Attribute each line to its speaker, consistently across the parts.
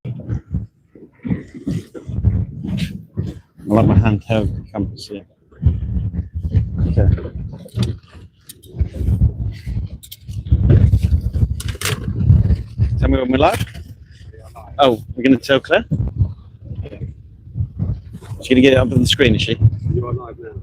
Speaker 1: I like my handheld compass here. Okay. Tell me when we're live. Oh, we're going to tell Claire? She's going to get it up on the screen, is she?
Speaker 2: You are live now.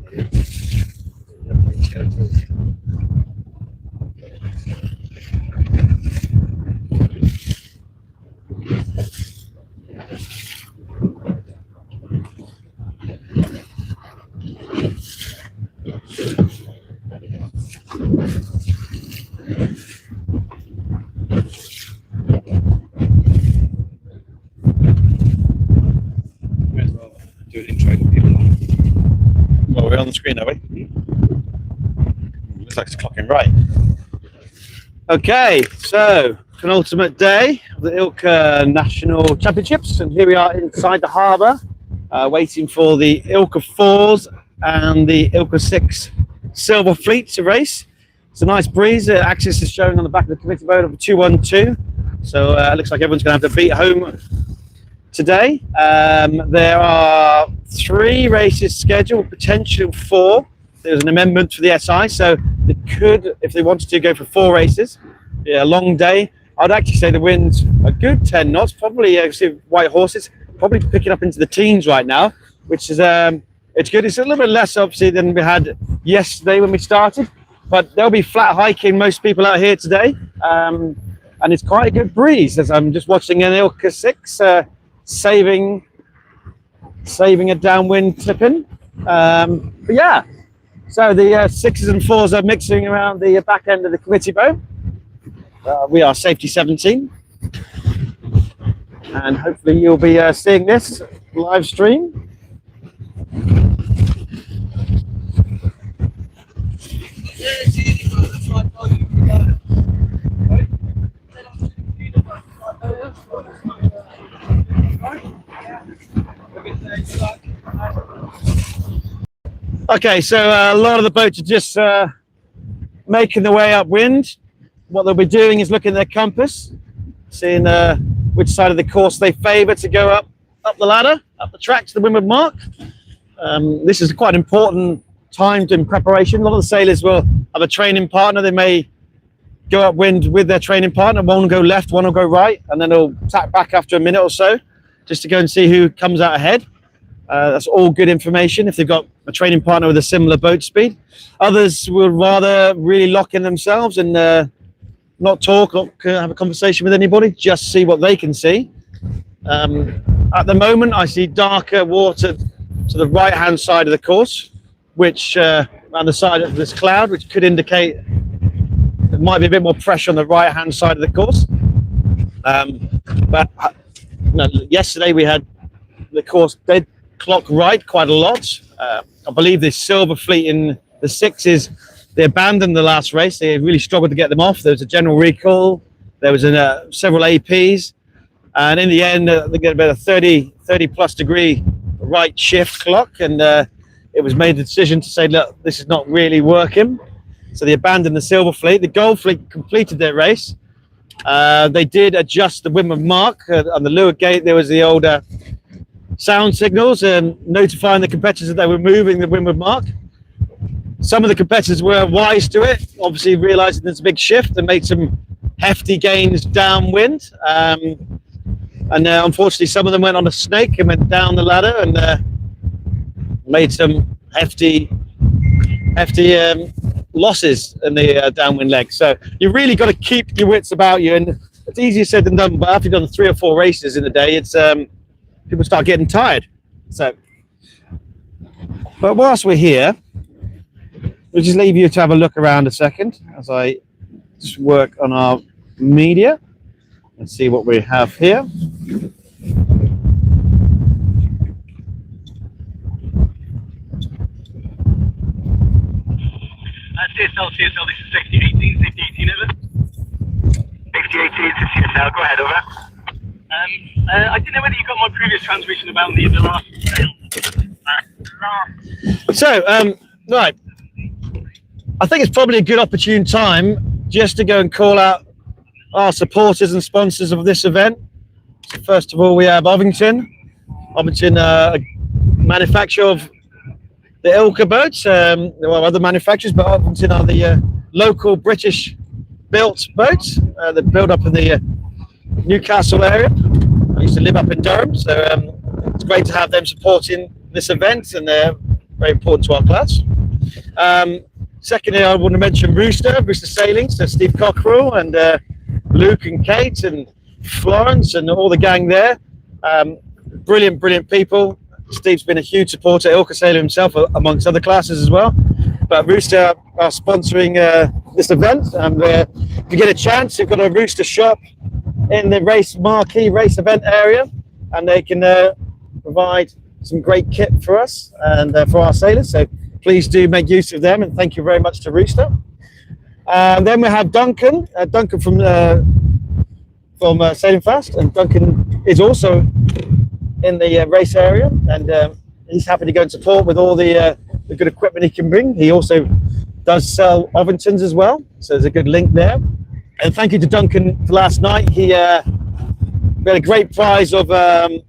Speaker 2: Do an intro to people.
Speaker 1: Well, we're on the screen, are we? Looks like it's clocking right. Okay, so penultimate day of the ILCA National Championships, and here we are inside the harbour, waiting for the ILCA 4s and the ILCA 6 Silver Fleet to race. It's a nice breeze. Axis is showing on the back of the committee boat of 212, so it looks like everyone's going to have to beat home today. There are 3 races scheduled, potential 4. There's an amendment for the SI, so they could, if they wanted to, go for 4 races. Yeah, a long day. I'd actually say the wind's a good 10 knots, probably actually white horses, probably picking up into the teens right now, which is it's good. It's a little bit less obviously than we had yesterday when we started, but there'll be flat hiking most people out here today, and it's quite a good breeze as I'm just watching an ILCA 6 saving a downwind tipping. But yeah, so the 6s and 4s are mixing around the back end of the committee boat. We are safety 17, and hopefully you'll be seeing this live stream. Okay, so a lot of the boats are just making their way upwind. What they'll be doing is looking at their compass, seeing which side of the course they favour to go up the ladder, up the track to the windward mark. This is quite an important time in preparation. A lot of the sailors will have a training partner. They may go upwind with their training partner. One will go left, one will go right, and then they'll tack back after a minute or so just to go and see who comes out ahead. That's all good information if they've got a training partner with a similar boat speed. Others will rather really lock in themselves and not talk, not have a conversation with anybody, just see what they can see. At the moment, I see darker water to the right-hand side of the course, which on the side of this cloud, which could indicate there might be a bit more pressure on the right-hand side of the course. But yesterday we had the course dead clock right quite a lot. I believe the Silver Fleet in the 6s, they abandoned the last race. They really struggled to get them off. There was a general recall. There was several APs. And in the end, they get about a 30 plus degree right shift clock. And it was made the decision to say, look, this is not really working. So they abandoned the Silver Fleet. The Gold Fleet completed their race. They did adjust the windward mark. On the leeward gate, there was the older sound signals and notifying the competitors that they were moving the windward mark. Some of the competitors were wise to it, obviously realizing there's a big shift and made some hefty gains downwind. And unfortunately, some of them went on a snake and went down the ladder and made some hefty losses in the downwind leg. So you really got to keep your wits about you, and it's easier said than done. But after you've done 3 or 4 races in the day, it's people start getting tired. So, but whilst we're here, we'll just leave you to have a look around a second as I just work on our media and see what we have here.
Speaker 3: CSL, this is safety 18, safety 18 over. Safety 18 to CSL, go ahead, over. I didn't know whether you got my previous transmission about the last sale.
Speaker 1: So, right, I think it's probably a good opportune time just to go and call out our supporters and sponsors of this event. First of all, we have Ovington. Ovington, a manufacturer of the ILCA boats. There are other manufacturers, but Ovington are the local British-built boats that build up in the Newcastle area. I used to live up in Durham, so it's great to have them supporting this event, and they're very important to our class. Secondly, I want to mention Rooster Sailing, so Steve Cockerell and Luke and Kate and Florence and all the gang there. Brilliant people. Steve's been a huge supporter, ILCA Sailor himself, amongst other classes as well. But Rooster are sponsoring this event, and if you get a chance, you've got a Rooster shop in the marquee race event area, and they can provide some great kit for us and for our sailors. So please do make use of them, and thank you very much to Rooster. Then we have Duncan from Sailing Fast, and Duncan is also in the race area, and he's happy to go and support with all the good equipment he can bring. He also does sell Ovingtons as well, so there's a good link there. And thank you to Duncan for last night. We had a great prize of an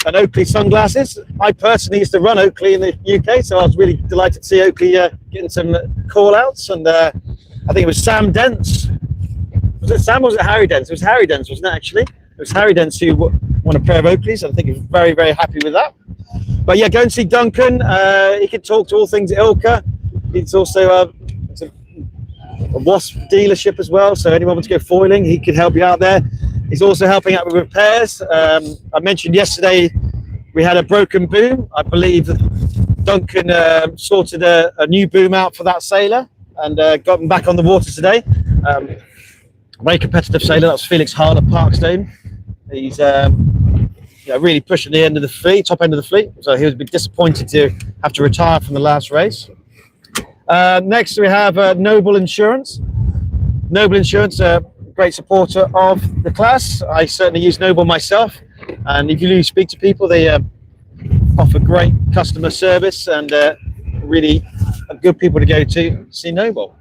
Speaker 1: Oakley sunglasses. I personally used to run Oakley in the UK, so I was really delighted to see Oakley getting some call outs, and I think it was Sam Dents. Was it Sam or was it Harry Dents? It was Harry Dents, wasn't it, actually? It was Harry Dents who won a pair of Oakleys. I think he was very, very happy with that. But yeah, go and see Duncan. He can talk to all things ILCA. He's also it's a Wasp dealership as well, so anyone wants to go foiling, he can help you out there. He's also helping out with repairs. I mentioned yesterday we had a broken boom. I believe Duncan sorted a new boom out for that sailor and got him back on the water today. Very competitive sailor. That was Felix Hall of Parkstone. He's really pushing the end of the fleet, top end of the fleet. So he was a bit disappointed to have to retire from the last race. Next we have Noble Insurance. Noble Insurance, a great supporter of the class. I certainly use Noble myself, and if you really speak to people, they offer great customer service and really good people to go to see Noble.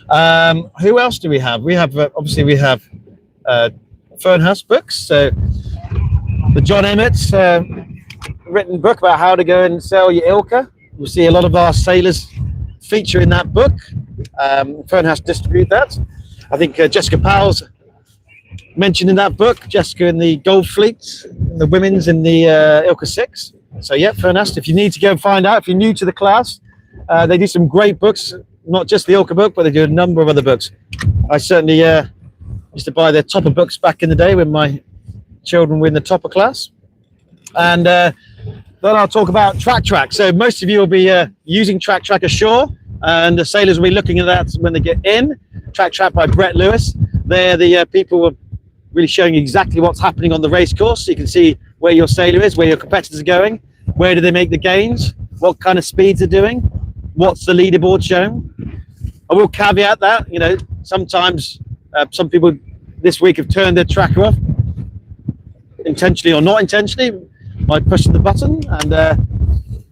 Speaker 1: Who else do we have? We have obviously we have Fernhouse Books. So the John Emmett's written book about how to go and sell your ILCA. You'll see a lot of our sailors feature in that book. Fernhouse distribute that. I think Jessica Powell's mentioned in that book. Jessica in the Gold Fleet, the women's in the ILCA 6. So yeah, Fernhouse, if you need to go and find out, if you're new to the class, they do some great books, not just the ILCA book, but they do a number of other books. I certainly used to buy their topper books back in the day when my children were in the topper class. And then I'll talk about Track. So most of you will be using Track ashore, and the sailors will be looking at that when they get in. Track by Brett Lewis. They're the people who are really showing you exactly what's happening on the race course. So you can see where your sailor is, where your competitors are going, where do they make the gains, what kind of speeds they're doing, what's the leaderboard showing. I will caveat that, sometimes some people this week have turned their tracker off, intentionally or not intentionally, by pushing the button, and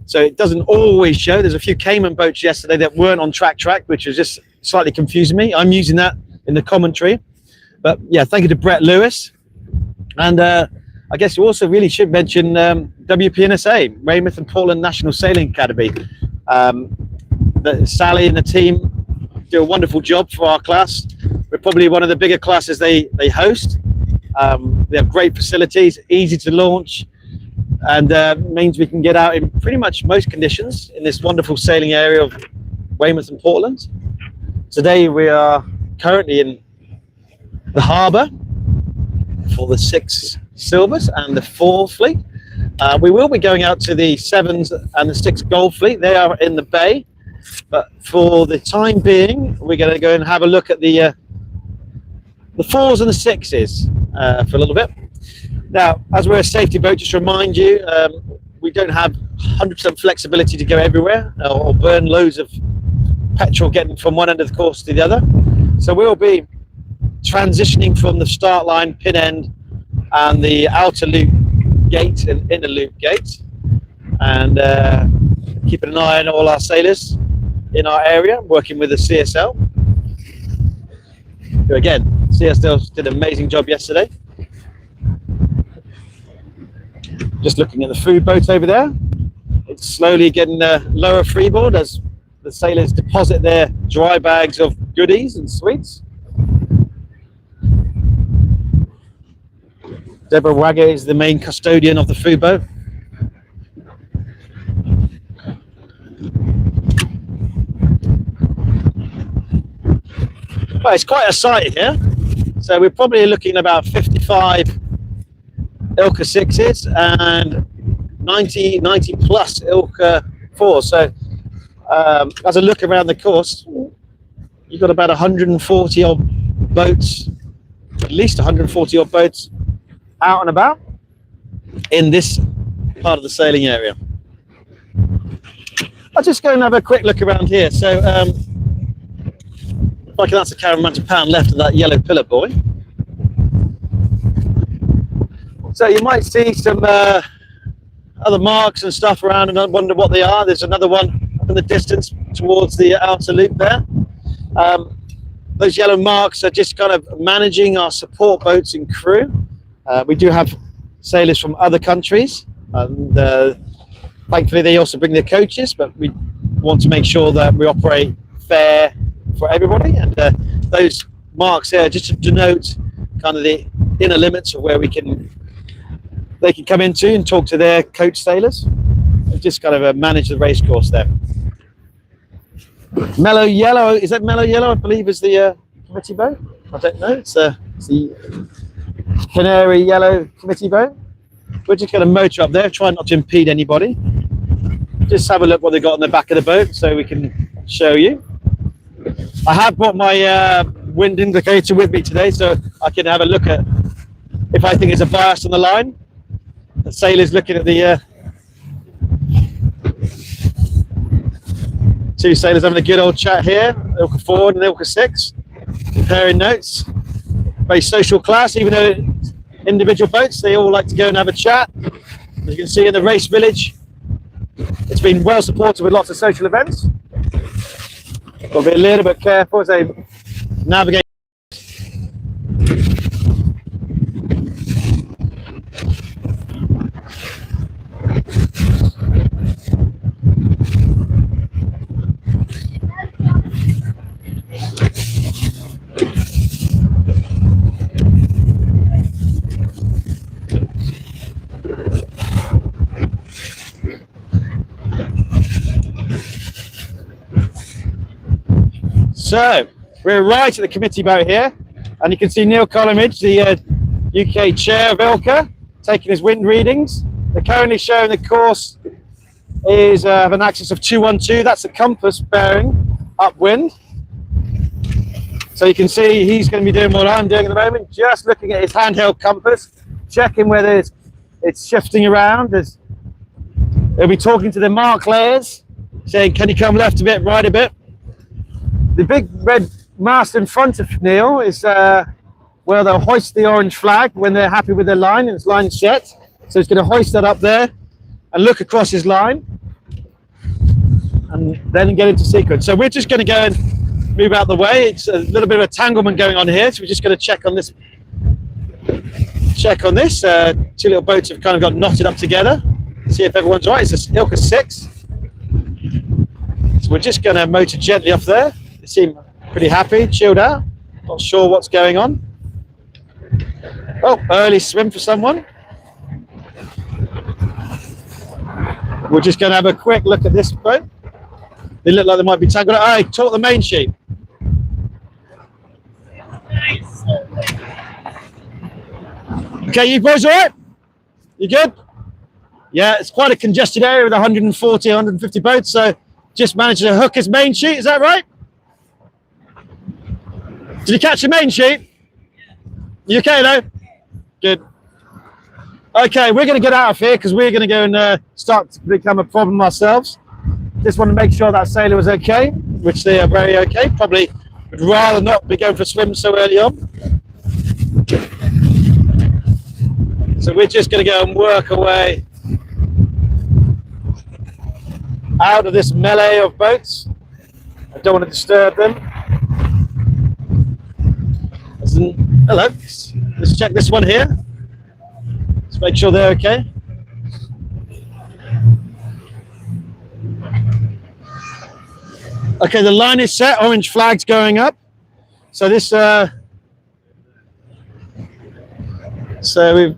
Speaker 1: so it doesn't always show. There's a few Cayman boats yesterday that weren't on track, which was just slightly confusing me. I'm using that in the commentary. But yeah, thank you to Brett Lewis. And I guess you also really should mention WPNSA, Weymouth and Portland National Sailing Academy. Sally and the team do a wonderful job for our class. We're probably one of the bigger classes they host. They have great facilities, easy to launch, and means we can get out in pretty much most conditions in this wonderful sailing area of Weymouth and Portland. Today we are currently in the harbour for the 6 Silvers and the 4 Fleet. We will be going out to the 7s and the 6 Gold Fleet. They are in the bay, but for the time being we're going to go and have a look at the 4s and the 6s for a little bit. Now, as we're a safety boat, just to remind you, we don't have 100% flexibility to go everywhere or burn loads of petrol getting from one end of the course to the other. So we'll be transitioning from the start line, pin end, and the outer loop gate and inner loop gate, and keeping an eye on all our sailors in our area, working with the CSL. Who again, CSL did an amazing job yesterday. Just looking at the food boat over there. It's slowly getting lower freeboard as the sailors deposit their dry bags of goodies and sweets. Deborah Wagger is the main custodian of the food boat. Well, it's quite a sight here. So we're probably looking at about 55 ILCA 6s and 90 plus ILCA 4s. So as I look around the course, you've got about 140 odd boats, at least 140 odd boats out and about in this part of the sailing area. I'll just go and have a quick look around here. So if I can ask the cameraman to pan left of that yellow pillar buoy. So you might see some other marks and stuff around and I wonder what they are. There's another one up in the distance towards the outer loop there. Those yellow marks are just kind of managing our support boats and crew. We do have sailors from other countries and thankfully they also bring their coaches, but we want to make sure that we operate fair for everybody, and those marks there just to denote kind of the inner limits of where they can come into and talk to their coach sailors and just kind of manage the race course there. Mellow Yellow, is that Mellow Yellow? I believe is the committee boat. I don't know. It's the Canary Yellow committee boat. We're just going to motor up there, try not to impede anybody. Just have a look what they've got on the back of the boat so we can show you. I have brought my wind indicator with me today so I can have a look at if I think there's a bias on the line. The sailor's looking at the two sailors having a good old chat here, ILCA 4 and ILCA 6, comparing notes. Very social class, even though it's individual boats, they all like to go and have a chat. As you can see in the race village, it's been well supported with lots of social events. Got to be a little bit careful as they navigate. So we're right at the committee boat here, and you can see Neil Coleridge, the UK chair of ILCA, taking his wind readings. They're currently showing the course is have an axis of 212. That's the compass bearing upwind. So you can see he's going to be doing what I'm doing at the moment, just looking at his handheld compass, checking whether it's shifting around. He'll be talking to the mark layers, saying, can you come left a bit, right a bit? The big red mast in front of Neil is where they'll hoist the orange flag when they're happy with their line and it's line set. So he's going to hoist that up there and look across his line and then get into sequence. So we're just going to go and move out the way. It's a little bit of entanglement going on here, so we're just going to check on this. Two little boats have kind of got knotted up together. See if everyone's right. It's a ILCA 6. So we're just going to motor gently off there. They seem pretty happy, chilled out. Not sure what's going on. Oh, early swim for someone. We're just going to have a quick look at this boat. They look like they might be tangled up. Hey, talk the main sheet. Okay, you boys all right? You good? Yeah, it's quite a congested area with 140, 150 boats, so just managed to hook his main sheet, is that right? Did you catch the main sheet? You okay though? Good. Okay, we're going to get out of here because we're going to go and start to become a problem ourselves. Just want to make sure that sailor was okay, which they are very okay. Probably would rather not be going for a swim so early on. So we're just going to go and work away out of this melee of boats. I don't want to disturb them. Hello, let's check this one here. Let's make sure they're okay. Okay, the line is set. Orange flag's going up. So this, so we've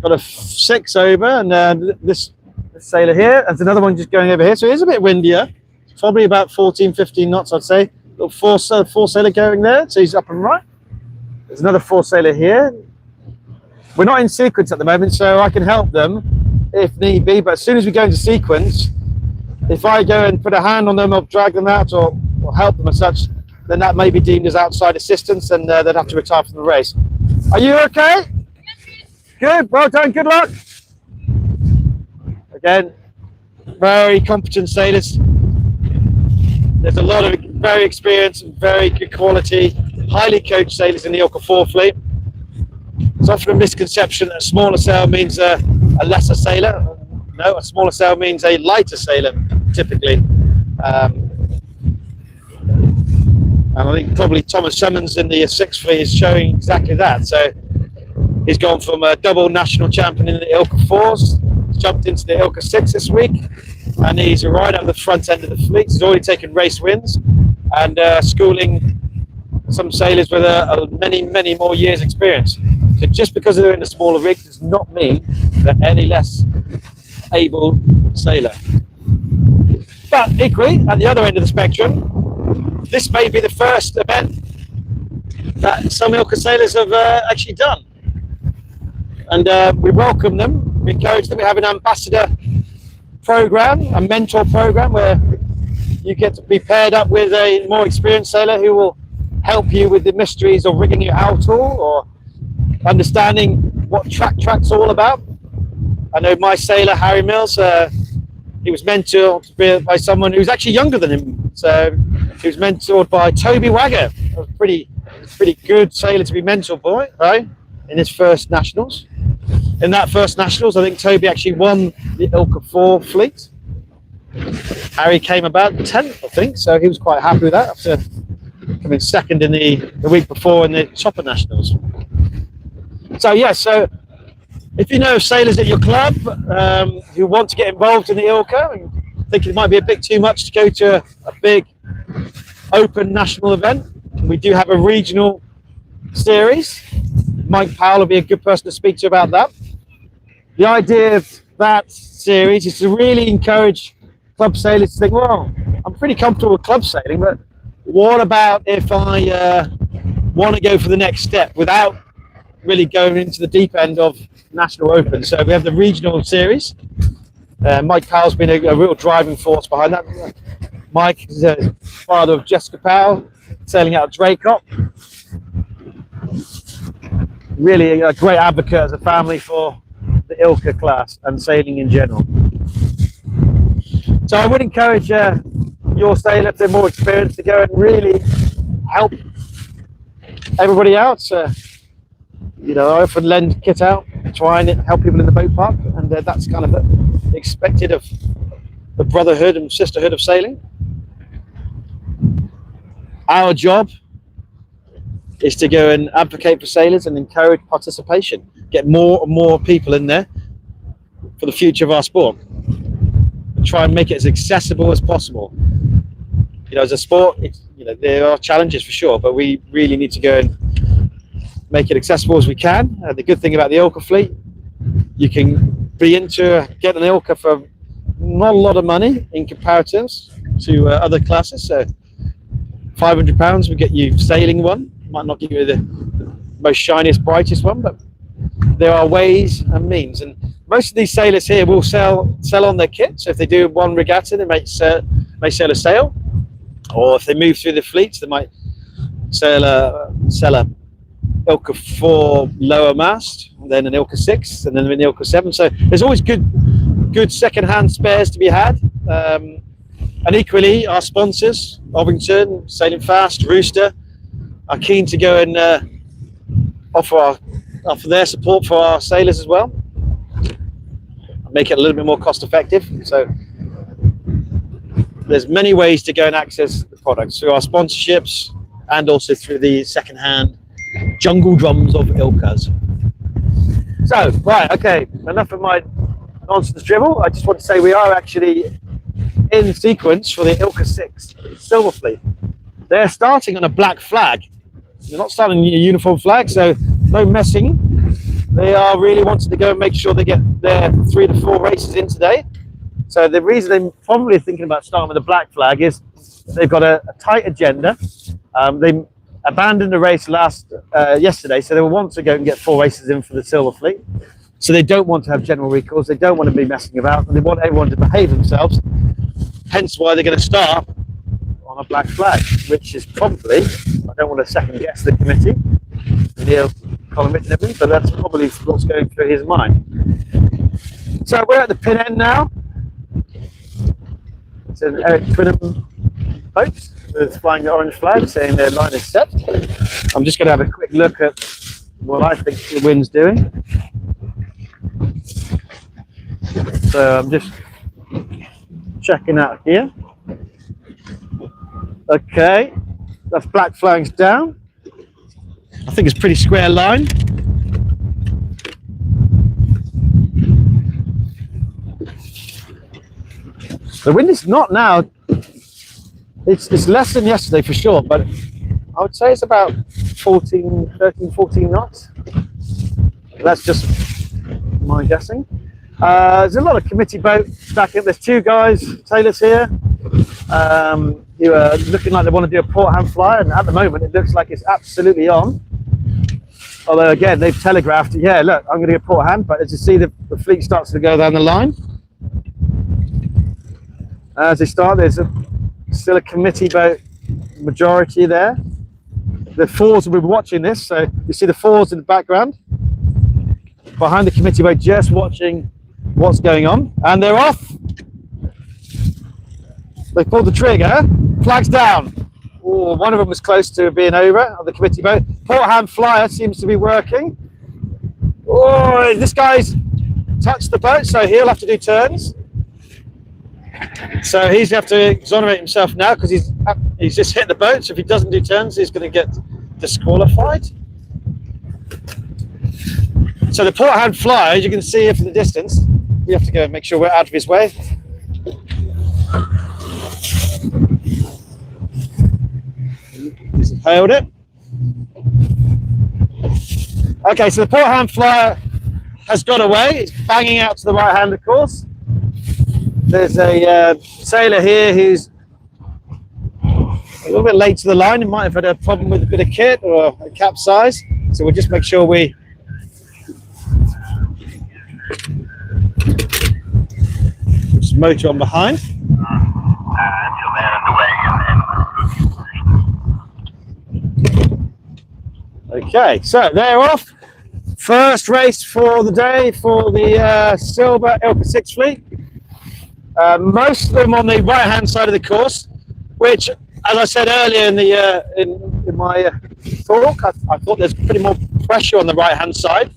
Speaker 1: got a 6 over, and this sailor here. There's another one just going over here. So it is a bit windier. It's probably about 14, 15 knots, I'd say. Little four sailor going there. So he's up and right. There's another 4 sailor here. We're not in sequence at the moment, so I can help them if need be. But as soon as we go into sequence, if I go and put a hand on them or drag them out or help them as such, then that may be deemed as outside assistance, and they'd have to retire from the race. Are you okay? Good, well done, good luck. Again, very competent sailors. There's a lot of very experienced and very good quality, highly coached sailors in the ILCA 4 fleet. There's often a misconception that a smaller sail means a lesser sailor. No, a smaller sail means a lighter sailor, typically. And I think probably Thomas Summons in the 6th fleet is showing exactly that. So he's gone from a double national champion in the ILCA 4s, he's jumped into the ILCA 6 this week, and he's right at the front end of the fleet. He's already taken race wins and schooling some sailors with many more years experience. So just because they're in a smaller rig does not mean they're any less able sailor. But equally, at the other end of the spectrum, this may be the first event that some ILCA sailors have actually done. And we welcome them, we encourage them. We have an ambassador program, a mentor program, where you get to be paired up with a more experienced sailor who will help you with the mysteries of rigging your outhaul or understanding what track's all about. I know my sailor, Harry Mills, he was mentored by someone who's actually younger than him. So he was mentored by Toby Wagger, a pretty good sailor to be mentored by, right? In his first nationals. In that first nationals, I think Toby actually won the ILCA 4 fleet. Harry came about 10th, I think, so he was quite happy with that after coming second in the week before in the Chopper Nationals. So yeah, so if you know sailors at your club who want to get involved in the ILCA and think it might be a bit too much to go to a big open national event, we do have a regional series. Mike Powell will be a good person to speak to about that. The idea of that series is to really encourage club sailors to think, well, I'm pretty comfortable with club sailing, but what about if I want to go for the next step without really going into the deep end of National Open? So we have the regional series. Mike Powell's been a real driving force behind that. Mike is the father of Jessica Powell, sailing out of Draycott. Really a great advocate as a family for the ILCA class and sailing in general. So I would encourage your sailor, if they're more experienced, to go and really help everybody out. You know, I often lend kit out, try and help people in the boat park, and that's kind of the expected of the brotherhood and sisterhood of sailing. Our job is to go and advocate for sailors and encourage participation, get more and more people in there for the future of our sport, and try and make it as accessible as possible. You know, as a sport, you know, there are challenges for sure, but we really need to go and make it accessible as we can. The good thing about the ILCA fleet, you can get an ILCA for not a lot of money in comparatives to other classes. So £500 will get you sailing one. Might not give you the most shiniest, brightest one, but there are ways and means. And most of these sailors here will sell on their kit. So if they do one regatta, they may sell a sail, or if they move through the fleets, they might sell a ILCA 4 lower mast, and then an ILCA 6, and then an ILCA 7. So there's always good second-hand spares to be had. And equally, our sponsors, Ovington, Sailing Fast, Rooster, are keen to go and offer their support for our sailors as well, make it a little bit more cost effective. So there's many ways to go and access the products through our sponsorships and also through the second-hand jungle drums of ILCAs. So, right, okay, enough of my nonsense dribble. I just want to say we are actually in sequence for the ILCA 6 Silver Fleet. They're starting on a black flag. They're not starting a uniform flag, so no messing. They are really wanting to go and make sure they get their 3 to 4 races in today. So the reason they're probably thinking about starting with a black flag is they've got a tight agenda. They abandoned the race yesterday, so they want to go and get 4 races in for the Silver Fleet. So they don't want to have general recalls. They don't want to be messing about, and they want everyone to behave themselves. Hence why they're going to start on a black flag, which is probably, I don't want to second guess the committee, Neil Collins and everything, but that's probably what's going through his mind. So we're at the pin end now. It's an Eric Twinham boat with flying the orange flag saying their line is set. I'm just going to have a quick look at what I think the wind's doing. So I'm just checking out here. Okay, that's black flags down. I think it's a pretty square line. The wind is not now, it's less than yesterday for sure, but I would say it's about 13, 14 knots. That's just my guessing. There's a lot of committee boats stacking up. There's 2 guys, Taylor's here, who are looking like they want to do a port hand fly, and at the moment it looks like it's absolutely on. Although again, they've telegraphed, yeah, look, I'm going to do a port hand, but as you see, the fleet starts to go down the line. As they start, there's still a committee boat majority there. The 4s will be watching this, so you see the 4s in the background behind the committee boat, just watching what's going on, and they're off. They pulled the trigger, flags down. Oh, one of them was close to being over on the committee boat. Port hand flyer seems to be working. Oh, this guy's touched the boat, so he'll have to do turns. So he's have to exonerate himself now because he's just hit the boat. So if he doesn't do turns, he's going to get disqualified. So the port hand flyer, as you can see here from the distance, we have to go and make sure we're out of his way. He's hailed it. Okay, so the port hand flyer has got away. It's banging out to the right hand, of course. There's a sailor here who's a little bit late to the line. He might have had a problem with a bit of kit or a capsize. So we'll just make sure we just motor on behind. Okay, so they're off. First race for the day for the Silver ILCA 6 fleet. Most of them on the right-hand side of the course, which, as I said earlier in my talk, I thought there's pretty more pressure on the right-hand side.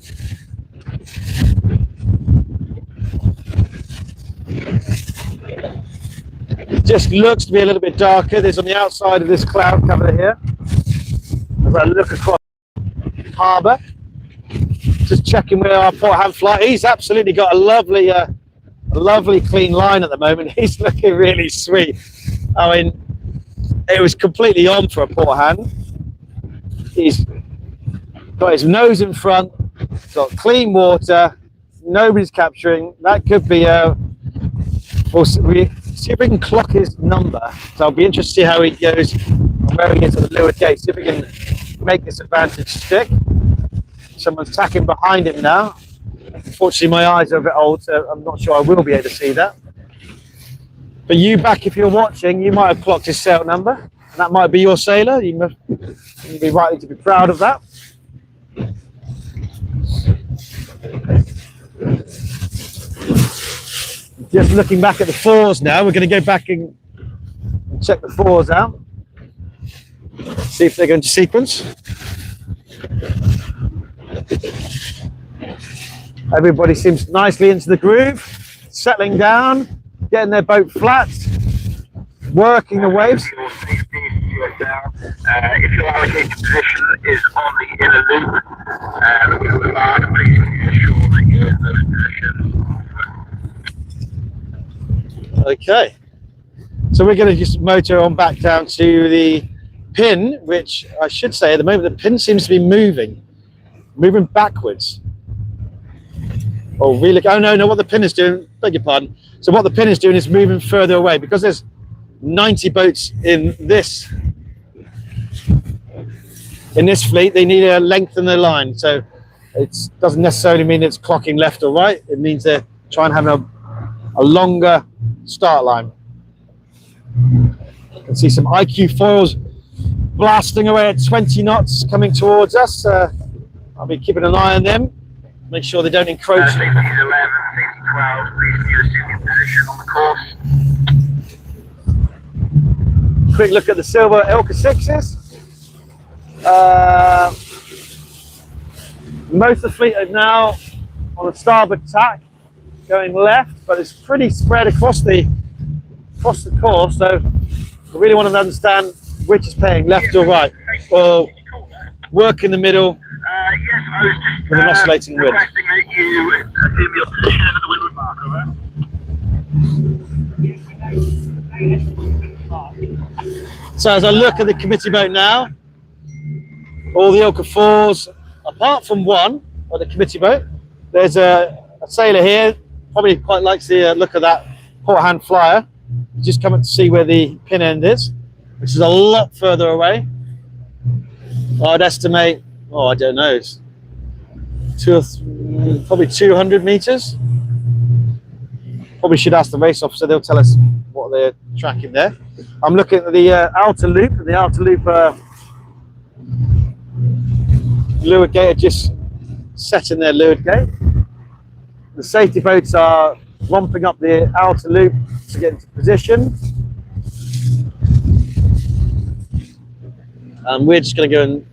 Speaker 1: It just looks to be a little bit darker. There's on the outside of this cloud cover here. As I look across the harbour, just checking where our port hand fly. He's absolutely got a lovely clean line at the moment. He's looking really sweet. I mean, it was completely on for a port hand. He's got his nose in front, got clean water, nobody's capturing. That could be we'll see if we can clock his number. So I'll be interested to see how he goes and where he is at the leeward gate. See if we can make this advantage stick. Someone's tacking behind him now. Unfortunately, my eyes are a bit old, so I'm not sure I will be able to see that. But you back, if you're watching, you might have clocked his sail number, and that might be your sailor. You'd be likely to be proud of that. Just looking back at the 4s now, we're going to go back and check the 4s out. See if they're going to sequence. Everybody seems nicely into the groove, settling down, getting their boat flat, working the waves.
Speaker 3: If your allocated position is on the inner loop, we will please ensure that you're in those positions.
Speaker 1: Okay, So we're going to just motor on back down to the pin, which I should say at the moment the pin seems to be moving backwards. Oh, really? Oh no, what the pin is doing, beg your pardon. So what the pin is doing is moving further away because there's 90 boats in this fleet. They need to lengthen their line. So it doesn't necessarily mean it's clocking left or right. It means they're trying to have a longer start line. You can see some IQ foils blasting away at 20 knots coming towards us. I'll be keeping an eye on them, make sure they don't encroach.
Speaker 3: 60 11, 60 12, please do assume your position on the course.
Speaker 1: Quick look at the silver ILCA 6s. Most of the fleet are now on the starboard tack, going left, but it's pretty spread across the course, so we really want to understand which is paying left or right, or work in the middle
Speaker 3: Yes, I was just
Speaker 1: with an oscillating wind.
Speaker 3: requesting that you assume your position under the windward mark, alright?
Speaker 1: So as I look at the committee boat now, all the ILCA 4s, apart from one on the committee boat, there's a sailor here, probably quite likes the look of that port hand flyer. Just come up to see where the pin end is, which is a lot further away. I'd estimate, I don't know, it's probably 200 meters. Probably should ask the race officer, they'll tell us what they're tracking there. I'm looking at the outer loop, and the outer loop leeward gate are just setting their leeward gate. The safety boats are romping up the outer loop to get into position. And we're just going to go and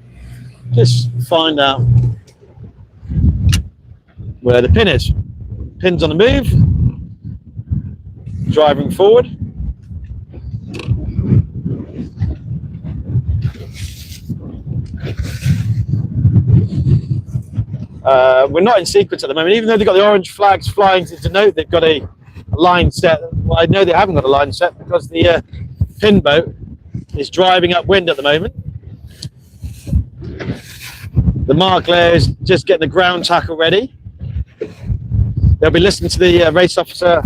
Speaker 1: just find out where the pin is. Pin's on the move, driving forward. We're not in sequence at the moment, even though they've got the orange flags flying to denote they've got a line set. Well, I know they haven't got a line set because the pin boat is driving upwind at the moment. The mark layer is just getting the ground tackle ready. They'll be listening to the race officer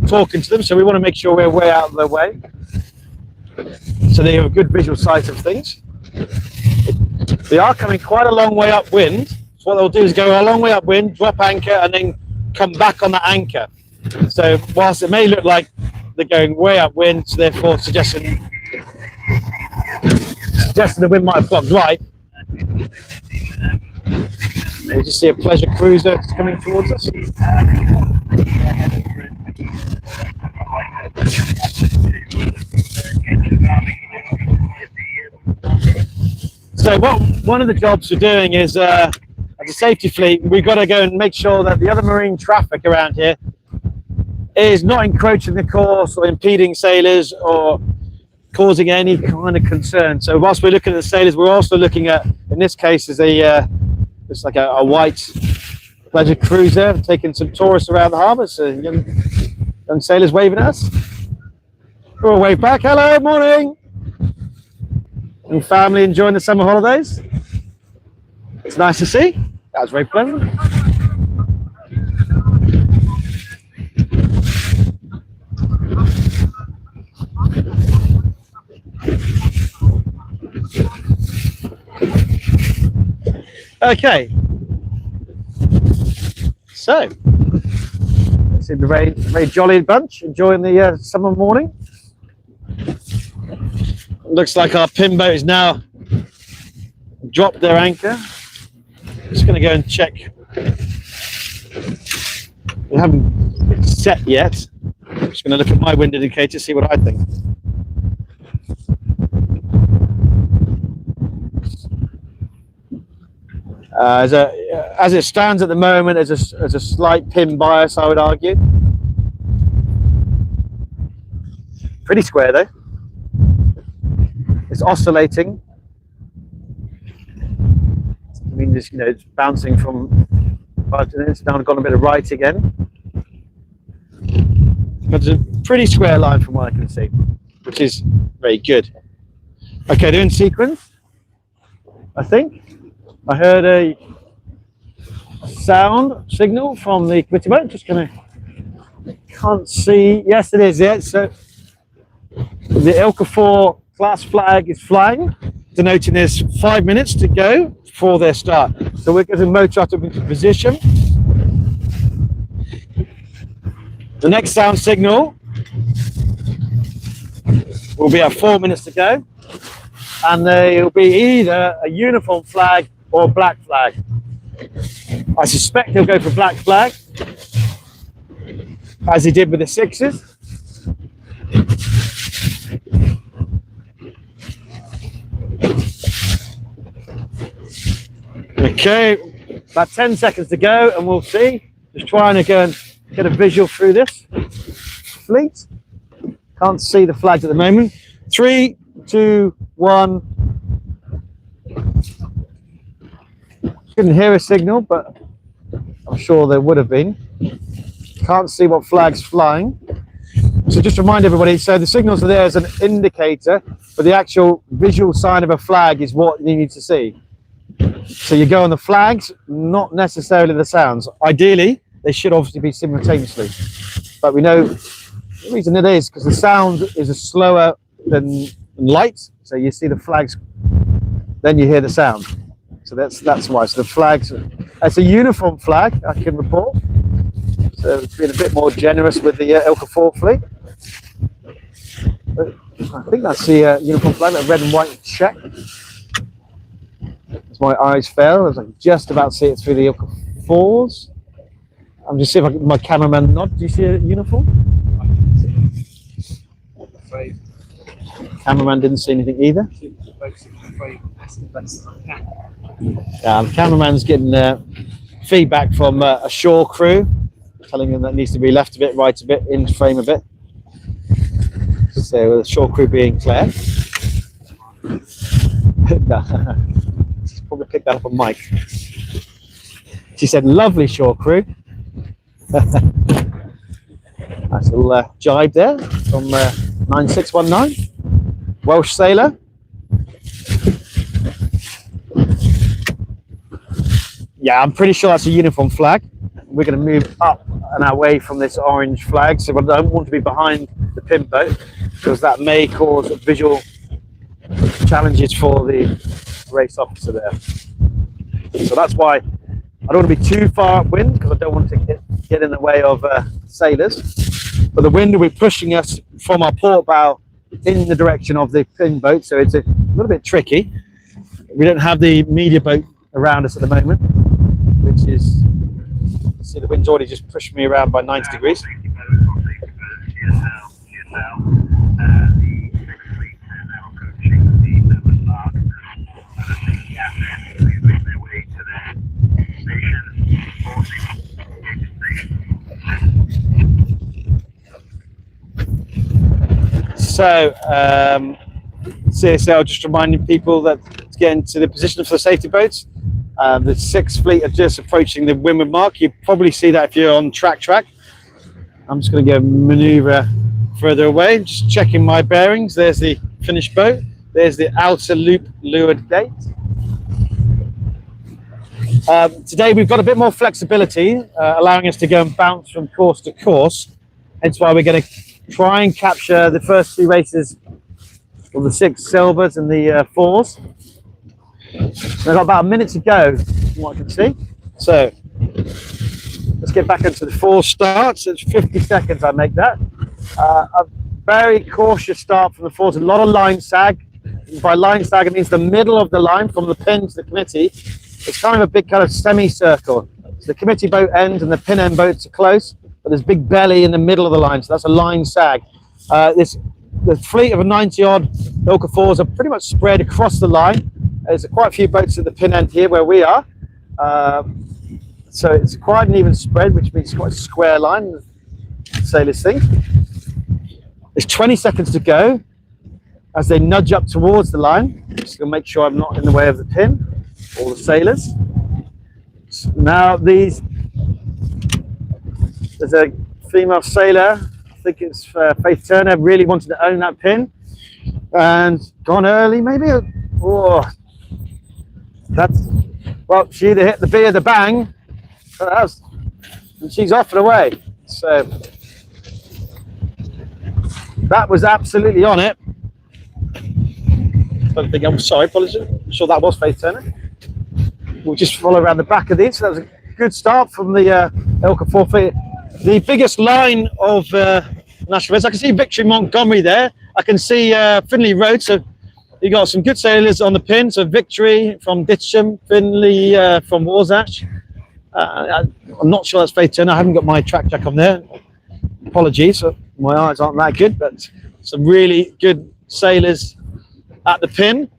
Speaker 1: talking to them, so we want to make sure we're way out of their way, so they have a good visual sight of things. They are coming quite a long way upwind. So what they'll do is go a long way upwind, drop anchor, and then come back on the anchor. So whilst it may look like they're going way upwind, so therefore suggesting the wind might have blocked right. We just see a pleasure cruiser coming towards us. So one of the jobs we're doing is, as a safety fleet, we've got to go and make sure that the other marine traffic around here is not encroaching the course or impeding sailors or causing any kind of concern. So whilst we're looking at the sailors, we're also looking at, in this case, is it's like a white pleasure cruiser taking some tourists around the harbour. So young sailors waving at us. We'll wave back. Hello, morning. And family enjoying the summer holidays. It's nice to see. That was very pleasant. Okay. So, seem a very jolly bunch, enjoying the summer morning. Looks like our pin boat is now dropped their anchor. Just going to go and check. We haven't set yet. I'm just going to look at my wind indicator, see what I think. As it stands at the moment, there's a slight pin bias, I would argue. Pretty square though. It's oscillating. I mean, just, it's bouncing from, it's now gone a bit of right again. But it's a pretty square line from what I can see. which is very good. Okay, they're in sequence, I think. I heard a sound signal from the committee boat. Just gonna, can't see. Yes, it is. Yeah. So the ILCA 4 class flag is flying, denoting there's 5 minutes to go before their start. So we're going to motor up into position. The next sound signal will be at 4 minutes to go, and they will be either a uniform flag or a black flag. I suspect he'll go for black flag, as he did with the sixes. Okay, about 10 seconds to go, and we'll see. Just trying to go and get a visual through this fleet. Can't see the flags at the moment. 3, 2, 1. Couldn't hear a signal, but I'm sure there would have been. Can't see what flag's flying. So just remind everybody, so the signals are there as an indicator, but the actual visual sign of a flag is what you need to see. So you go on the flags, not necessarily the sounds. Ideally, they should obviously be simultaneously. But we know the reason it is because the sound is slower than light. So you see the flags, then you hear the sound. So that's why. So the flags, it's a uniform flag, I can report. So it's been a bit more generous with the ILCA 4 fleet. But I think that's the uniform flag, that red and white check. As my eyes fell, I was like just about to see it through the ILCA 4s. I'm just seeing if my cameraman nod. Do you see a uniform? Cameraman didn't see anything either. Yeah, the cameraman's getting feedback from a shore crew, telling him that needs to be left a bit, right a bit, in frame a bit. So the shore crew being Claire. She's probably picked that up on mic. She said, "Lovely shore crew." Nice little jibe there from 9619, Welsh sailor. Yeah, I'm pretty sure that's a uniform flag. We're going to move up and away from this orange flag, so I don't want to be behind the pin boat because that may cause visual challenges for the race officer there. So that's why I don't want to be too far upwind because I don't want to get in the way of sailors. But the wind will be pushing us from our port bow in the direction of the pin boat, so it's a little bit tricky. We don't have the media boat around us at the moment, which is, see the wind's already just pushed me around by 90 degrees. So, CSL just reminding people that to get into the position for the safety boats. The 6th fleet are just approaching the windward mark. You probably see that if you're on track. I'm just going to go maneuver further away, just checking my bearings. There's the finished boat. There's the outer loop leeward gate. Today we've got a bit more flexibility, allowing us to go and bounce from course to course. Hence why we're going to try and capture the first 2 races of the 6 silvers and the 4s. We've got about a minute to go from what I can see. So let's get back into the 4 starts. It's 50 seconds I make that. A very cautious start from the 4s. A lot of line sag. By line sag, it means the middle of the line from the pin to the committee. It's kind of a big kind of semicircle. So the committee boat end and the pin end boats are close, but there's big belly in the middle of the line. So that's a line sag. The fleet of 90-odd ILCA 4s are pretty much spread across the line. There's quite a few boats at the pin end here where we are. So it's quite an even spread, which means quite a square line, sailors think. There's 20 seconds to go as they nudge up towards the line. Just going to make sure I'm not in the way of the pin or the sailors. Now there's a female sailor, I think it's Faith Turner, really wanted to own that pin. and gone early, maybe. Oh, that's, well, she either hit the bee or the bang, and she's off and away. So that was absolutely on it. Don't think I'm sorry, apologies. I'm sure that was Faith Turner. We'll just follow around the back of these. So that was a good start from the ILCA 4 fleet. The biggest line of national events. I can see Victory Montgomery there. I can see Finley Road. So you got some good sailors on the pin. So Victory from Ditcham, Finley from Warsash. I'm not sure that's Faith Turner. I haven't got my track jack on there. Apologies, my eyes aren't that good, but some really good sailors at the pin.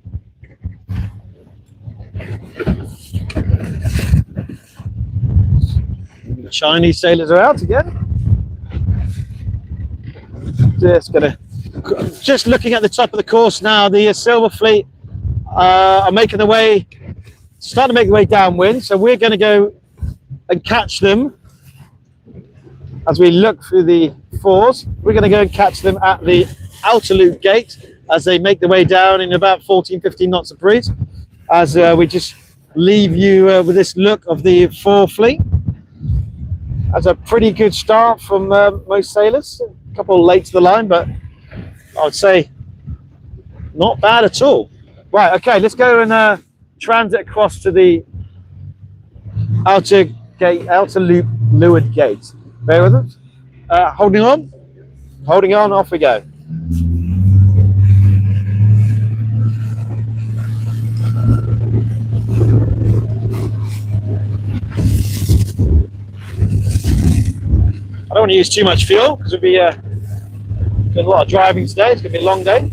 Speaker 1: The Chinese sailors are out again. Just looking at the top of the course now, the Silver Fleet are making their way, starting to make their way downwind. So we're going to go and catch them as we look through the fours. We're going to go and catch them at the outer loop gate as they make their way down in about 14-15 knots of breeze, as we just leave you with this look of the 4 fleet. That's a pretty good start from most sailors. A couple late to the line, but I would say not bad at all. Right, okay, let's go and transit across to the outer gate, outer loop leeward gate. Bear with us. Holding on, off we go. I don't want to use too much fuel because we'll be doing a lot of driving today. It's going to be a long day.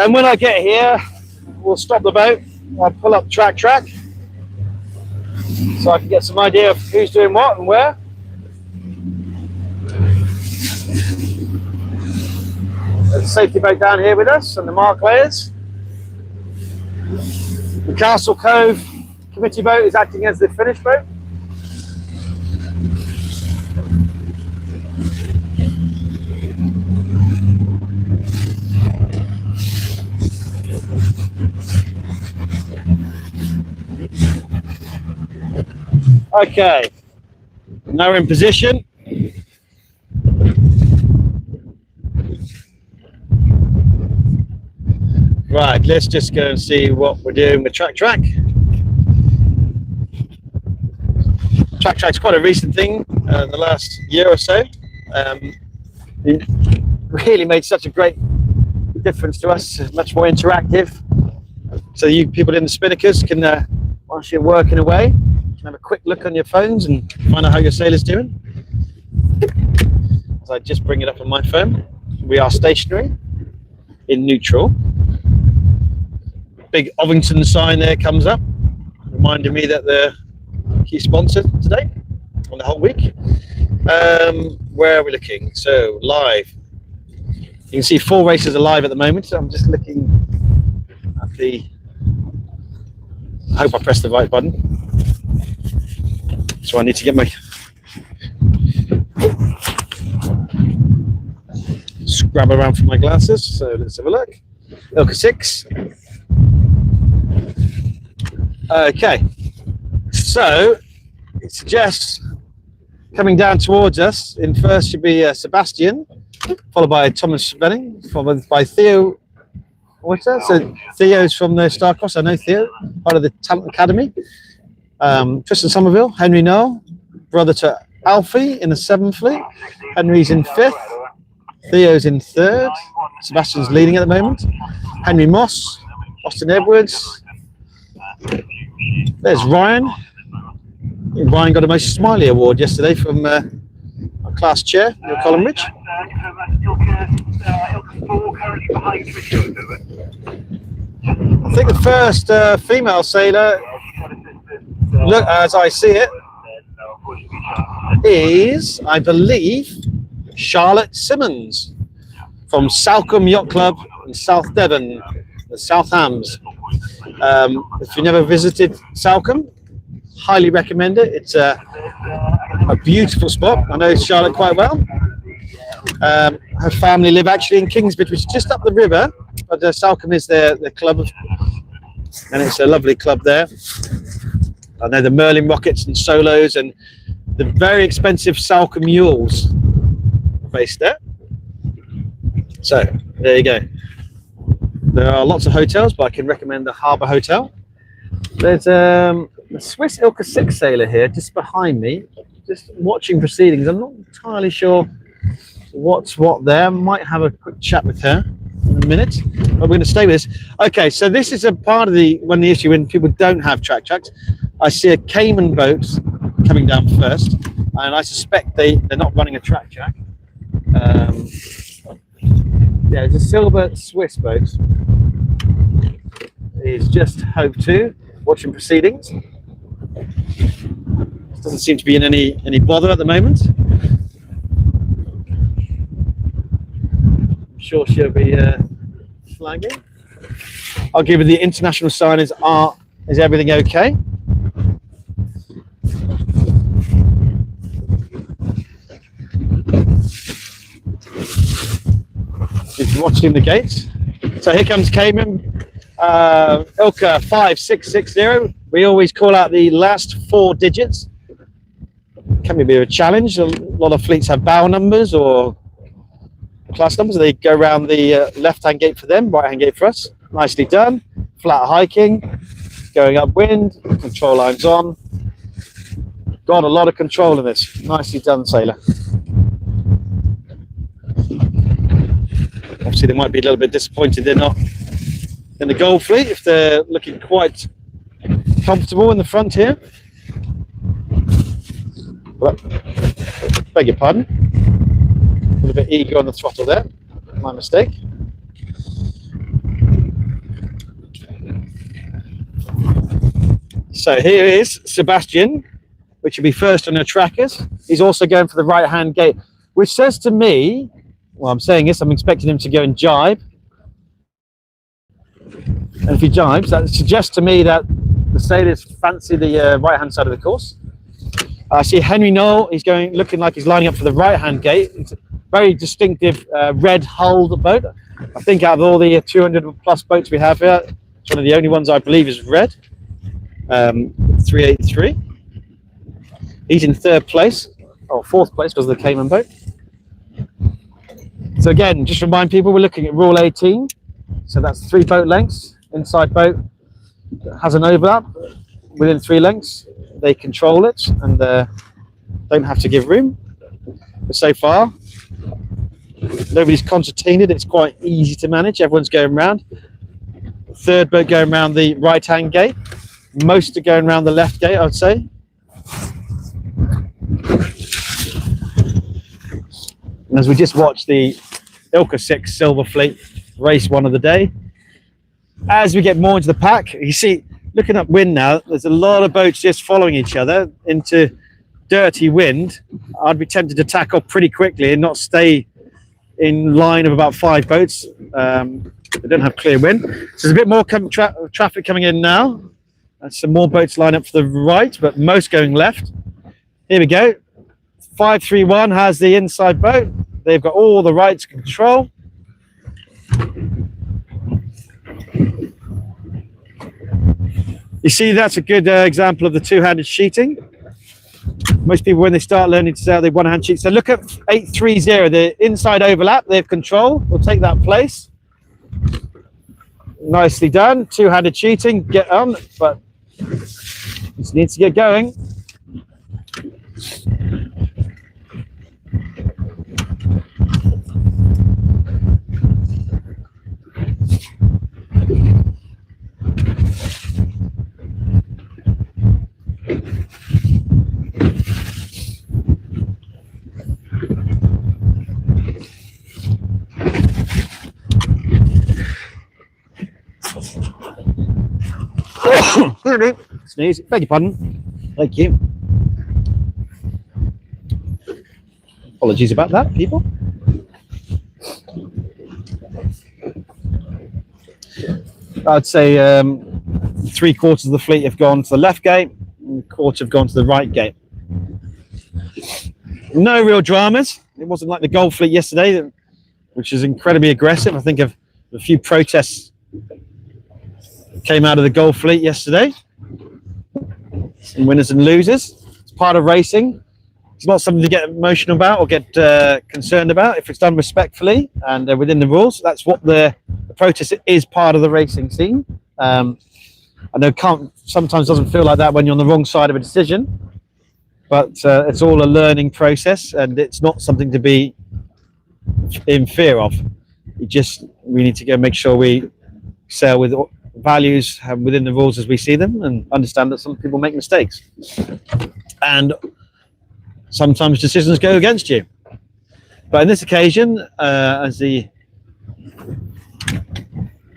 Speaker 1: And when I get here, we'll stop the boat. I'll pull up track so I can get some idea of who's doing what and where. There's a safety boat down here with us and the mark layers. The Castle Cove committee boat is acting as the finish boat. Okay, now we're in position. Right, let's just go and see what we're doing with track. Track's quite a recent thing, the last year or so. It really made such a great difference to us, much more interactive. So you people in the spinnakers can, whilst you're working away, can have a quick look on your phones and find out how your sailor's doing. As I just bring it up on my phone, we are stationary in neutral. Big Ovington sign there comes up, reminding me that they're key sponsor today on the whole week. Where are we looking? So live. You can see 4 races are live at the moment. So I'm just looking at the. I hope I pressed the right button. So I need to get my scrub around for my glasses. So let's have a look. ILCA 6. Okay, so it suggests coming down towards us in first should be Sebastian, followed by Thomas Benning, followed by Theo. What's that? So Theo's from the Starcross. I know Theo, part of the Talent Academy. Tristan Somerville, Henry Noel, brother to Alfie in the 7th fleet. Henry's in 5th. Theo's in 3rd. Sebastian's leading at the moment. Henry Moss, Austin Edwards. There's Ryan. Ryan got a most smiley award yesterday from our class chair, Neil Collinbridge. I think the first female sailor, look as I see it, is, I believe, Charlotte Simmons from Salcombe Yacht Club in South Devon, the South Hams. If you've never visited Salcombe, highly recommend it. It's a beautiful spot. I know Charlotte quite well. Her family live actually in Kingsbridge, which is just up the river, but Salcombe is their club, and it's a lovely club there. I know the Merlin Rockets and Solos and the very expensive Salcombe Mules based there. So there you go. There are lots of hotels, but I can recommend the Harbour Hotel. There's a Swiss ILCA 6 sailor here just behind me, just watching proceedings. I'm not entirely sure what's what there. Might have a quick chat with her in a minute, but we're going to stay with this. Okay, so this is a part of the issue when people don't have track tracks. I see a Cayman boat coming down first, and I suspect they're not running a track track. Yeah, it's a silver Swiss boat. It's just Hope 2 watching proceedings. Doesn't seem to be in any bother at the moment. I'm sure she'll be flagging. I'll give her the international sign. Is everything okay? Just watching the gates. So here comes Cayman, ILCA 5660. We always call out the last 4 digits. Can be a bit of a challenge. A lot of fleets have bow numbers or class numbers. They go around the left-hand gate for them, right-hand gate for us. Nicely done. Flat hiking, going upwind, control lines on. Got a lot of control in this. Nicely done, sailor. Obviously, they might be a little bit disappointed they're not in the Gold Fleet if they're looking quite comfortable in the front here. Well, beg your pardon. A little bit eager on the throttle there. My mistake. So here is Sebastian, which will be first on the trackers. He's also going for the right-hand gate, which says to me, well, I'm saying this, I'm expecting him to go and jibe. And if he jibes, that suggests to me that the sailors fancy the right-hand side of the course. I see Henry Knoll, he's looking like he's lining up for the right-hand gate. It's a very distinctive red hulled boat. I think out of all the 200 plus boats we have here, it's one of the only ones I believe is red. 383. He's in 3rd place, or 4th place because of the Cayman boat. So again, just remind people we're looking at rule 18. So that's 3 boat lengths. Inside boat has an overlap within 3 lengths. They control it and don't have to give room. But so far, nobody's concertinaed. It's quite easy to manage. Everyone's going around. 3rd boat going around the right-hand gate. Most are going around the left gate, I would say. And as we just watched the ILCA 6 Silver Fleet race 1 of the day, as we get more into the pack, you see, looking upwind now, there's a lot of boats just following each other into dirty wind. I'd be tempted to tack off pretty quickly and not stay in line of about 5 boats. They don't have clear wind. So there's a bit more traffic coming in now. And some more boats line up for the right, but most going left. Here we go. 531 has the inside boat. They've got all the rights control. You see, that's a good example of the 2-handed sheeting. Most people, when they start learning to sail, they one-hand sheet. So look at 830, the inside overlap. They have control. We'll take that place. Nicely done. 2-handed sheeting. Get on, but just needs to get going. Sneeze. Beg your pardon. Thank you. Apologies about that, people. I'd say 3/4 of the fleet have gone to the left gate. and the court have gone to the right gate. No real dramas. It wasn't like the Gold Fleet yesterday, which is incredibly aggressive. I think of a few protests came out of the Gold Fleet yesterday. Some winners and losers. It's part of racing. It's not something to get emotional about or get concerned about if it's done respectfully and within the rules. That's what the protest is, part of the racing scene. I know sometimes doesn't feel like that when you're on the wrong side of a decision, but it's all a learning process and it's not something to be in fear of. We need to go make sure we sail with values within the rules as we see them and understand that some people make mistakes. And sometimes decisions go against you. But in this occasion, as the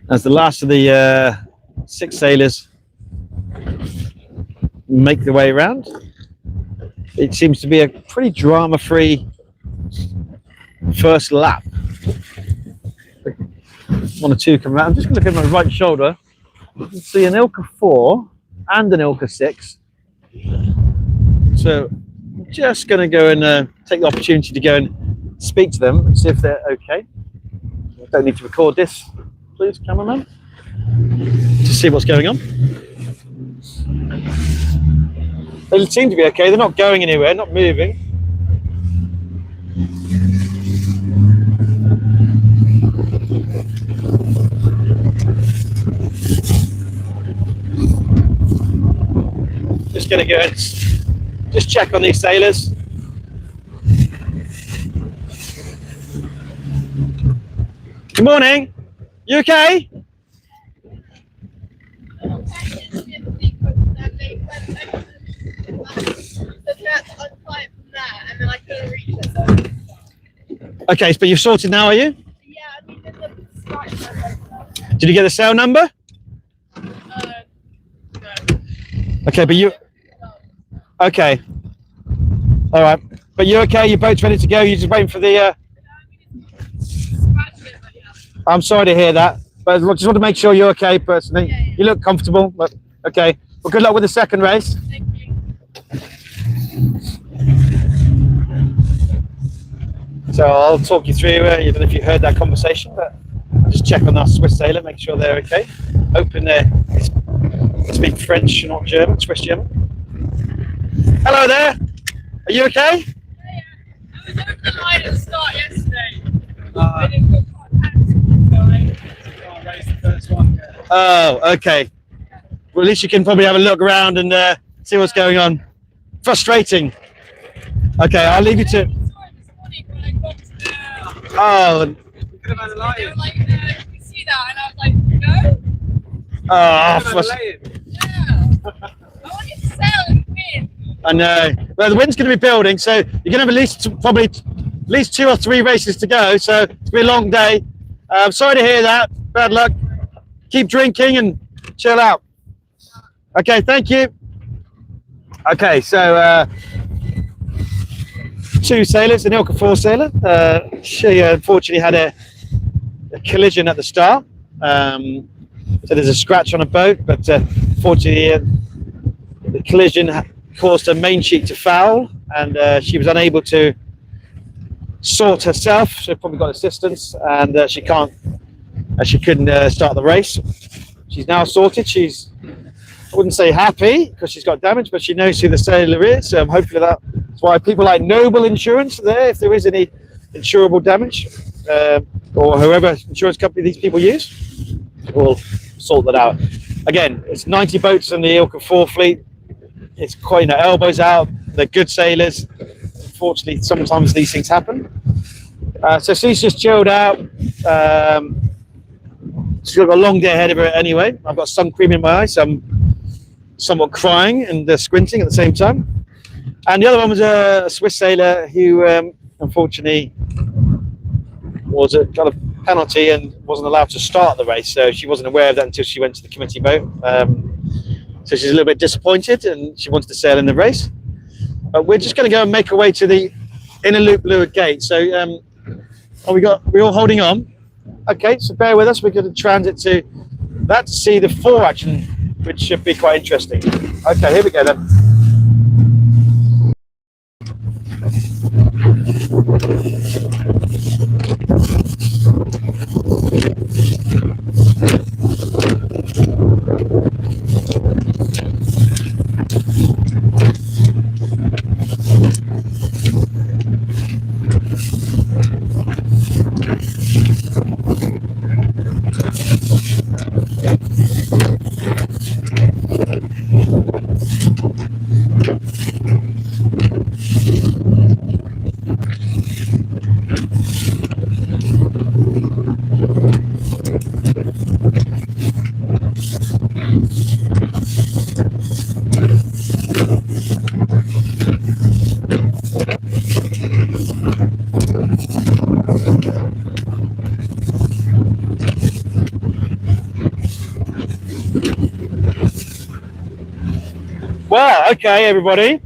Speaker 1: last of the 6 sailors make their way around, it seems to be a pretty drama-free first lap. 1 or 2 come around. I'm just going to look at my right shoulder. You can see an ILCA 4 and an ILCA 6. So I'm just going to go and take the opportunity to go and speak to them and see if they're okay. I don't need to record this, please, cameraman, to see what's going on. They seem to be okay. They're not going anywhere, not moving. Just going to go and just check on these sailors. Good morning. You okay? Okay, but you're sorted now, are you?
Speaker 4: Yeah, I mean, there's a scratch.
Speaker 1: Did you get the sail number?
Speaker 4: No.
Speaker 1: Okay, but you... Okay. All right. But you're okay? Your boat's ready to go? You're just waiting for the... I'm sorry to hear that. But I just want to make sure you're okay, personally.
Speaker 4: Yeah, yeah.
Speaker 1: You look comfortable, but okay. Well, good luck with the second race.
Speaker 4: Thank you.
Speaker 1: So I'll talk you through, I don't know if you heard that conversation, but I'll just check on our Swiss sailor, make sure they're okay. Hoping they speak French, not German, Swiss German. Hello there, are you okay?
Speaker 4: Yeah. I was over the line at the start yesterday. I didn't feel quite happy, so I
Speaker 2: Race the first one.
Speaker 1: Oh, okay. Well, at least you can probably have a look around and see what's going on. Frustrating. Okay, I'll leave you to...
Speaker 4: saw it this morning when I got to the...
Speaker 1: Oh,
Speaker 2: You could have had a
Speaker 4: They
Speaker 2: lion.
Speaker 4: were like, you can see that, and I was like, no? Yeah. I wanted to sail and win.
Speaker 1: I know. Well, the wind's going to be building, so you're going to have at least 2 or 3 races to go. So it's going to be a long day. Sorry to hear that. Bad luck. Keep drinking and chill out. Okay, thank you. Okay, so 2 sailors, an ILCA 4 sailor. She unfortunately had a collision at the start. So there's a scratch on a boat, but fortunately the collision caused her main sheet to foul, and she was unable to sort herself. So probably got assistance, and she couldn't start the race. She's now sorted. She's, I wouldn't say happy because she's got damage, but she knows who the sailor is. Hopefully that's why people like Noble Insurance there, if there is any insurable damage, or whoever insurance company these people use, will sort that out. Again, it's 90 boats in the ILCA 4 fleet. It's quite, elbows out. They're good sailors. Unfortunately, sometimes these things happen. So she's just chilled out. She's got a long day ahead of her anyway. I've got sun cream in my eyes, so I'm somewhat crying and squinting at the same time. And the other one was a Swiss sailor who unfortunately got a penalty and wasn't allowed to start the race. So she wasn't aware of that until she went to the committee boat. So she's a little bit disappointed and she wanted to sail in the race. But we're just going to go and make our way to the inner loop Leeward gate. So we're all holding on. Okay, so bear with us. We're going to transit to see the 4 action, which should be quite interesting. Okay, here we go then. Well, okay, everybody.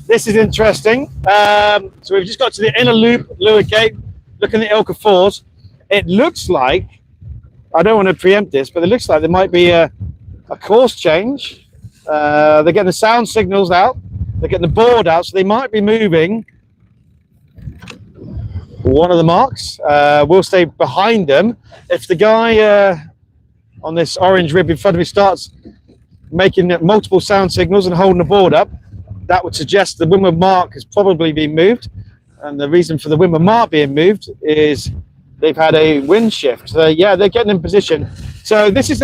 Speaker 1: This is interesting. So we've just got to the inner loop, Leeward Gate, looking at ILCA 4s. It looks like, I don't want to preempt this, but it looks like there might be a course change. They're getting the sound signals out, they're getting the board out, so they might be moving one of the marks. We'll stay behind them. If the guy on this orange rib in front of me starts making multiple sound signals and holding the board up, that would suggest the windward mark has probably been moved. And the reason for the windward mark being moved is they've had a wind shift. So yeah, they're getting in position. So this is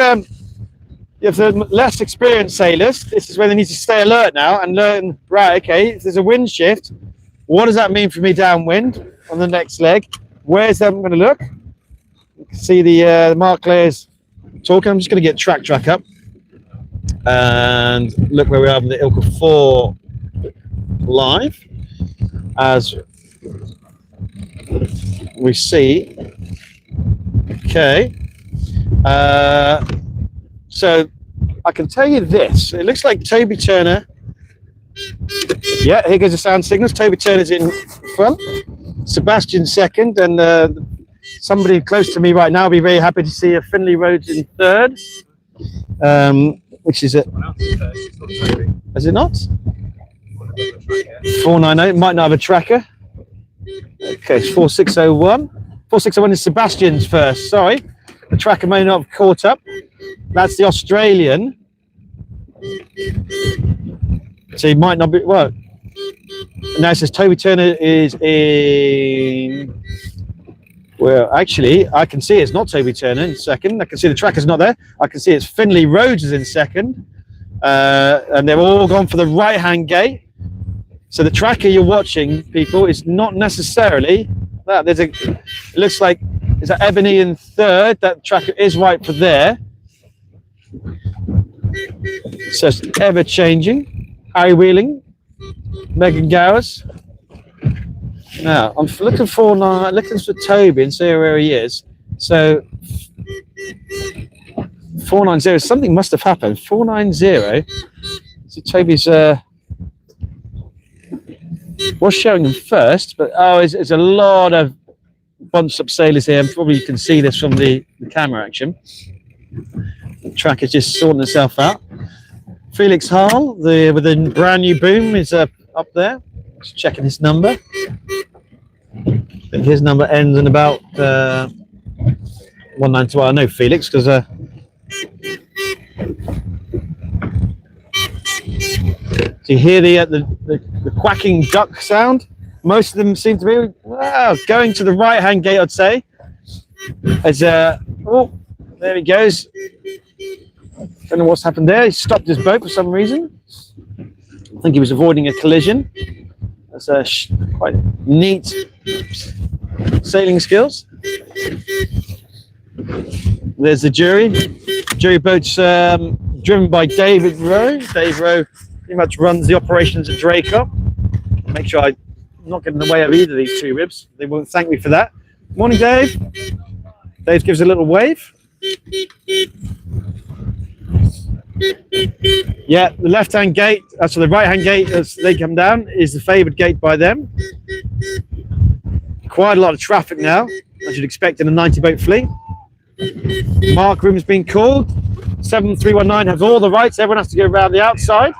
Speaker 1: if the less experienced sailors, this is where they need to stay alert now and learn, right, okay, if there's a wind shift, what does that mean for me downwind on the next leg? Where's that I'm going to look? You can see the mark layers talking. I'm just going to get track up and look where we are with the ILCA 4 live as we see. Okay, so I can tell you this, it looks like Toby Turner, yeah, here goes the sound signals. Toby Turner's in front, Sebastian second, and somebody close to me right now will be very happy to see a Finley Rhodes in third, which is it? Is it not? 490, might not have a tracker. Okay, it's 4601. 4601 is Sebastian's first, sorry. The tracker may not have caught up. That's the Australian. So he might not be, well, now it says Toby Turner is in, well, actually, I can see it's not Toby Turner in second. I can see the tracker's not there. I can see it's Finley Rhodes is in second. And they've all gone for the right-hand gate. So the tracker you're watching, people, is not necessarily that. It looks like, is that Ebony in third? That tracker is right for there. So it's ever changing. Harry Wheeling, Megan Gowers. Now I'm looking for Toby and see where he is. So 490. Something must have happened. 490. So Toby's was showing him first, but there's a lot of bunched up sailors here, and probably you can see this from the camera action. The track is just sorting itself out. Felix Hall, with a brand new boom, is up there. Just checking his number. I think his number ends in about 192. I know Felix because do you hear the quacking duck sound? Most of them seem to be going to the right-hand gate, I'd say. As oh, there he goes. Don't know what's happened there. He stopped his boat for some reason. I think he was avoiding a collision. That's quite neat sailing skills. There's the jury. Jury boat's driven by David Rowe. Dave Rowe pretty much runs the operations at Draco. Make sure I'm not getting in the way of either of these two ribs. They won't thank me for that. Morning, Dave. Dave gives a little wave. Yeah, the left-hand gate, so the right-hand gate as they come down is the favoured gate by them. Quite a lot of traffic now, as you'd expect in a 90-boat fleet. Mark room has been called. 7319 has all the rights. Everyone has to go around the outside.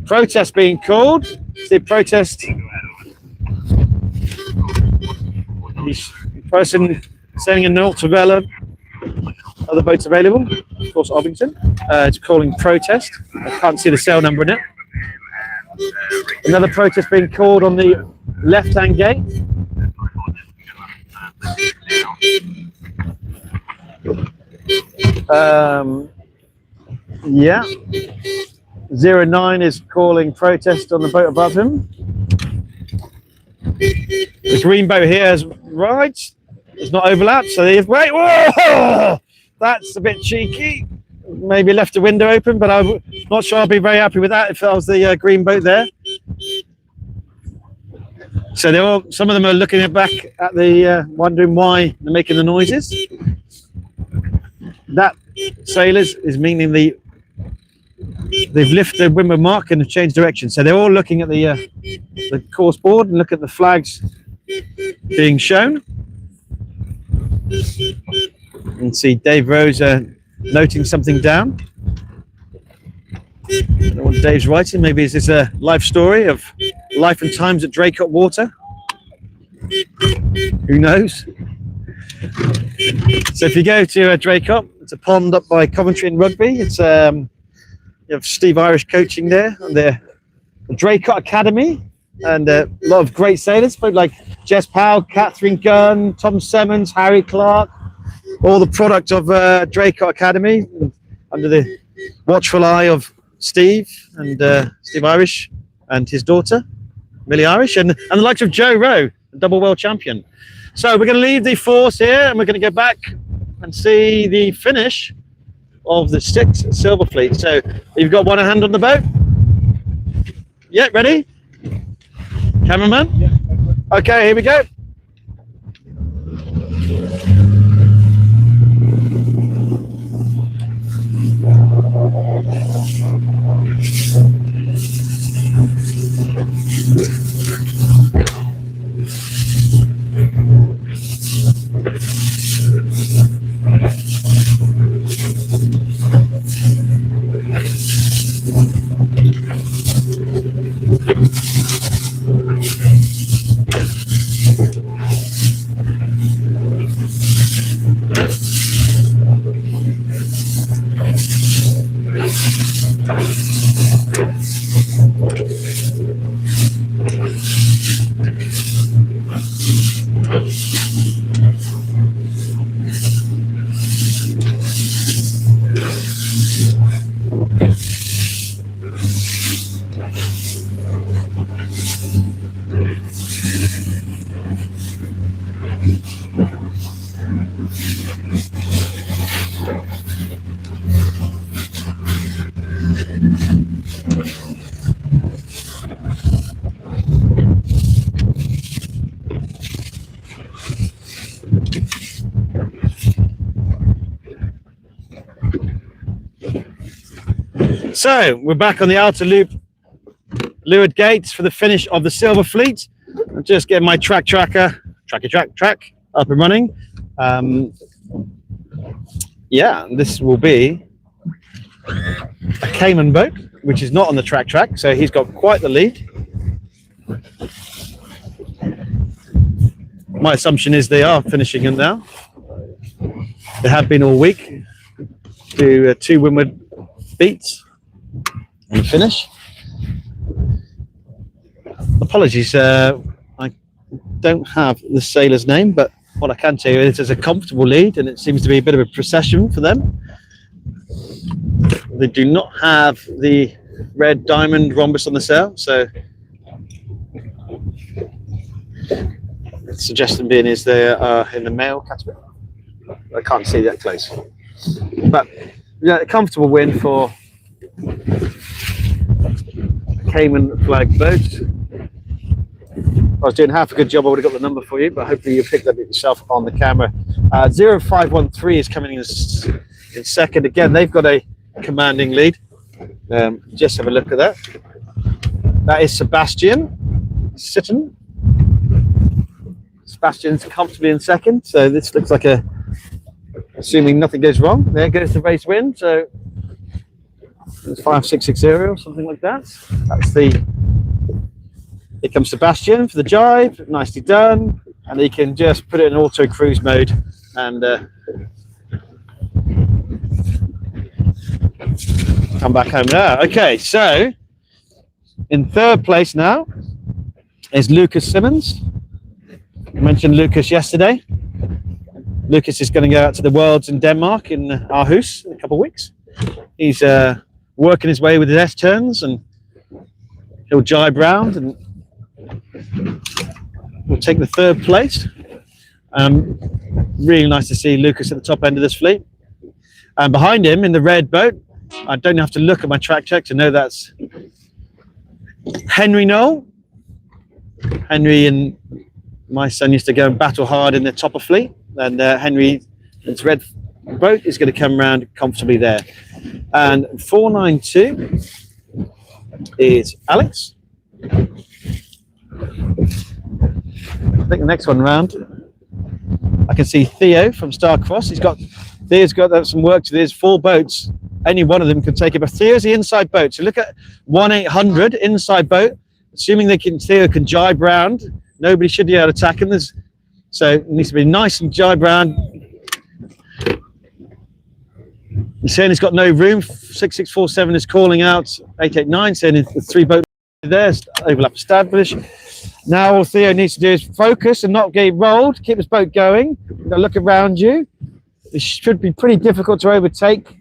Speaker 1: Protest being called. See the protest. This person sailing in North Vela. Other boats available. Of course, Ovington. It's calling protest. I can't see the sail number in it. Another protest being called on the left-hand gate. Yeah. 09 is calling protest on the boat above him. The green boat here has rides. It's not overlapped, so they wait. Whoa! That's a bit cheeky. Maybe left the window open, but I'm not sure I'd be very happy with that if that was the green boat there. So they're all. Some of them are looking back at the, wondering why they're making the noises. That sailors is meaning they've lifted the windward mark and have changed direction. So they're all looking at the course board and look at the flags being shown. You can see Dave Rose noting something down. I don't know what Dave's writing. Maybe is this a life story of life and times at Draycott Water? Who knows? So if you go to Draycott, it's a pond up by Coventry and Rugby. It's you have Steve Irish coaching there, and the Draycott Academy, and a lot of great sailors, but like Jess Powell, Catherine Gunn, Tom Simmons, Harry Clark, all the product of Draycott Academy under the watchful eye of Steve and Steve Irish and his daughter Millie Irish, and the likes of Joe Rowe, the double world champion. So we're going to leave the force here and we're going to go back and see the finish of the 6 Silver Fleet. So you've got one hand on the boat. Yeah, ready? Cameraman? Yeah. Okay, here we go. So we're back on the outer loop leeward gates for the finish of the Silver Fleet. I'm just getting my track up and running. Yeah, this will be a Cayman boat, which is not on the track, so he's got quite the lead. My assumption is they are finishing him now. They have been all week. Do 2 windward beats and finish. Apologies, I don't have the sailor's name, but what I can tell you is it's a comfortable lead and it seems to be a bit of a procession for them. They do not have the red diamond rhombus on the sail, so the suggestion being is they are in the male category. I can't see that close, but yeah, a comfortable win for Cayman flag boat. I was doing half a good job. I would have got the number for you, but hopefully you picked that up yourself on the camera. 0513 is coming in second. Again, they've got a commanding lead. Just have a look at that. That is Sebastian Sitton. Sebastian's comfortably in second, so this looks like a, assuming nothing goes wrong, there goes the race win. So it's 5660 or something like that. That's the Here comes Sebastian for the jibe, nicely done. And he can just put it in auto cruise mode and come back home there. Okay, so in third place now is Lucas Simmons. I mentioned Lucas yesterday. Lucas is going to go out to the Worlds in Denmark in Aarhus in a couple of weeks. He's working his way with his S-turns and he'll jibe round and we'll take the third place. Really nice to see Lucas at the top end of this fleet. And behind him in the red boat, I don't have to look at my track check to know that's Henry Knoll. Henry and my son used to go and battle hard in the topper fleet. And Henry, its red boat, is going to come around comfortably there. And 492 is Alex. I think the next one round, I can see Theo from Starcross. Theo's got some work to do. There's 4 boats. Any one of them could take it, but Theo's the inside boat. So look at 1-800 inside boat. Assuming Theo can jibe round, nobody should be able to attack him. So it needs to be nice and jibe round. He's saying he's got no room. 6647 is calling out 889, saying the 3 boats there, overlap established. Now all Theo needs to do is focus and not get rolled, keep his boat going. Look around you. It should be pretty difficult to overtake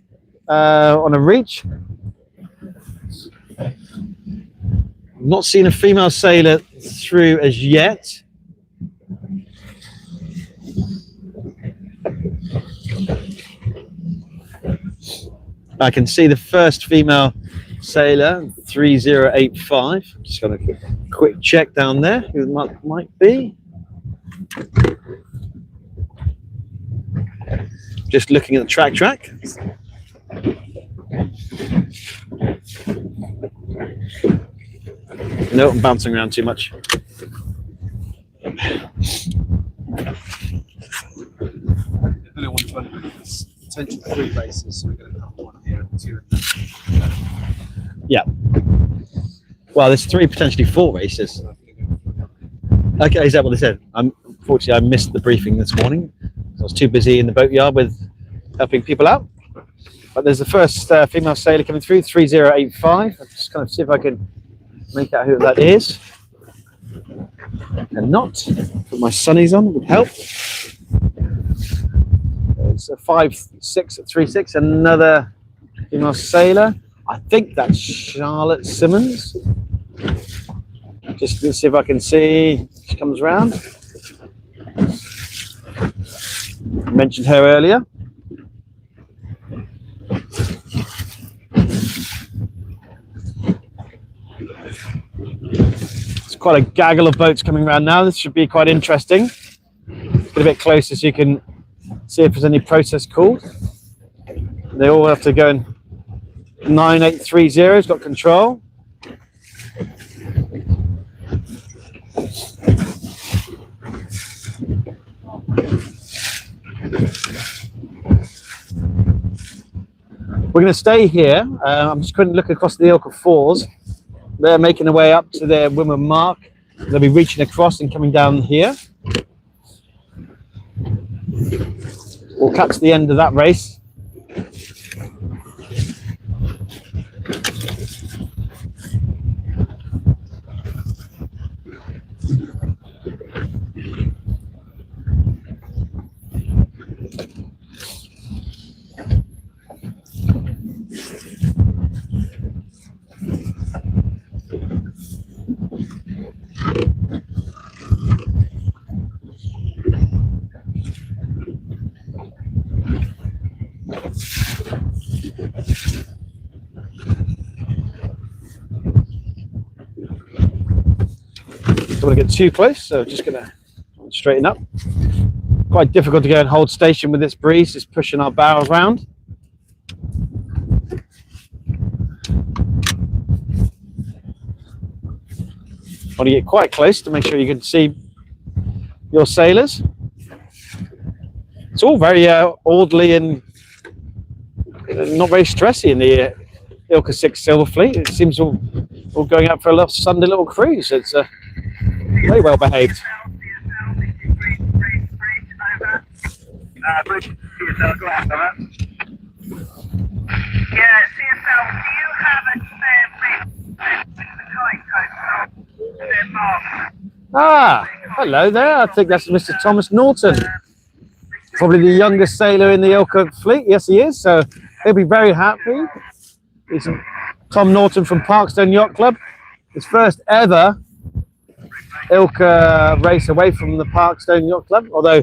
Speaker 1: on a reach. I'm not seeing a female sailor through as yet. I can see the first female sailor, 3085. Just got a quick check down there who that might be. Just looking at the track. No, I'm bouncing around too much.
Speaker 2: Potential 3 races, so we're going to have 1 here and 2.
Speaker 1: Yeah. Well, there's 3, potentially 4 races. Okay, is that what they said? Unfortunately, I missed the briefing this morning. I was too busy in the boatyard with helping people out. But there's the first female sailor coming through, 3085. I'll just kind of see if I can make out who that is. And not. Put my sunnies on would help. It's a 5636, another female sailor. I think that's Charlotte Simmons. Just to see if I can see. She comes around. I mentioned her earlier. It's quite a gaggle of boats coming around now. This should be quite interesting. Get a bit closer so you can see if there's any process called. They all have to go in 9830. It's got control. We're going to stay here. I'm just going to look across the ILCA 4s. They're making their way up to their windward mark. They'll be reaching across and coming down here. We'll catch the end of that race. Don't want to get too close, so just going to straighten up. Quite difficult to go and hold station with this breeze. It's pushing our bows round. Want to get quite close to make sure you can see your sailors. It's all very orderly and not very stressy in the ILCA 6 Silver Fleet. It seems all going out for a little Sunday little cruise. It's Very well behaved.
Speaker 3: Bridge, CSL, go ahead, over. Yeah, CSL, do you have a spare bridge with the kite spare mark?
Speaker 1: Ah, hello there. I think that's Mr. Thomas Norton. Probably the youngest sailor in the ILCA fleet. Yes, he is. So he'll be very happy. He's Tom Norton from Parkstone Yacht Club. His first ever ILCA race away from the Parkstone Yacht Club, although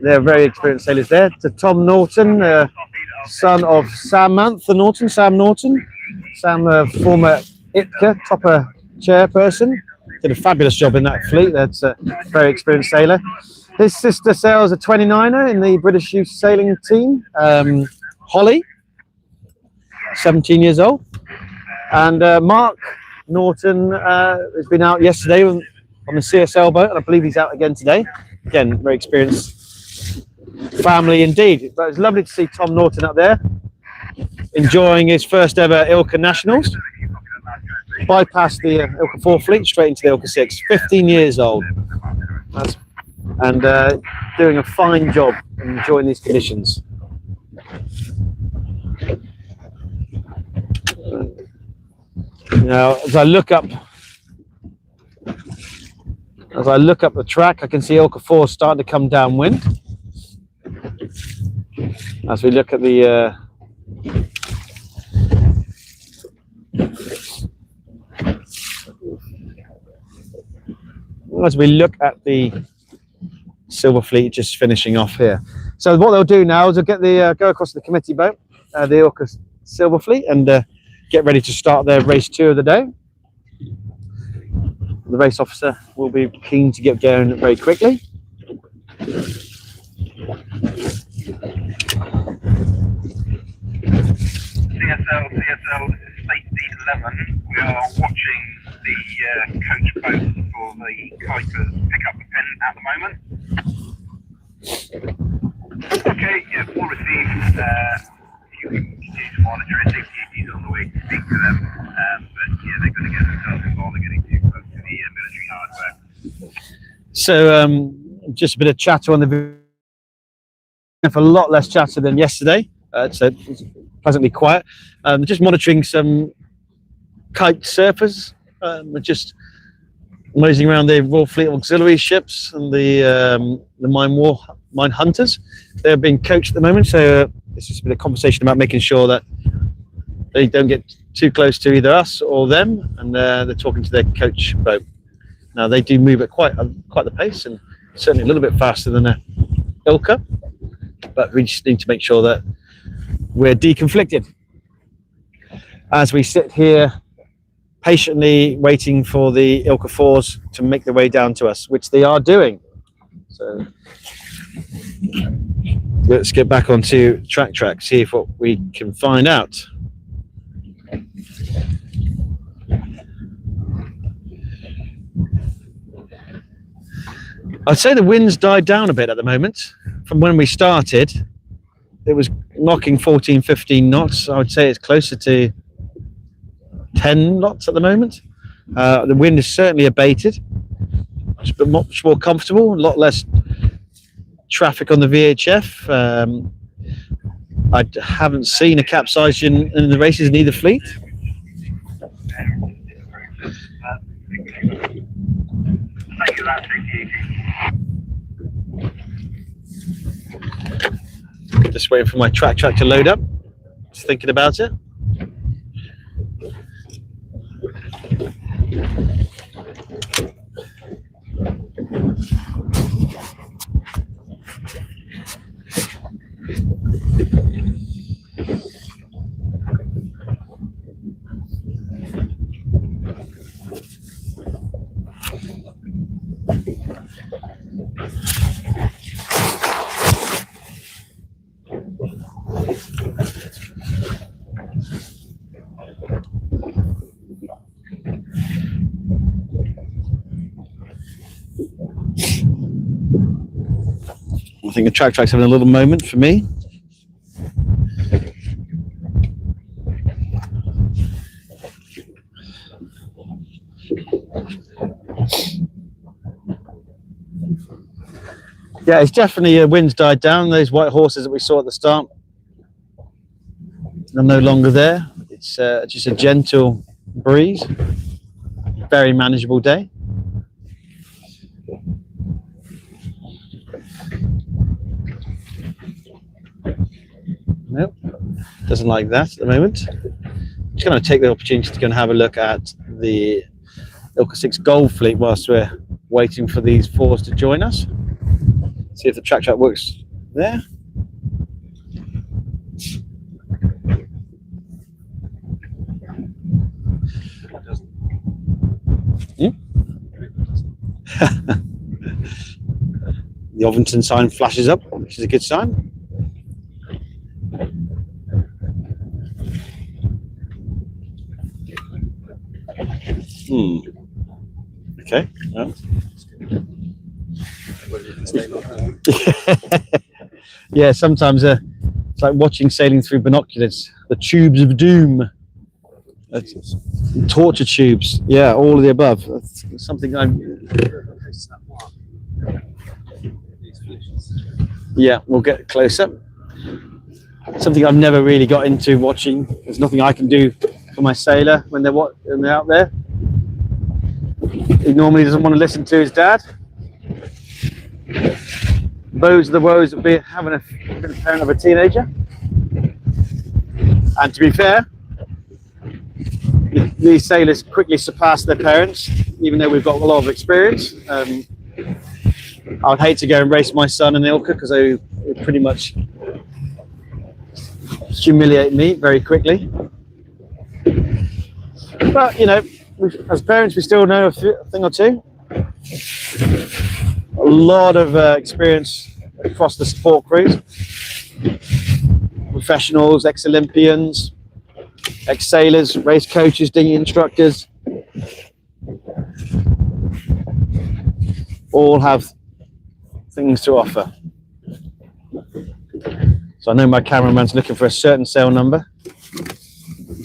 Speaker 1: they're very experienced sailors there. To Tom Norton, son of Sam Norton. Sam, former ILCA Topper chairperson. Did a fabulous job in that fleet. That's a very experienced sailor. His sister sails a 29er in the British Youth Sailing Team, Holly, 17 years old. And Mark Norton has been out yesterday on the CSL boat, and I believe he's out again today. Again, very experienced family indeed. But it's lovely to see Tom Norton up there, enjoying his first ever ILCA Nationals. Bypassed the ILCA 4 fleet straight into the ILCA 6. 15 years old. And doing a fine job and enjoying these conditions. Now, as I look up the track, I can see ILCA 4 starting to come downwind. As we look at the Silver Fleet just finishing off here. So what they'll do now is they'll get the go across the committee boat, the ILCA Silver Fleet, and get ready to start their race 2 of the day. The race officer will be keen to get going very quickly.
Speaker 3: CSL, this is Safety 11. We are watching the coach boat for the Kuipers pick up the pin at the moment. Okay, yeah, all received. You can continue to monitor it. Safety is on the way to speak to them. But yeah, they're going to get themselves involved. They're getting too close to the military hardware.
Speaker 1: So just a bit of chatter on the video. A lot less chatter than yesterday. So it's pleasantly quiet. Just monitoring some kite surfers. Just nosing around the Royal Fleet auxiliary ships and the mine hunters. They're being coached at the moment, so it's just a bit of conversation about making sure that they don't get too close to either us or them, and they're talking to their coach boat. Now they do move at quite the pace, and certainly a little bit faster than a ILCA, but we just need to make sure that we're deconflicted. As we sit here patiently waiting for the ILCA 4s to make their way down to us, which they are doing. So let's get back onto track, see if what we can find out. I'd say the wind's died down a bit at the moment. From when we started, it was knocking 14, 15 knots. I would say it's closer to 10 knots at the moment. The wind is certainly abated. It's been much more comfortable, a lot less traffic on the VHF. I haven't seen a capsizing in the races in either fleet. Just waiting for my track to load up. Just thinking about it. I think the track's having a little moment for me. Yeah, it's definitely wind's died down. Those white horses that we saw at the start are no longer there. It's just a gentle breeze. Very manageable day. Nope, doesn't like that at the moment. Just going to take the opportunity to go and have a look at the ILCA 6 Gold fleet whilst we're waiting for these fours to join us. See if the track works there. The Ovington sign flashes up, which is a good sign. Okay. Well. Yeah, sometimes it's like watching sailing through binoculars. The tubes of doom. Torture tubes. Yeah, all of the above. That's something Yeah, we'll get closer. Something I've never really got into watching. There's nothing I can do for my sailor when they're out there. He normally doesn't want to listen to his dad. Those are the woes of having a parent of a teenager. And to be fair, these sailors quickly surpass their parents, even though we've got a lot of experience. I would hate to go and race my son in ILCA because they would pretty much humiliate me very quickly. But, you know, as parents, we still know a thing or two. A lot of experience across the support crews. Professionals, ex-Olympians, ex-sailors, race coaches, dinghy instructors. All have things to offer. So I know my cameraman's looking for a certain sail number.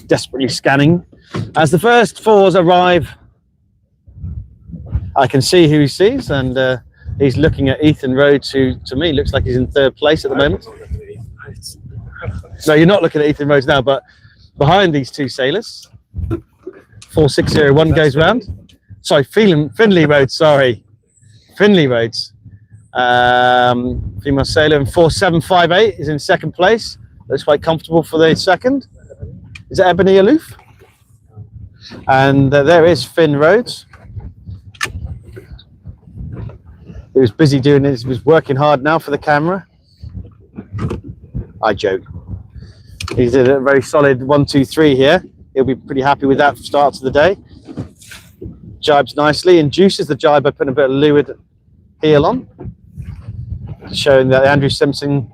Speaker 1: Desperately scanning. As the first fours arrive, I can see who he sees, and he's looking at Ethan Rhodes, who to me looks like he's in third place at the moment. No, you're not looking at Ethan Rhodes now, but behind these two sailors, 4601 goes round. Sorry, Finley Rhodes, sorry. Finley Rhodes. Female sailor, and 4758 is in second place. Looks quite comfortable for the second. Is it Ebony Aloof? And there is Finn Rhodes. He was busy doing this. He was working hard now for the camera. I joke. He did a very solid 1, 2, 3 here. He'll be pretty happy with that start to the day. Jibes nicely, induces the jibe by putting a bit of leeward heel on, showing that Andrew Simpson,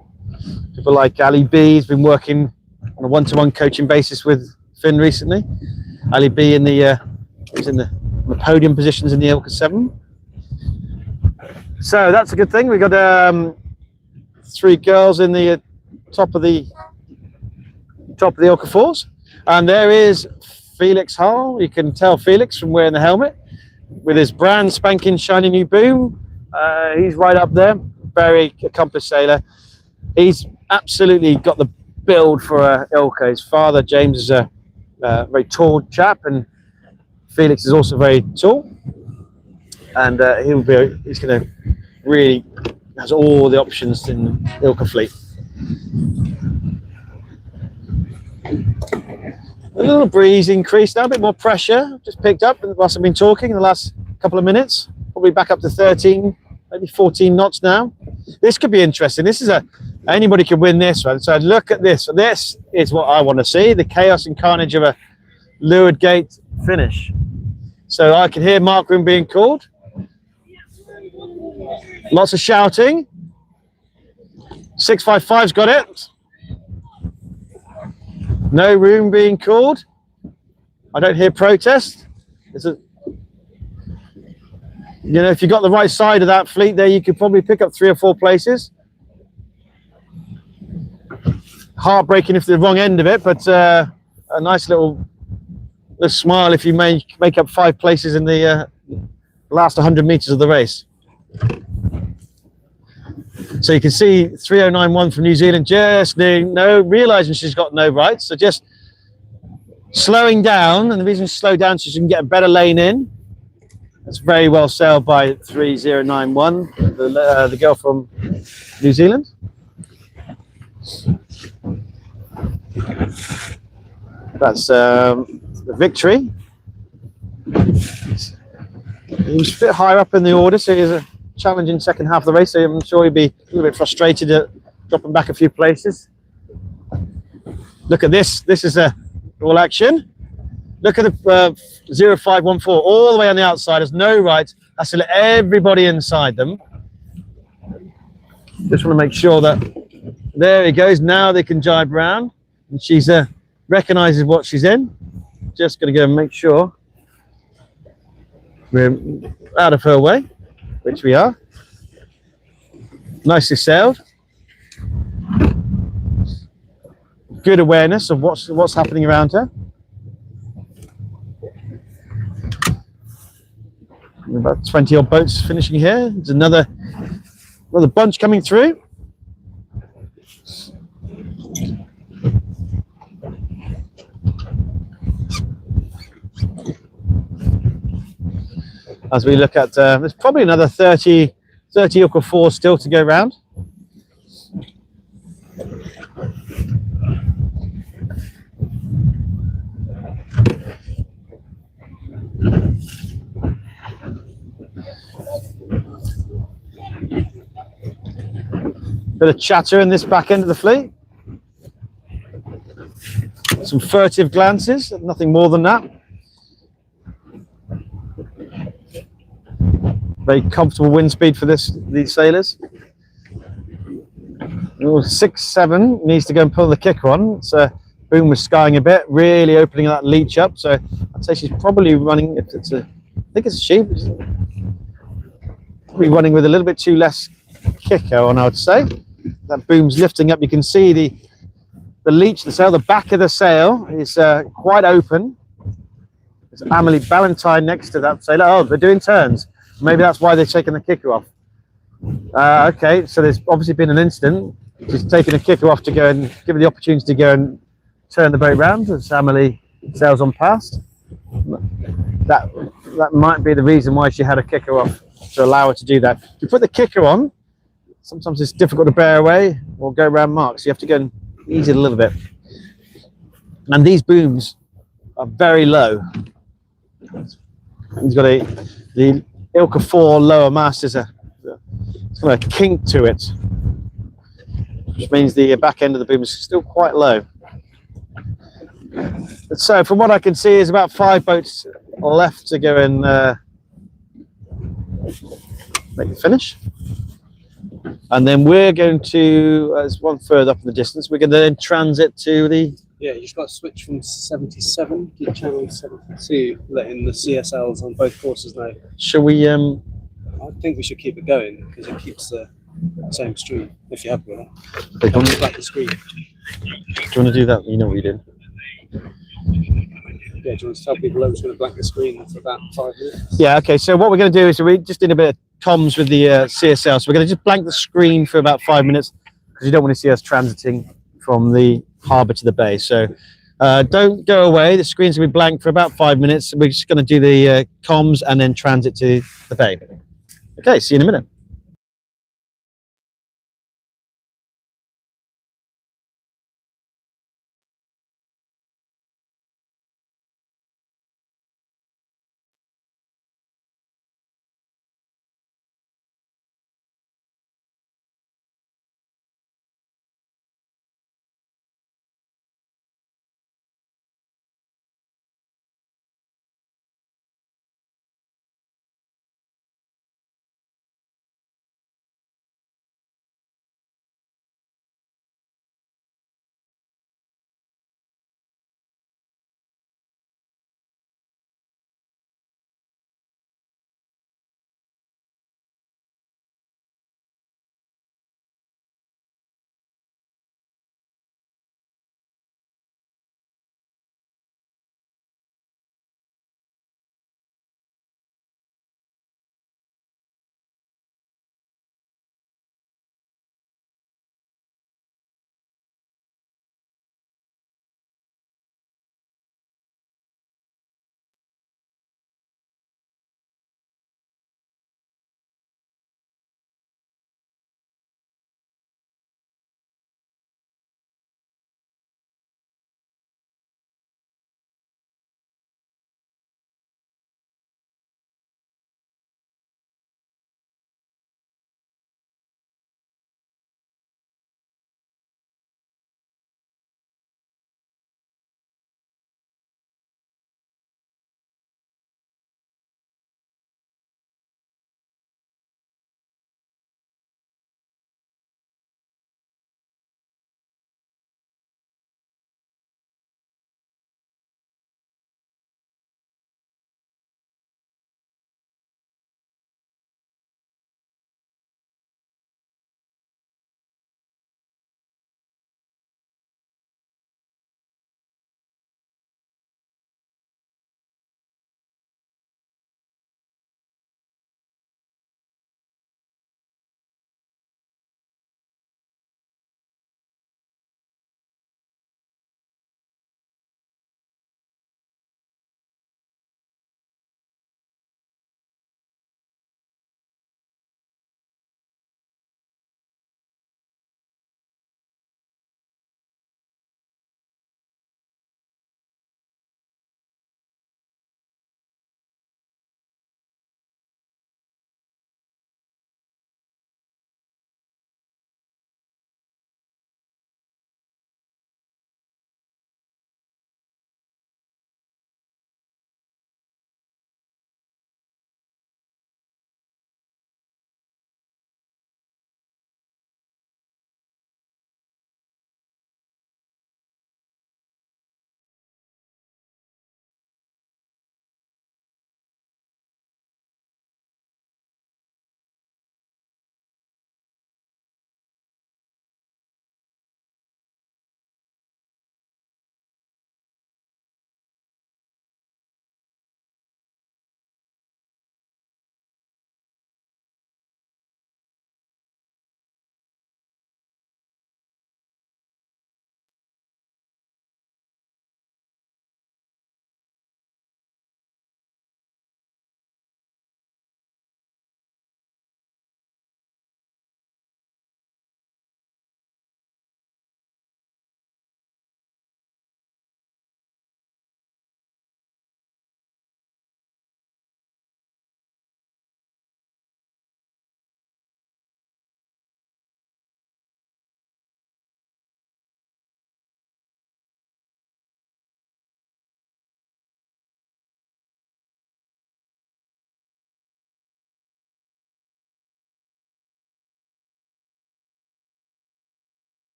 Speaker 1: people like Ali B, has been working on a one-to-one coaching basis with Finn recently. Ali B in the podium positions in the ILCA 7. So that's a good thing. We've got 3 girls in the top of the ILCA 4s, and there is Felix Hull. You can tell Felix from wearing the helmet with his brand spanking shiny new boom. He's right up there. Very accomplished sailor. He's absolutely got the build for ILCA. His father James is a very tall chap, and Felix is also very tall, and he's going to really has all the options in ILCA fleet. A little breeze increased now, a bit more pressure just picked up whilst I've been talking in the last couple of minutes. Probably back up to 13, maybe 14 knots now. This could be interesting. This is anybody could win this one. So look at this. This is what I want to see, the chaos and carnage of a leeward gate finish. So I can hear mark room being called. Lots of shouting. 655's got it. No room being called. I don't hear protest. If you got the right side of that fleet there, you could probably pick up 3 or 4 places. Heartbreaking if the wrong end of it, but a nice little smile if you make up 5 places in the last 100 meters of the race. So you can see 3091 from New Zealand just realizing she's got no rights. So just slowing down, and the reason she slowed down so she can get a better lane in. That's very well sailed by 3091, the girl from New Zealand. That's the victory. He was a bit higher up in the order, so he's a challenging second half of the race. So I'm sure he'd be a little bit frustrated at dropping back a few places. Look at this. This is a all action. Look at the 0514 all the way on the outside. There's no right. That's to let everybody inside them. Just want to make sure that there he goes. Now they can jibe around, and she's recognizes what she's in. Just going to go and make sure we're out of her way, which we are. Nicely sailed. Good awareness of what's happening around her. About 20 odd boats finishing here. There's another bunch coming through. As we look at, there's probably another 30 ILCA 4 still to go round. Bit of chatter in this back end of the fleet. Some furtive glances, nothing more than that. Very comfortable wind speed for these sailors. 6-7 needs to go and pull the kicker on. So boom was skying a bit, really opening that leach up. So I'd say she's probably running. If it's a, I think it's a she. Probably running with a little bit too less kicker on, I would say. That boom's lifting up. You can see the leach, the sail, the back of the sail is quite open. There's Amelie Ballantyne next to that sailor. Oh, they're doing turns. Maybe that's why they're taking the kicker off. Okay, so there's obviously been an incident. She's taken a kicker off to go and give her the opportunity to go and turn the boat round as Amelie sails on past. That might be the reason why she had a kicker off, to allow her to do that. If you put the kicker on, sometimes it's difficult to bear away or go around marks. You have to go and ease it a little bit. And these booms are very low. He's got the ILCA 4 lower mast is it's got a kink to it, which means the back end of the boom is still quite low. So from what I can see is about 5 boats left to go and make the finish. And then we're going to, there's one further up in the distance, we're going to then transit to the...
Speaker 2: Yeah, you just got to switch from 77 to channel 72, letting the CSLs on both courses know.
Speaker 1: Shall we...
Speaker 2: I think we should keep it going, because it keeps the same stream, if you have with it. Don't black the screen.
Speaker 1: Do you want to do that? You know what you did.
Speaker 2: Yeah, do you want to tell people that was going to blank the screen for about 5 minutes?
Speaker 1: Yeah, okay, so what we're going to do is we just did a bit of comms with the CSL, so we're going to just blank the screen for about 5 minutes, because you don't want to see us transiting from the harbour to the bay. So don't go away, the screen's going to be blank for about 5 minutes. We're just going to do the comms and then transit to the bay. Okay, see you in a minute.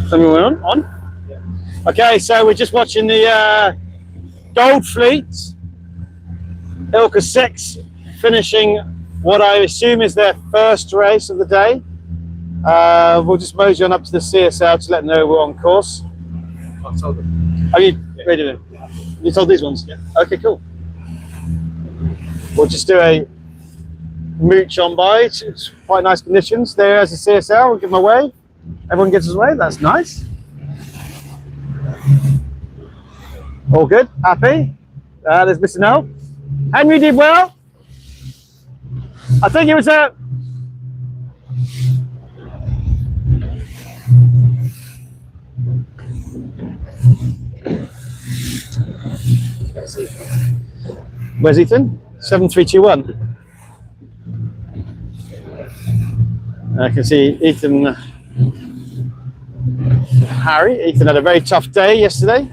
Speaker 1: Something on? Okay, so we're just watching the Gold Fleet, ILCA 6, finishing what I assume is their first race of the day. We'll just mosey on up to the CSL to let them know we're on course.
Speaker 2: I told them.
Speaker 1: Are you ready then? You told these ones?
Speaker 2: Yeah.
Speaker 1: Okay, cool. We'll just do a mooch on by. It's quite nice conditions. There's the CSL. We'll give them a wave. Everyone gets his wave. That's nice. All good. Happy. There's Mr. Nell. Henry did well. I think it was a. Where's Ethan? 7321. I can see Ethan, Harry. Ethan had a very tough day yesterday.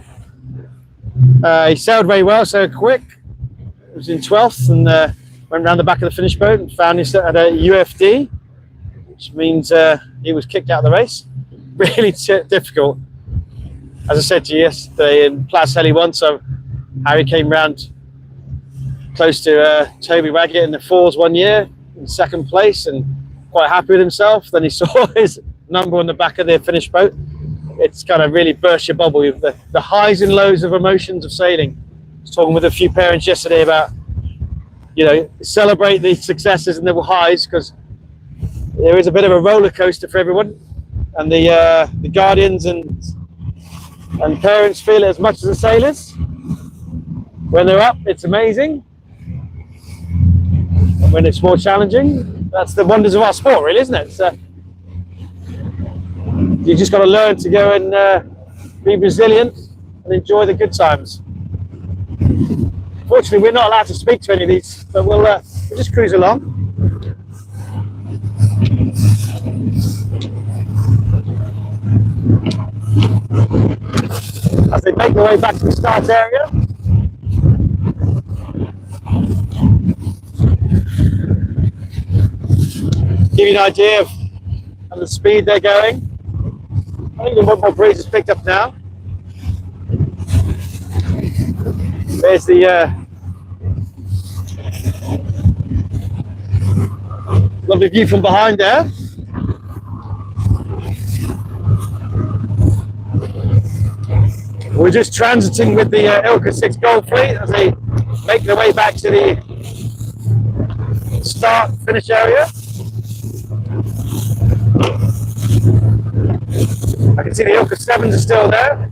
Speaker 1: He sailed very well, so quick. He was in 12th and went round the back of the finish boat and found himself at a UFD, which means he was kicked out of the race. Really difficult. As I said to you yesterday in Plas Heli 1, so Harry came round close to Toby Waggett in the fours one year in second place and quite happy with himself. Then he saw his number on the back of the finish boat. It's kind of really burst your bubble with the highs and lows of emotions of sailing. I was talking with a few parents yesterday about, you know, celebrate the successes and the highs, because there is a bit of a roller coaster for everyone, and the guardians and parents feel it as much as the sailors. When they're up, it's amazing. And when it's more challenging, that's the wonders of our sport, really, isn't it? So you just got to learn to go and be resilient and enjoy the good times. Fortunately, we're not allowed to speak to any of these, but we'll just cruise along. As they make their way back to the start area. Give you an idea of the speed they're going. I think the one more breeze is picked up now. There's the lovely view from behind there. We're just transiting with the ILCA 6 Gold Fleet as they make their way back to the start finish area. I can see the ILCA 7s are still there.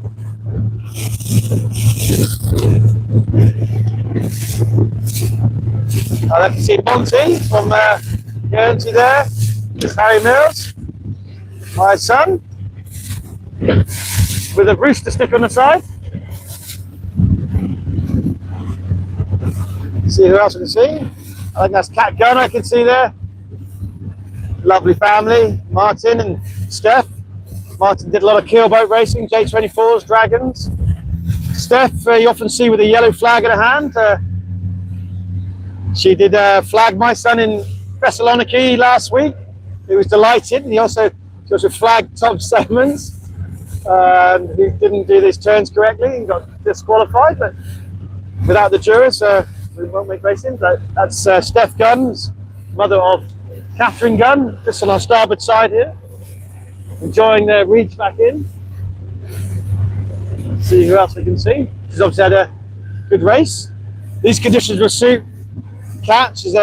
Speaker 1: I can see Monty from Guernsey there. There's Harry Mills, my son, with a rooster stick on the side. See who else I can see. I think that's Cat Gunn I can see there. Lovely family, Martin and Steph. Martin did a lot of keelboat racing, J24s, Dragons. Steph, you often see with a yellow flag in her hand. She did flag my son in Thessaloniki last week. He was delighted. She also flagged Tom Simmons. He didn't do these turns correctly and got disqualified, but without the jurors, we won't make racing. That's Steph Gunn's mother of Catherine Gunn, just on our starboard side here, enjoying their reach back in. See who else we can see. She's obviously had a good race. These conditions will suit Cat. She's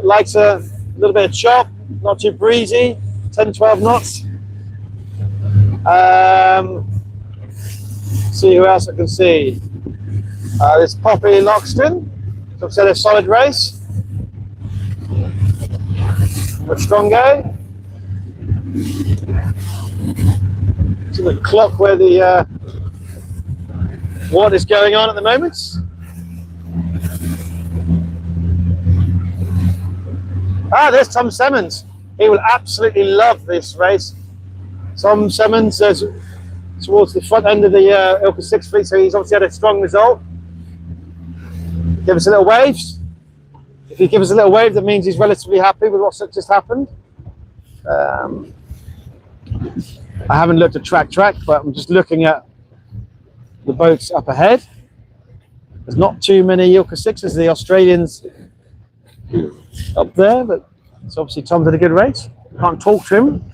Speaker 1: likes a little bit of chop, not too breezy, 10-12 knots. See who else I can see. There's Poppy Loxton. So I've said a solid race. With Strongo. To the clock where the what is going on at the moment. There's Tom Simmons. He will absolutely love this race. Tom Simmons is towards the front end of the ILCA 6 fleet, so he's obviously had a strong result. Give us a little wave. If you give us a little wave, that means he's relatively happy with what's just happened. I haven't looked at track, but I'm just looking at the boats up ahead. There's not too many ILCA 6s. The Australians up there, but it's obviously Tom's at a good race. Can't talk to him.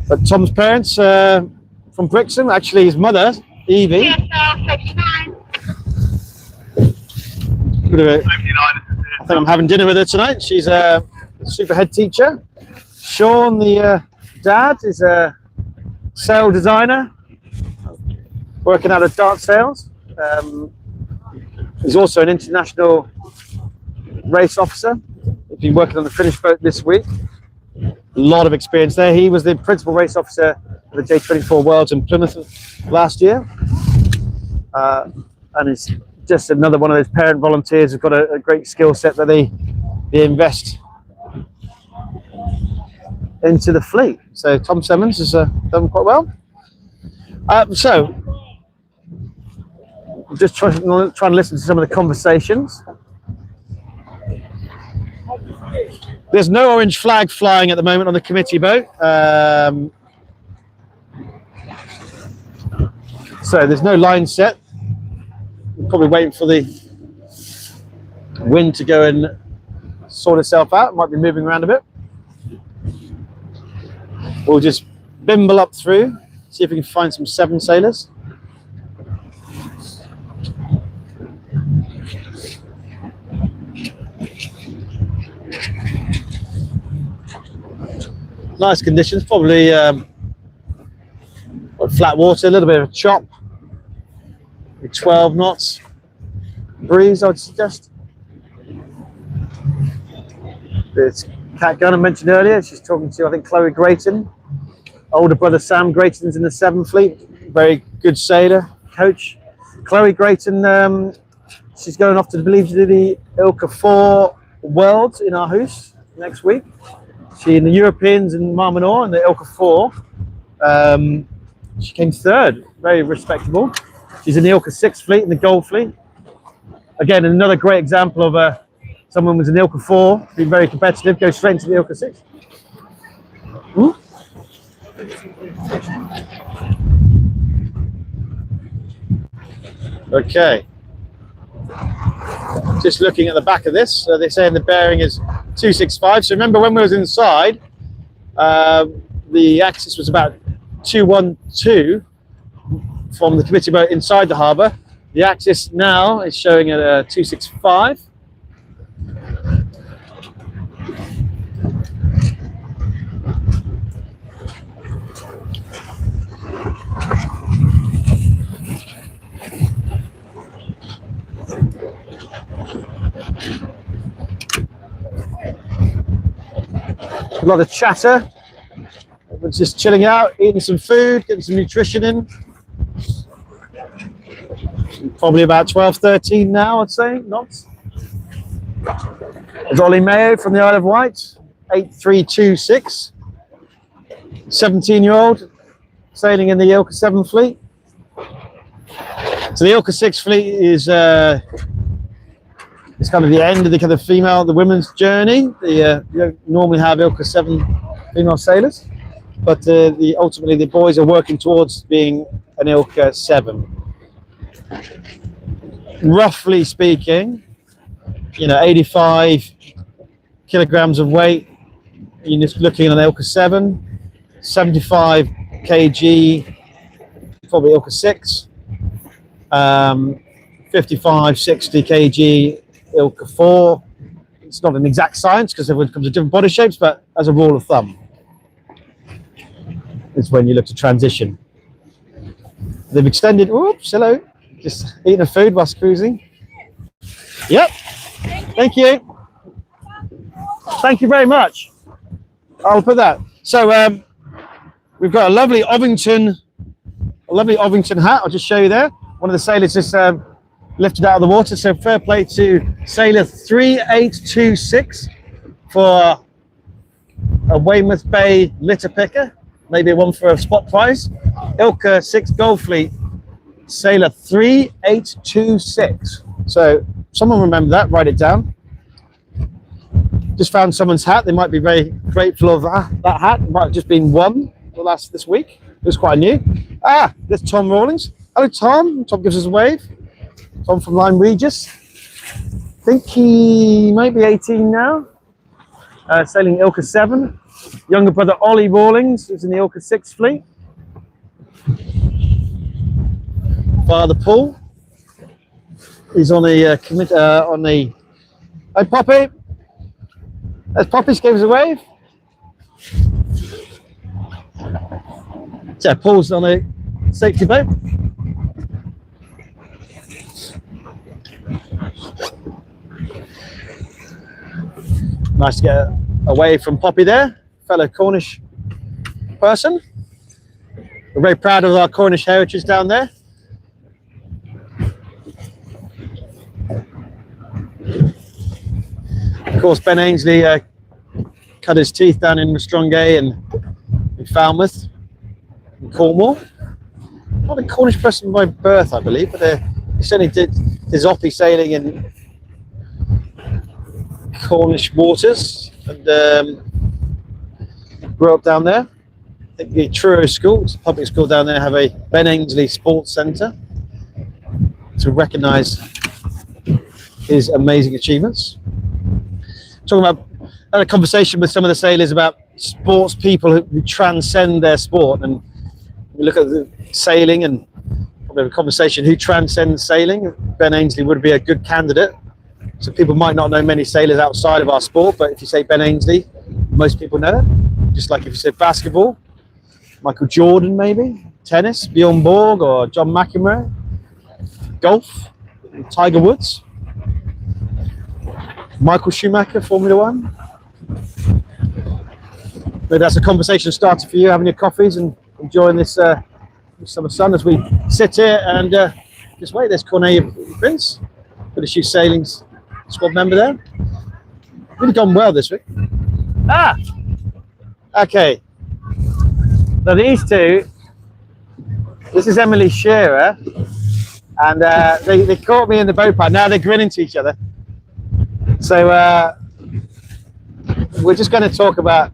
Speaker 1: But Tom's parents from Brixham, actually his mother, Evie. I think I'm having dinner with her tonight. She's a super head teacher. Sean, the dad, is a sail designer, working out of Dart Sails. He's also an international race officer. He's been working on the Finnish boat this week. A lot of experience there. He was the principal race officer for the J24 Worlds in Plymouth last year. And it's just another one of those parent volunteers who've got a great skill set that they invest into the fleet. So Tom Simmons has done quite well. So just trying to listen to some of the conversations. There's no orange flag flying at the moment on the committee boat. So there's no line set. We're probably waiting for the wind to go and sort itself out. It might be moving around a bit. We'll just bimble up through, see if we can find some 7 sailors. Nice conditions, probably flat water, a little bit of a chop. 12 knots breeze, I'd suggest. It's Kat Gunn I mentioned earlier. She's talking to, I think, Chloe Grayton. Older brother Sam Grayton's in the 7 Fleet. Very good sailor, coach. Chloe Grayton, she's going off to, believe, to do the ILCA 4 Worlds in Aarhus next week. She in the Europeans in Marmanor and the ILCA 4. She came 3rd, very respectable. She's in the ILCA 6 Fleet, in the Gold Fleet. Again, another great example of someone who's in the ILCA 4, being very competitive, goes straight into the ILCA 6. Okay. Just looking at the back of this, they're saying the bearing is 265. So remember when we was inside, the axis was about 212 from the committee boat inside the harbour. The axis now is showing at 265. A lot of chatter. We're just chilling out, eating some food, getting some nutrition in. Probably about 12, 13 now, I'd say, knots. There's Ollie Mayo from the Isle of Wight, 8326. 17-year-old, sailing in the ILCA 7 Fleet. So the ILCA 6 Fleet is it's kind of the end of the women's journey. You don't normally have ILCA 7 female sailors, but ultimately the boys are working towards being an ILCA 7. Roughly speaking, 85 kilograms of weight. You're just looking at an ILCA 7, 75 kg, probably ILCA 6, 55, 60 kg, ILCA 4. It's not an exact science because everyone comes in different body shapes, but as a rule of thumb, it's when you look to transition. They've extended, oops, hello, just eating a food whilst cruising. Yep, thank you. Thank you very much. I'll put that. So we've got a lovely Ovington hat. I'll just show you there. One of the sailors just lifted out of the water. So fair play to sailor 3826 for a Weymouth Bay litter picker. Maybe one for a spot prize. ILCA 6 Gold Fleet, sailor 3826. So someone remember that, write it down. Just found someone's hat. They might be very grateful of that hat. It might have just been won this week. It was quite new. Ah, there's Tom Rawlings. Hello, Tom. Tom gives us a wave. Tom from Lyme Regis. I think he might be 18 now. Sailing ILCA 7. Younger brother Ollie Rawlings is in the ILCA 6 fleet. Father Paul. He's on the Hey, Poppy. There's Poppy. She gave us a wave. So Paul's on a safety boat. Nice to get away from Poppy there, fellow Cornish person. We're very proud of our Cornish heritage down there. Of course, Ben Ainsley cut his teeth down in Strongay and in Falmouth, in Cornwall. Not a Cornish person by birth, I believe, but he certainly did his oppie sailing in Cornish waters and grew up down there. I think the Truro School, it's a public school down there, have a Ben Ainsley Sports Centre to recognise his amazing achievements. Talking about, I had a conversation with some of the sailors about sports people who transcend their sport, and we look at the sailing and probably have a conversation who transcends sailing. Ben Ainsley would be a good candidate. So people might not know many sailors outside of our sport, but if you say Ben Ainsley, most people know it. Just like if you say basketball, Michael Jordan maybe, tennis, Bjorn Borg or John McEnroe, golf, Tiger Woods, Michael Schumacher, Formula One. Maybe that's a conversation starter for you, having your coffees and enjoying this summer sun as we sit here and just wait. There's Cornelia Prince, British Youth Sailing's squad member there. Really gone well this week. Ah, okay. Now these two, this is Emily Shearer, and they caught me in the boat part. Now they're grinning to each other. So we're just going to talk about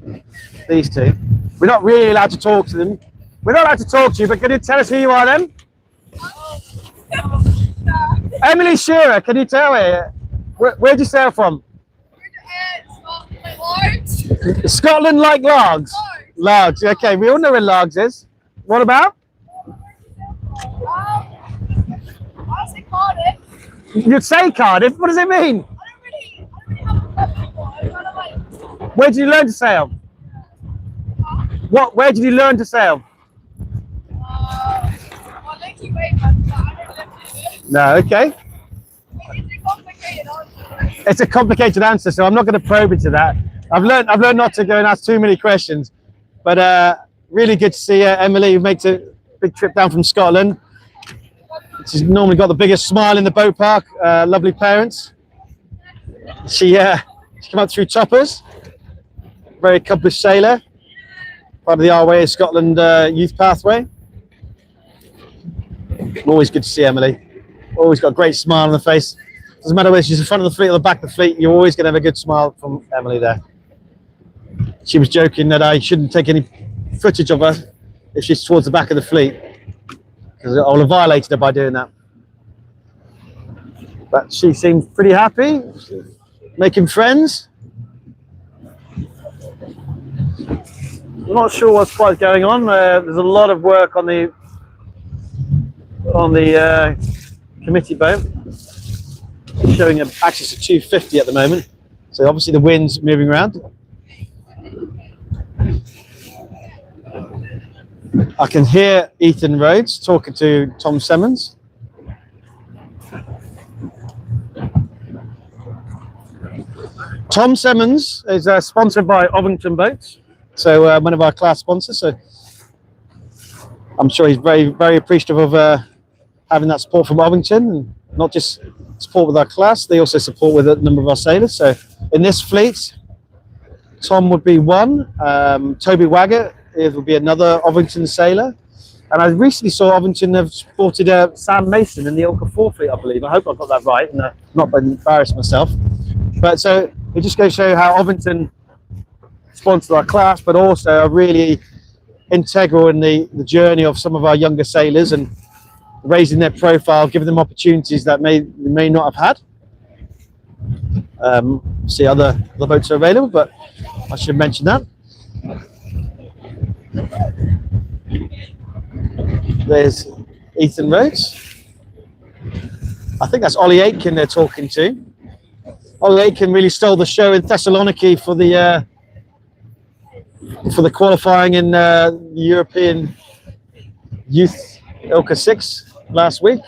Speaker 1: these two. We're not really allowed to talk to them. We're not allowed to talk to you, but can you tell us who you are then? Emily Shearer, can you tell me? Where'd you sail from? Scotland like Largs? Largs, okay. We all know where Largs is. What about?
Speaker 4: I say Cardiff.
Speaker 1: You'd say Cardiff? What does it mean?
Speaker 4: I don't really have a before. I kind of like.
Speaker 1: Where did you learn to sail? Where did you learn to sail?
Speaker 4: Well, Lakey Way, but I don't live here.
Speaker 1: No, okay.
Speaker 4: It's a complicated answer.
Speaker 1: It's a complicated answer, so I'm not going to probe into that. I've learned not to go and ask too many questions, but really good to see Emily, who makes a big trip down from Scotland. She's normally got the biggest smile in the boat park. Lovely parents. She came up through Toppers. Very accomplished sailor. Part of the Our Way of Scotland youth pathway. Always good to see Emily. Always got a great smile on the face. Doesn't matter whether she's in front of the fleet or the back of the fleet, you're always going to have a good smile from Emily there. She was joking that I shouldn't take any footage of her if she's towards the back of the fleet, because I'll have violated her by doing that. But she seemed pretty happy, making friends. I'm not sure what's quite going on. There's a lot of work on the committee boat, showing an axis of 250 at the moment. So obviously the wind's moving around. I can hear Ethan Rhodes talking to Tom Simmons. Tom Simmons is sponsored by Ovington Boats, so one of our class sponsors. So I'm sure he's very, very appreciative of having that support from Ovington, and not just support with our class, they also support with a number of our sailors. So in this fleet, Tom would be one, Toby Waggett, it would be another Ovington sailor. And I recently saw Ovington have supported Sam Mason in the ILCA 4 fleet, I believe. I hope I got that right and not been embarrassed myself. But so it just goes to show how Ovington sponsored our class, but also are really integral in the journey of some of our younger sailors and raising their profile, giving them opportunities that may not have had. See other boats are available, but I should mention that. There's Ethan Rhodes. I think that's Ollie Aitken they're talking to. Ollie Aitken really stole the show in Thessaloniki for the qualifying in the European Youth ILCA 6 last week.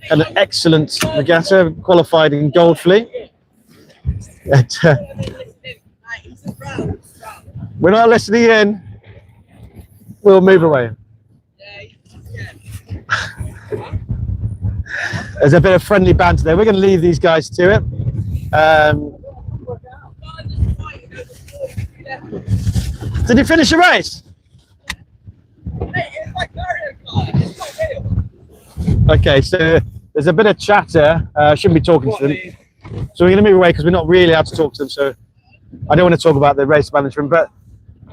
Speaker 1: Had an excellent regatta, qualified in Gold Fleet. We're not listening in. We'll move away. There's a bit of friendly banter there. We're going to leave these guys to it. Did you finish the race? Okay, so there's a bit of chatter. I shouldn't be talking to them. So we're going to move away because we're not really allowed to talk to them. So I don't want to talk about the race management. But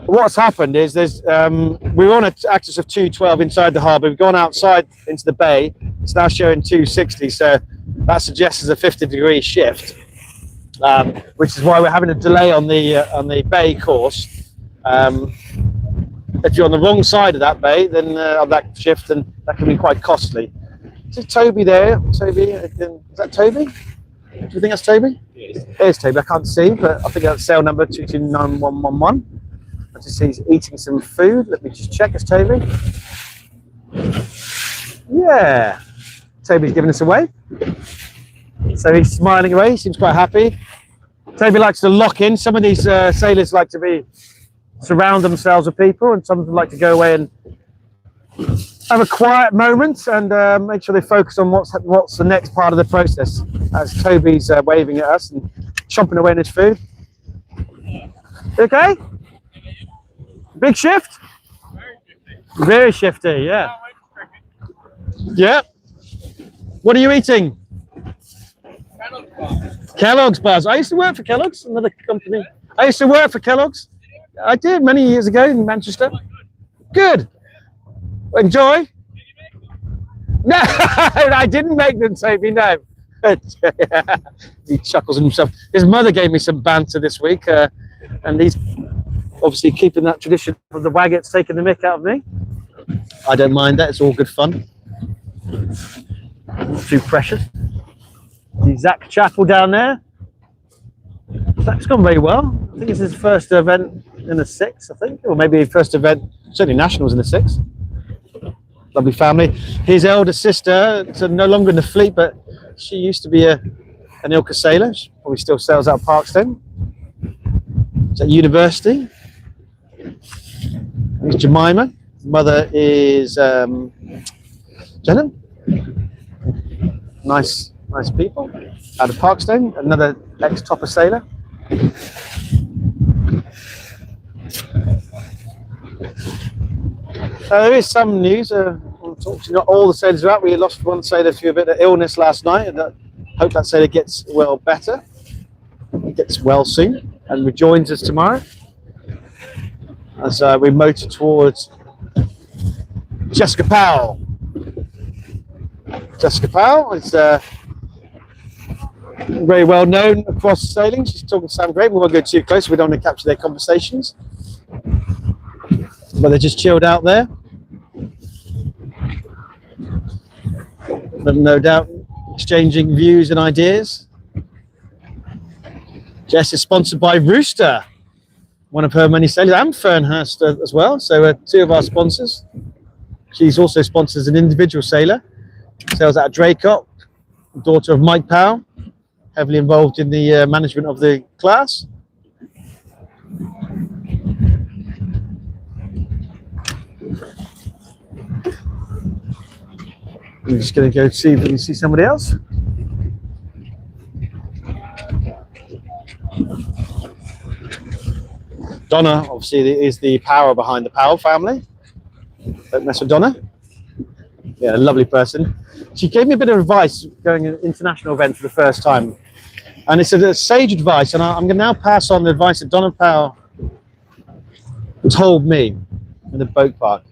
Speaker 1: what's happened is we're on an axis of 212 inside the harbour. We've gone outside into the bay. It's now showing 260. So that suggests there's a 50-degree shift, which is why we're having a delay on the bay course. If you're on the wrong side of that bay, then on that shift, then that can be quite costly. Is it Toby there? Toby? Is that Toby? Do you think that's Toby?
Speaker 2: Yes.
Speaker 1: There's Toby. I can't see, but I think that's sail number 229111. I just see he's eating some food. Let me just check. It's Toby. Yeah. Toby's giving us away. So he's smiling away. He seems quite happy. Toby likes to lock in. Some of these sailors like to surround themselves with people, and some of them like to go away and have a quiet moment and make sure they focus on what's the next part of the process. As Toby's waving at us and chomping away on his food. Okay? Big shift? Very shifty, yeah. Yeah. What are you eating? Kellogg's bars. I used to work for Kellogg's, another company. I used to work for Kellogg's. I did many years ago in Manchester. Good. Enjoy. No, I didn't make them, Toby, no. He chuckles at himself. His mother gave me some banter this week, and he's obviously keeping that tradition of the Waggets taking the mick out of me. I don't mind that, it's all good fun. Not too precious. The Zach Chapel down there. That's gone very well. I think it's his first event in the 6, I think, or maybe first event, certainly nationals in the 6. Lovely family. His elder sister, so no longer in the fleet, but she used to be an ILCA sailor. She probably still sails out of Parkstone. She's at university. Here's Jemima. Mother is Jenna. Nice people. Out of Parkstone. Another ex-topper sailor. There is some news. Unfortunately, not all the sailors are out. We lost one sailor to a bit of illness last night, and I hope that sailor gets well better. He gets well soon and rejoins us tomorrow as we motor towards Jessica Powell. Jessica Powell is very well known across sailing. She's talking to Sam Gray. We won't go too close. We don't want to capture their conversations. But they're just chilled out there. But no doubt exchanging views and ideas. Jess is sponsored by Rooster, one of her many sailors, and Fernhurst as well. So 2 of our sponsors. She's also sponsored as an individual sailor. Sails out of Draycott, daughter of Mike Powell, heavily involved in the management of the class. I'm just going to go see if we can see somebody else. Donna, obviously, is the power behind the Powell family. Don't mess with Donna. Yeah, a lovely person. She gave me a bit of advice going to an international event for the first time. And it's a sage advice, and I'm going to now pass on the advice that Donna Powell told me in the boat park.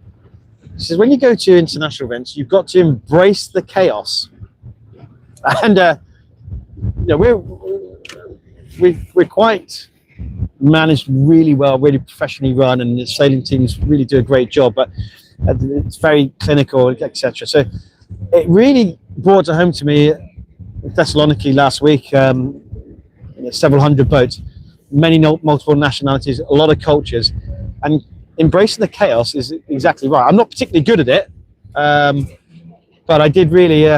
Speaker 1: She says, when you go to international events, you've got to embrace the chaos. And you know, we're quite managed really well, really professionally run, and the sailing teams really do a great job, but it's very clinical, etc. So it really brought it home to me in Thessaloniki last week. Several hundred boats, many multiple nationalities, a lot of cultures, and embracing the chaos is exactly right. I'm not particularly good at it, but I did really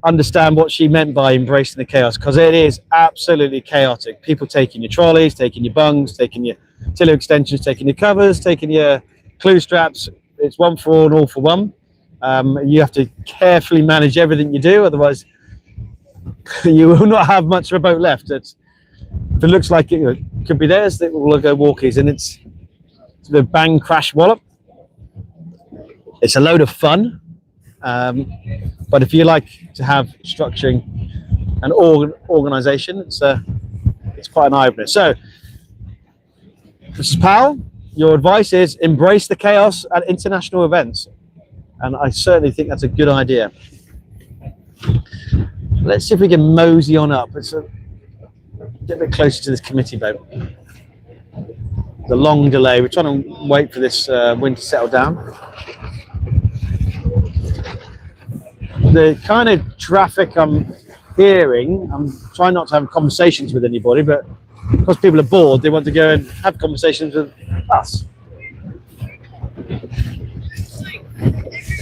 Speaker 1: understand what she meant by embracing the chaos, because it is absolutely chaotic. People taking your trolleys, taking your bungs, taking your tiller extensions, taking your covers, taking your clue straps. It's one for all and all for one. You have to carefully manage everything you do, otherwise you will not have much of a boat left. If it looks like it could be theirs, it will go walkies, and it's a bang, crash, wallop. It's a load of fun, but if you like to have structuring and organisation, it's quite an eye-opener. So, Mrs. Powell, your advice is embrace the chaos at international events, and I certainly think that's a good idea. Let's see if we can mosey on up. Get a bit closer to this committee boat. The long delay. We're trying to wait for this wind to settle down. The kind of traffic I'm hearing, I'm trying not to have conversations with anybody, but because people are bored, they want to go and have conversations with us.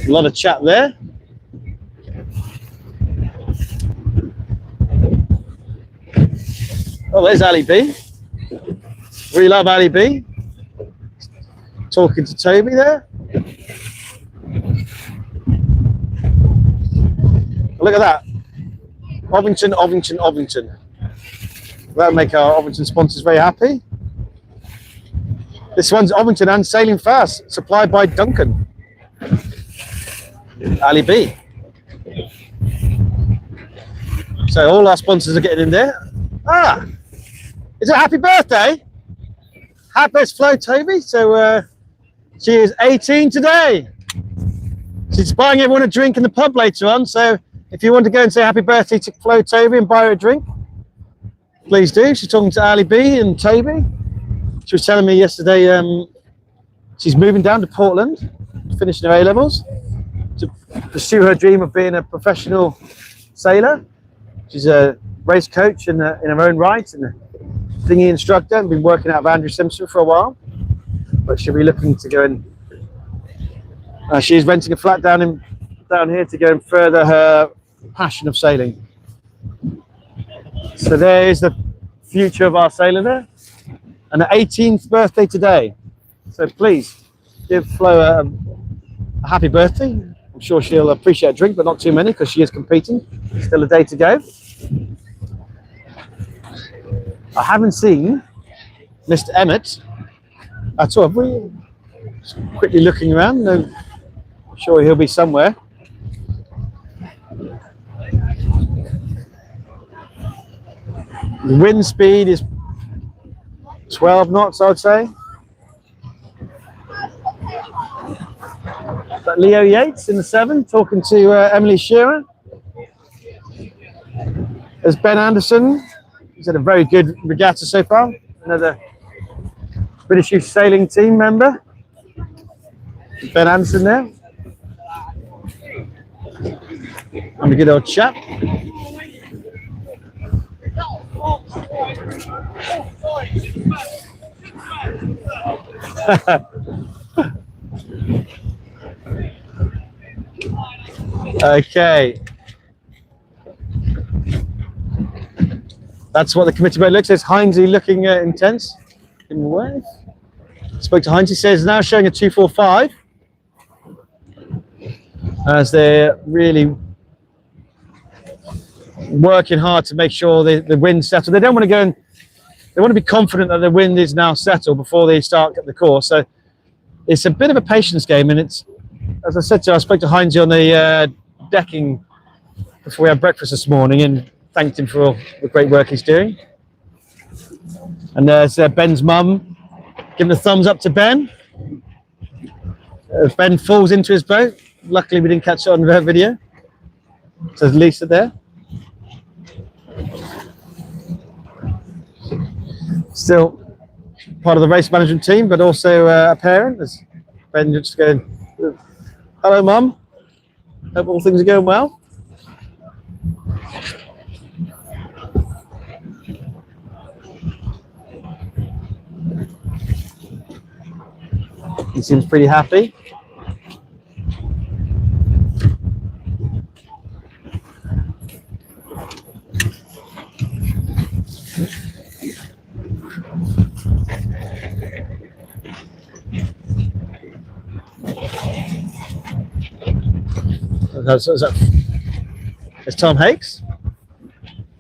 Speaker 1: A lot of chat there. Oh, there's Ali B. We love Ali B. Talking to Toby there. Look at that. Ovington, Ovington, Ovington. That'll make our Ovington sponsors very happy. This one's Ovington and Sailing Fast, supplied by Duncan. Ali B. So all our sponsors are getting in there. Ah! Is it happy birthday? Happy birthday, Flo Toby. So she is 18 today. She's buying everyone a drink in the pub later on. So if you want to go and say happy birthday to Flo Toby and buy her a drink, please do. She's talking to Ali B and Toby. She was telling me yesterday she's moving down to Portland, finishing her A-levels, to pursue her dream of being a professional sailor. She's a race coach in her own right, and a dinghy instructor, and been working out of Andrew Simpson for a while, but she'll be looking to go and she's renting a flat down here to go and further her passion of sailing. So there is the future of our sailor there, and her 18th birthday today. So please give Flo a happy birthday. I'm sure she'll appreciate a drink, but not too many, because she is competing. Still a day to go. I haven't seen Mr. Emmett at all. Have we? Just quickly looking around. No, I'm sure he'll be somewhere. The wind speed is 12 knots, I would say. But Leo Yates in the 7, talking to Emily Shearer. There's Ben Anderson. He's had a very good regatta so far. Another British Youth Sailing Team member. Ben Anderson there. And a good old chap. Okay. That's what the committee boat looks like. Heinze looking intense. In the way. Spoke to Heinze, says now showing a 245. As they're really working hard to make sure the wind's settled. They don't want to go and they want to be confident that the wind is now settled before they start the course. So it's a bit of a patience game, and it's, as I said to you, I spoke to Heinze on the decking before we had breakfast this morning, and thanked him for all the great work he's doing. And there's Ben's mum giving a thumbs up to Ben. Ben falls into his boat. Luckily, we didn't catch it on the video. So there's Lisa there. Still part of the race management team, but also a parent. There's Ben just going, "Hello, Mum. Hope all things are going well." He seems pretty happy. There's Tom Hakes.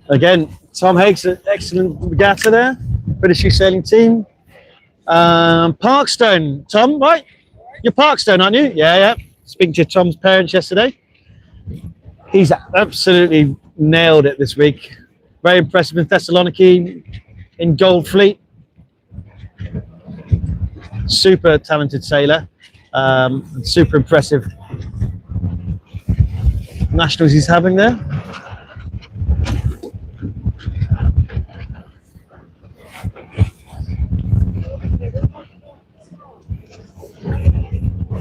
Speaker 1: Again, Tom Hakes, an excellent regatta there. British Youth Sailing Team. Parkstone, Tom, right? You're Parkstone, aren't you? Yeah. Speaking to Tom's parents yesterday. He's absolutely nailed it this week. Very impressive in Thessaloniki, in Gold Fleet. Super talented sailor. Super impressive nationals he's having there.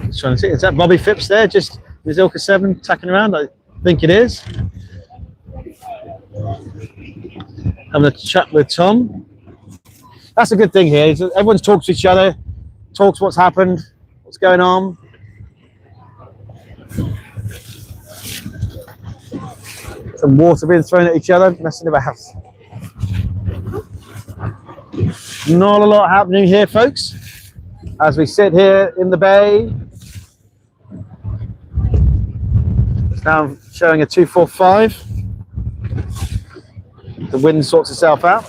Speaker 1: Just trying to see, is that Bobby Phipps there? Just his ILCA 7 tacking around? I think it is. Having a chat with Tom. That's a good thing here. Everyone's talked to each other, talks what's happened, what's going on. Some water being thrown at each other, messing about. Not a lot happening here, folks. As we sit here in the bay, it's now showing a 245. The wind sorts itself out.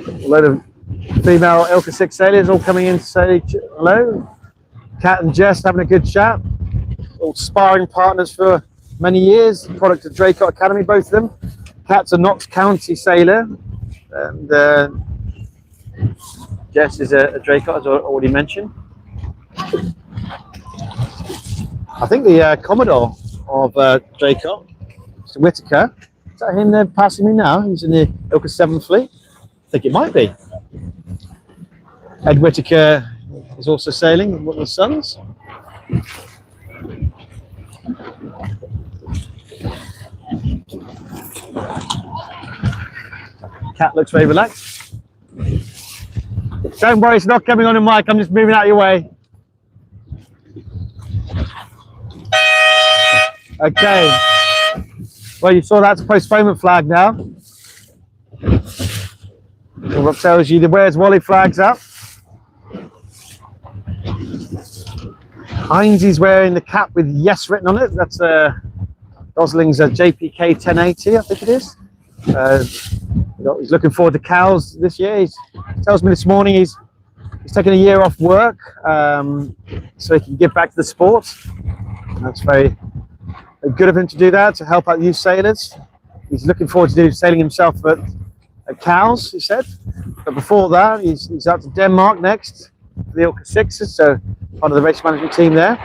Speaker 1: A load of female ILCA 6 sailors all coming in to say hello. Kat and Jess having a good chat. All sparring partners for many years. Product of Draycott Academy, both of them. Kat's a Knox County sailor, and Jess is a Draycott, as I already mentioned. I think the Commodore of Draycott, Mr. Whitaker, is that him there passing me now? He's in the ILCA 7 fleet. I think it might be. Ed Whitaker is also sailing, one of the sons. Cat looks very relaxed. Don't worry, it's not coming on in mic, I'm just moving out of your way. Okay. Well, you saw that's a postponement flag now. What tells you the Where's Wally flag's up. Heinz wearing the cap with yes written on it. That's Gosling's JPK 1080, I think it is. He's looking forward to cows this year. He tells me this morning he's taking a year off work so he can give back to the sport. That's very good of him to do that, to help out youth sailors. He's looking forward to sailing himself at cows, he said. But before that, he's out to Denmark next for the ILCA 6s, so part of the race management team there.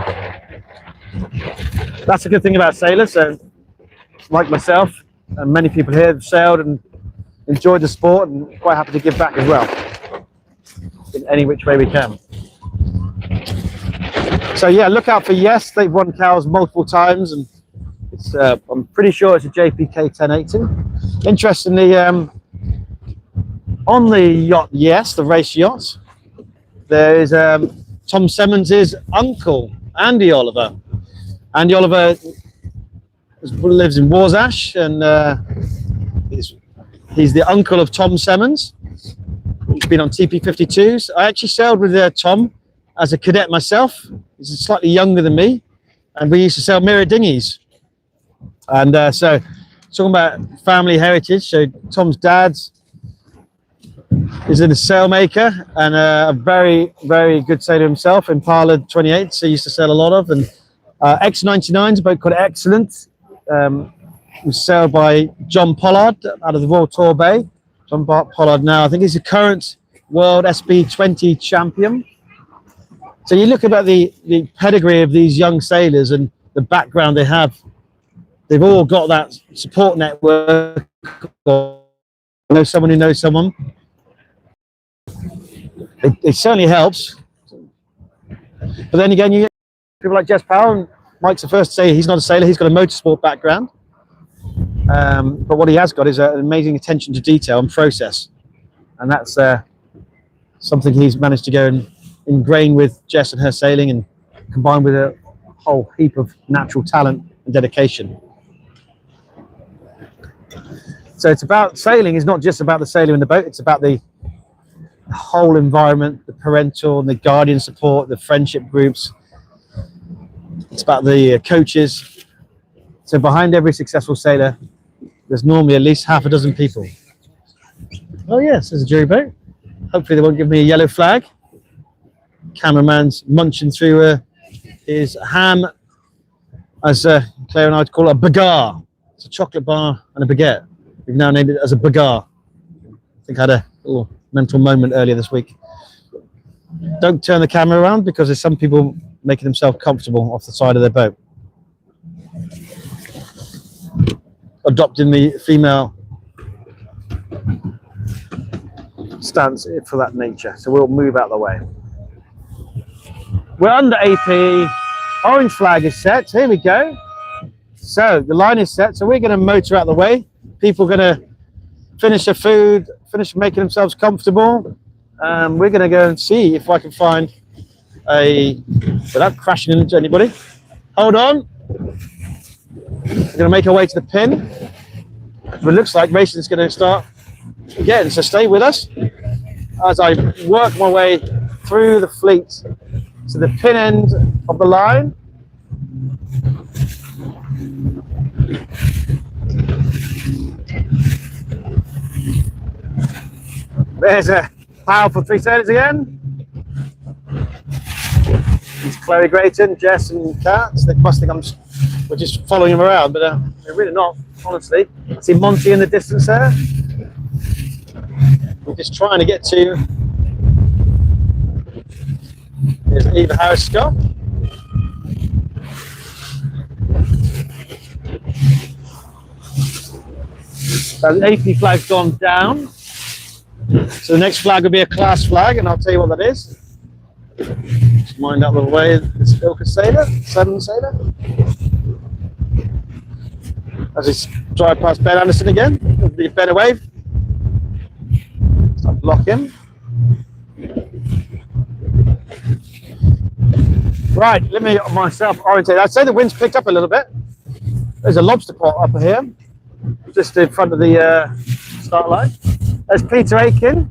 Speaker 1: That's a good thing about sailors. So, like myself, and many people here have sailed and enjoyed the sport and quite happy to give back as well in any which way we can. So yeah, look out for Yes. They've won cows multiple times, and it's I'm pretty sure it's a JPK 1080. Interestingly, on the yacht Yes, the race yacht, there is Tom Semmons's uncle, Andy Oliver. Andy Oliver lives in Warsash, and he's the uncle of Tom Semmons. He's been on TP52s. I actually sailed with Tom as a cadet myself. He's slightly younger than me, and we used to sail mirror dinghies. And so, talking about family heritage, so Tom's dad's He's a sailmaker and a very, very good sailor himself. Impala 28, so he used to sail a lot of. And X99's a boat called Excellent. Was sailed by John Pollard out of the Royal Torbay. John Pollard now, I think he's the current world SB20 champion. So you look about the pedigree of these young sailors and the background they have. They've all got that support network, or know someone who knows someone. It certainly helps. But then again, you get people like Jess Powell, and Mike's the first to say he's not a sailor, he's got a motorsport background. But what he has got is an amazing attention to detail and process. And that's something he's managed to go and ingrain with Jess and her sailing, and combined with a whole heap of natural talent and dedication. So it's about sailing is not just about the sailor in the boat, it's about the whole environment, the parental and the guardian support, the friendship groups. It's about the coaches. So behind every successful sailor, there's normally at least half a dozen people. Oh yes, there's a jury boat. Hopefully they won't give me a yellow flag. Cameraman's munching through his ham, as Claire and I'd call it, a bagar. It's a chocolate bar and a baguette. We've now named it as a bagar. I think I had a little mental moment earlier this week. Don't turn the camera around because there's some people making themselves comfortable off the side of their boat. Adopting the female stance for that nature. So we'll move out of the way. We're under AP. Orange flag is set. Here we go. So the line is set. So we're going to motor out the way. People are going to finish their food, finish making themselves comfortable. We're going to go and see if I can find without crashing into anybody. Hold on. We're going to make our way to the pin. But it looks like racing is going to start again. So stay with us as I work my way through the fleet to the pin end of the line. There's a powerful three sailors again. It's Chloe Grayton, Jess and Kat. They must think we're just following them around, but they're really not, honestly. I see Monty in the distance there. We're just trying to get to. There's Eva Harris Scott. So the AP flag's gone down. So the next flag will be a class flag, and I'll tell you what that is. Just mind out of the way, this ILCA sailor, 7 sailor. As we drive past Ben Anderson again, it'll be a better wave. I'll block him. Right, let me myself orientate. I'd say the wind's picked up a little bit. There's a lobster pot up here, just in front of the start line. There's Peter Aiken,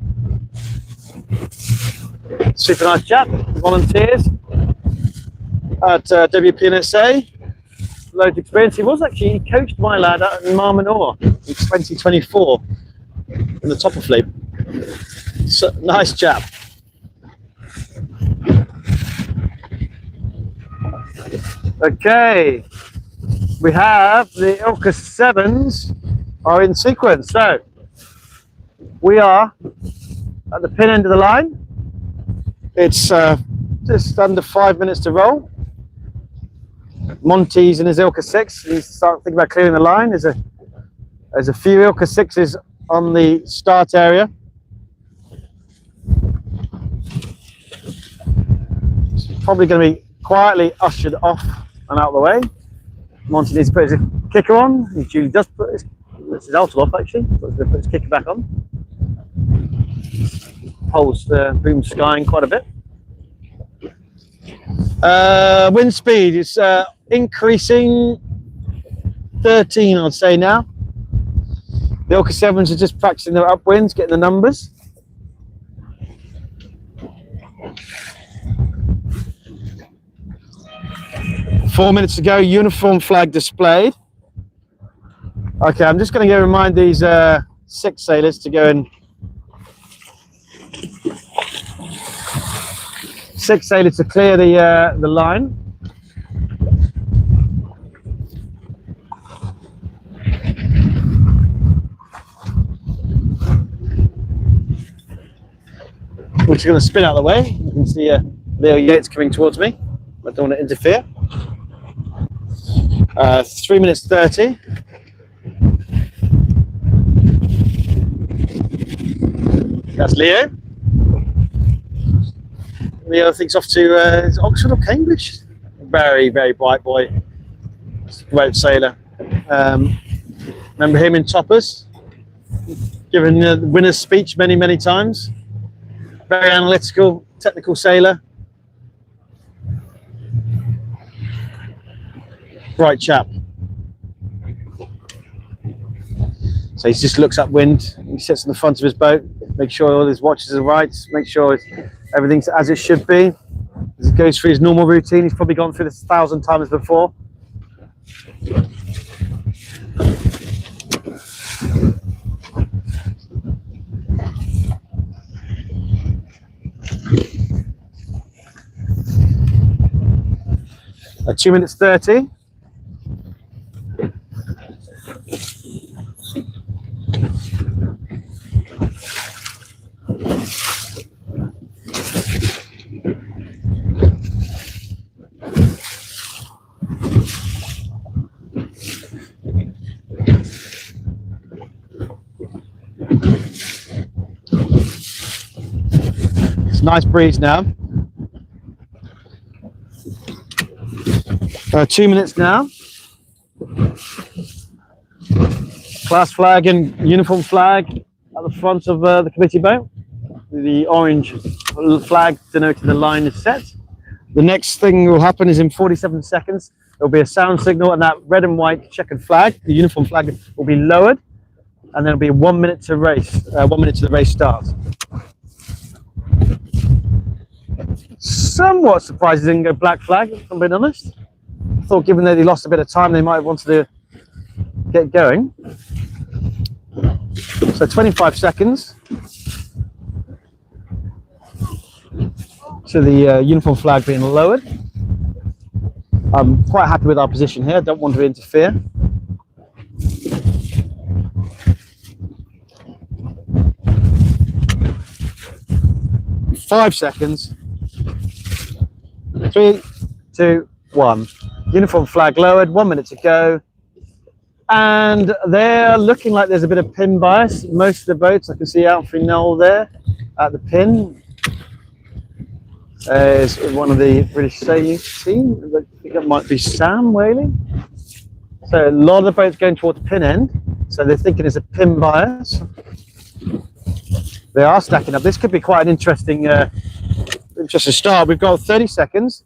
Speaker 1: super nice chap, volunteers at WPNSA, loads of experience. He coached my lad at Marmanor in 2024 in the topper fleet. So, nice chap. Okay, we have the ILCA 7s are in sequence. So we are at the pin end of the line. It's just under 5 minutes to roll. Monty's in his ILCA 6. He's starting to think about clearing the line. There's a few ILCA 6s on the start area. It's probably going to be quietly ushered off and out of the way. Monty needs to put his kicker on. He usually does put his alto off actually. But he'll put his kicker back on. Holds the boom skying quite a bit. Wind speed is increasing 13, I'd say now. The ILCA 7s are just practicing their upwinds, getting the numbers. Four minutes to go, uniform flag displayed. Okay, I'm just going to go remind these 6 sailors to go and 6 sailors to clear the line. We're just going to spin out of the way. You can see Leo Yates coming towards me. I don't want to interfere. 3 minutes 30. That's Leo. Leo thinks off to is it Oxford or Cambridge. Very, very bright boy. Great sailor. Remember him in Toppers, giving the winner's speech many, many times. Very analytical, technical sailor. Bright chap. So he just looks upwind. He sits in the front of his boat, makes sure all his watches are right, make sure everything's as it should be. As he goes through his normal routine, he's probably gone through this 1,000 times before. At 2 minutes 30. It's a nice breeze now. 2 minutes now. Class flag and uniform flag at the front of the committee boat. The orange flag denoting the line is set. The next thing will happen is in 47 seconds, there'll be a sound signal and that red and white checkered flag, the uniform flag, will be lowered. And then it'll be 1 minute to race, 1 minute to the race start. Somewhat surprised they didn't go black flag, if I'm being honest. I thought given that he lost a bit of time, they might have wanted to get going. So 25 seconds to the uniform flag being lowered. I'm quite happy with our position here, don't want to interfere. Five seconds. 3, 2, 1. Uniform flag lowered, 1 minute to go. And they're looking like there's a bit of pin bias. Most of the boats, I can see Alfie Knoll there at the pin. There's one of the British sailing team. I think that might be Sam Whaley. So a lot of the boats going towards the pin end. So they're thinking it's a pin bias. They are stacking up. This could be quite an interesting start. We've got 30 seconds.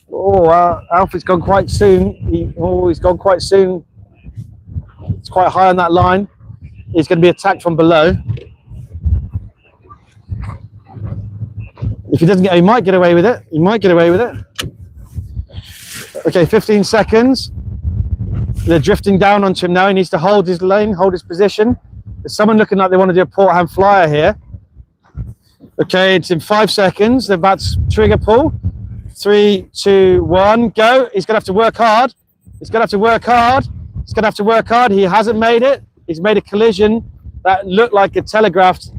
Speaker 1: Oh, Alfie's gone quite soon. He's gone quite soon. It's quite high on that line. He's going to be attacked from below. If he doesn't get, he might get away with it. He might get away with it. Okay, 15 seconds. They're drifting down onto him now. He needs to hold his lane, hold his position. There's someone looking like they want to do a port hand flyer here. Okay, it's in 5 seconds. They're about to trigger pull. 3, 2, 1, go. He's going to have to work hard. He's going to have to work hard. He's going to have to work hard. He hasn't made it. He's made a collision that looked like it telegraphed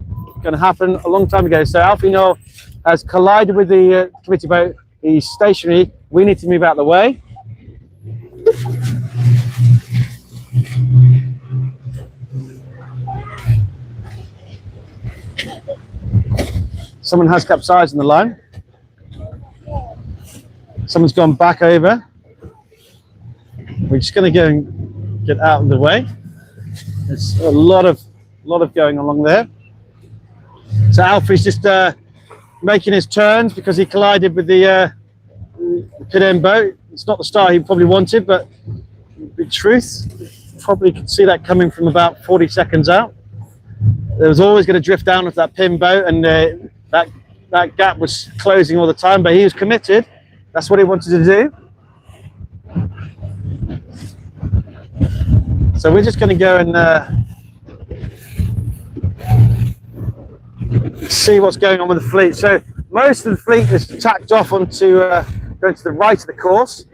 Speaker 1: going to happen a long time ago. So Alfie Knoll has collided with the committee boat. He's stationary. We need to move out of the way. Someone has capsized in the line. Someone's gone back over. We're just going to go and get out of the way. There's a lot of going along there. So Alfie's just making his turns because he collided with the pin end boat. It's not the start he probably wanted, but in truth, probably could see that coming from about 40 seconds out. It was always going to drift down with that pin boat, and that gap was closing all the time, but he was committed. That's what he wanted to do. So we're just going to go and see what's going on with the fleet. So Most of the fleet is tacked off onto going to the right of the course.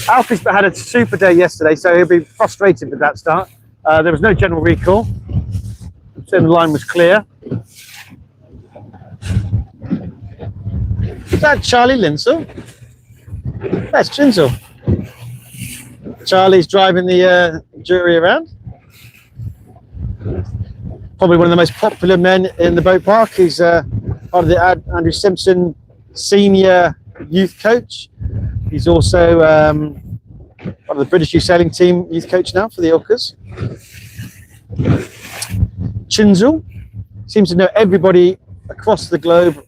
Speaker 1: Alfie's had a super day yesterday, so he'll be frustrated with that start. There was no general recall, so the line was clear. Is that Charlie Linsell? That's Chinsel. Charlie's driving the jury around. Probably one of the most popular men in the boat park. He's part of the Andrew Simpson Senior Youth Coach. He's also part of the British Youth Sailing Team Youth Coach now for the ILCAs. Chinsel seems to know everybody across the globe.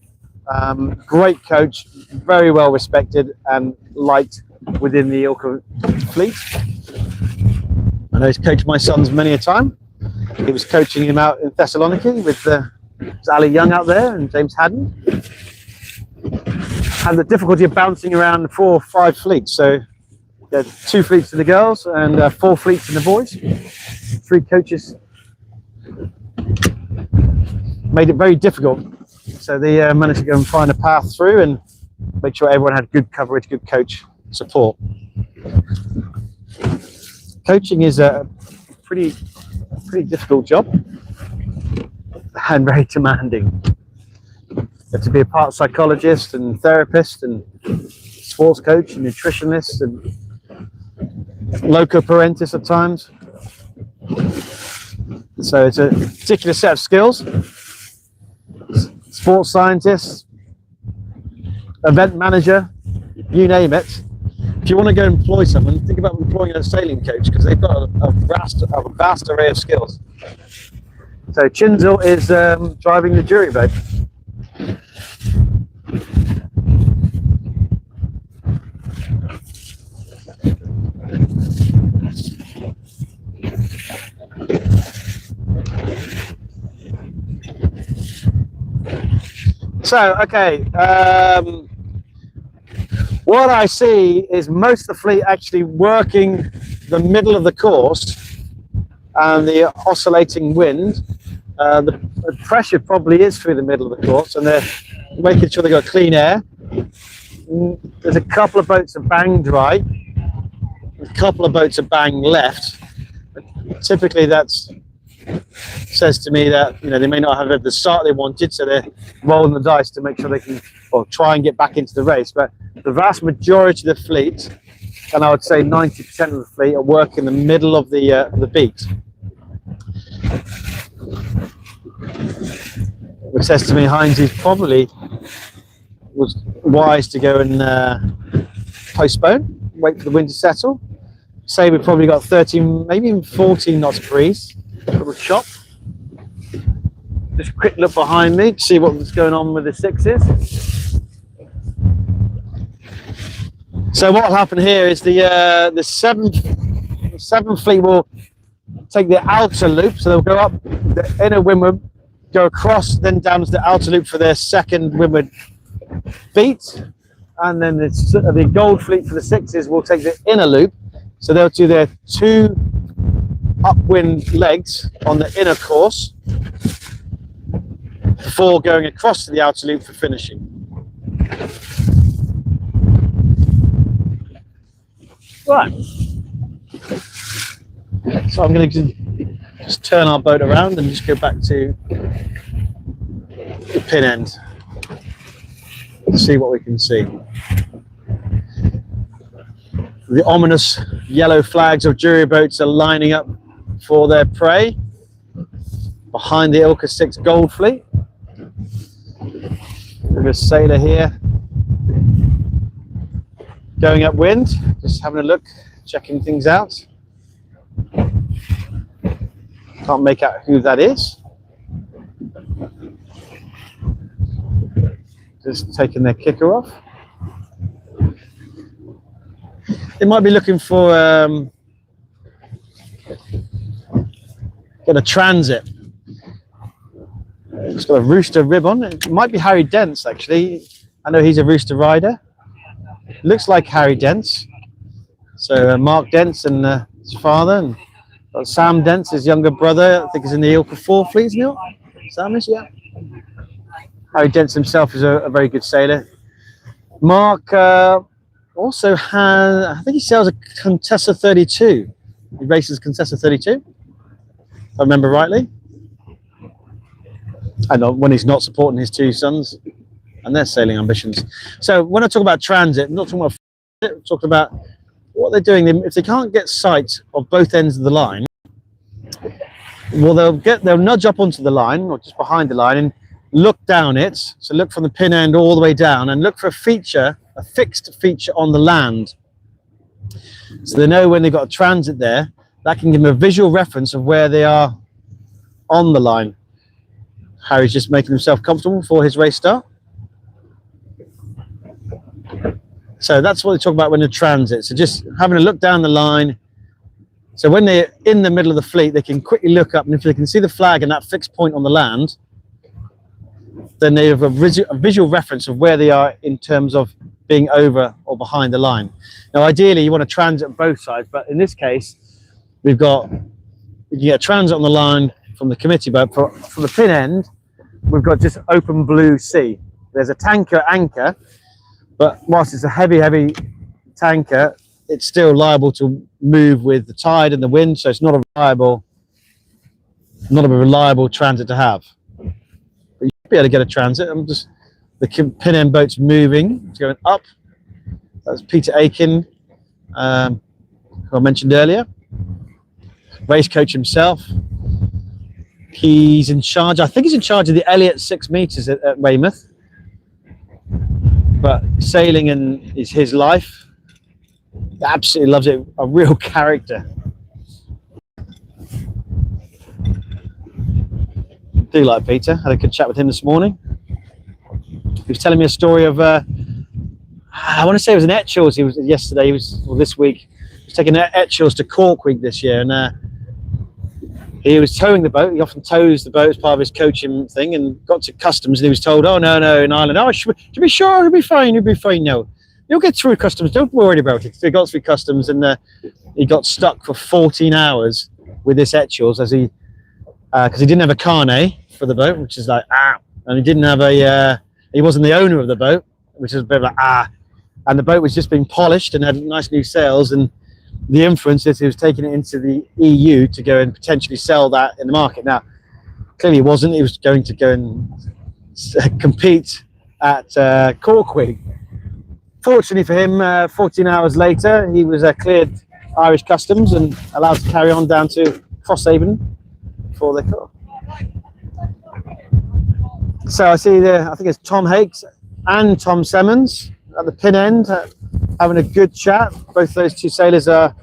Speaker 1: Great coach, very well respected and liked within the ILCA fleet. I know he's coached my sons many a time. He was coaching him out in Thessaloniki with Ali Young out there and James Haddon. Had the difficulty of bouncing around 4 or 5 fleets. So yeah, 2 fleets in the girls and 4 fleets in the boys. 3 coaches. Made it very difficult. So they managed to go and find a path through and make sure everyone had good coverage, good coach support. Coaching is a pretty difficult job and very demanding. You have to be a part psychologist and therapist and sports coach and nutritionist and loco parentis at times. So it's a particular set of skills. Sports scientist, event manager, you name it. If you want to go employ someone, think about employing a sailing coach because they've got a vast array of skills. So Chinsel is driving the jury boat. So, okay, what I see is most of the fleet actually working the middle of the course and the oscillating wind. The pressure probably is through the middle of the course and they're making sure they've got clean air. There's a couple of boats that bang dry, a couple of boats that bang left. Typically that's says to me that they may not have had the start they wanted, so they're rolling the dice to make sure they can try and get back into the race. But the vast majority of the fleet, and I would say 90% of the fleet, are working in the middle of the beat, which says to me Heinz probably was wise to go and postpone, wait for the wind to settle. Say we've probably got 13, maybe even 14 knots breeze. Little chop. Just a quick look behind me to see what was going on with the 6s. So what will happen here is the 7th fleet will take the outer loop, so they'll go up the inner windward, go across, then down to the outer loop for their 2nd windward beat, and then the gold fleet for the 6s will take the inner loop, so they'll do their 2 upwind legs on the inner course before going across to the outer loop for finishing. Right. So I'm going to just turn our boat around and just go back to the pin end and see what we can see. The ominous yellow flags of jury boats are lining up for their prey behind the ILCA 6 gold fleet. There's a sailor here going upwind, just having a look, checking things out. Can't make out who that is. Just taking their kicker off. They might be looking for get a transit. It's got a rooster rib on. It might be Harry Dent's actually. I know he's a rooster rider. Looks like Harry Dent's. So Mark Dent's and his father, and got Sam Dent's, his younger brother. I think he's in the ILCA 4 fleet, isn't he? Sam is, yeah. Harry Dent himself is a very good sailor. Mark also has, I think he sails a Contessa 32. He races Contessa 32, if I remember rightly. I know when he's not supporting his two sons and their sailing ambitions. So when I talk about transit, I'm not talking about I'm talking about what they're doing. If they can't get sight of both ends of the line, well, they'll nudge up onto the line or just behind the line and look down it. So look from the pin end all the way down and look for a fixed feature on the land. So they know when they've got a transit there, that can give them a visual reference of where they are on the line. Harry's just making himself comfortable for his race start. So that's what they talk about when they're transit. So just having a look down the line. So when they're in the middle of the fleet, they can quickly look up, and if they can see the flag and that fixed point on the land, then they have a visual reference of where they are in terms of being over or behind the line. Now, ideally, you want to transit both sides, but in this case, you get transit on the line from the committee boat. For the pin end, we've got just open blue sea. There's a tanker anchor, but whilst it's a heavy tanker, it's still liable to move with the tide and the wind, so it's not a reliable transit to have. But you should be able to get a transit. The pin end boat's moving, it's going up. That's Peter Aiken, who I mentioned earlier. Race coach himself. He's in charge, I think he's in charge of the Elliott 6 meters at Weymouth. But sailing is his life. He absolutely loves it. A real character. Do like Peter. Had a good chat with him this morning. He was telling me a story of I want to say it was an Etchells. This week. He was taking Etchells to Cork Week this year, and he was towing the boat. He often tows the boat as part of his coaching thing, and got to customs, and he was told, "Oh no, in Ireland, to be sure, you'll be fine. No, you'll get through customs. Don't worry about it." So he got through customs, and he got stuck for 14 hours with this Etchells because he didn't have a carnet for the boat, which is like and he didn't have he wasn't the owner of the boat, which is a bit like and the boat was just being polished and had nice new sails, and the inference is he was taking it into the EU to go and potentially sell that in the market. Now, clearly he wasn't. He was going to go and compete at Cork Week. Fortunately for him, 14 hours later, he was cleared Irish customs and allowed to carry on down to Crosshaven for the Cork. So I see there, I think it's Tom Hakes and Tom Simmons at the pin end having a good chat. Both those two sailors are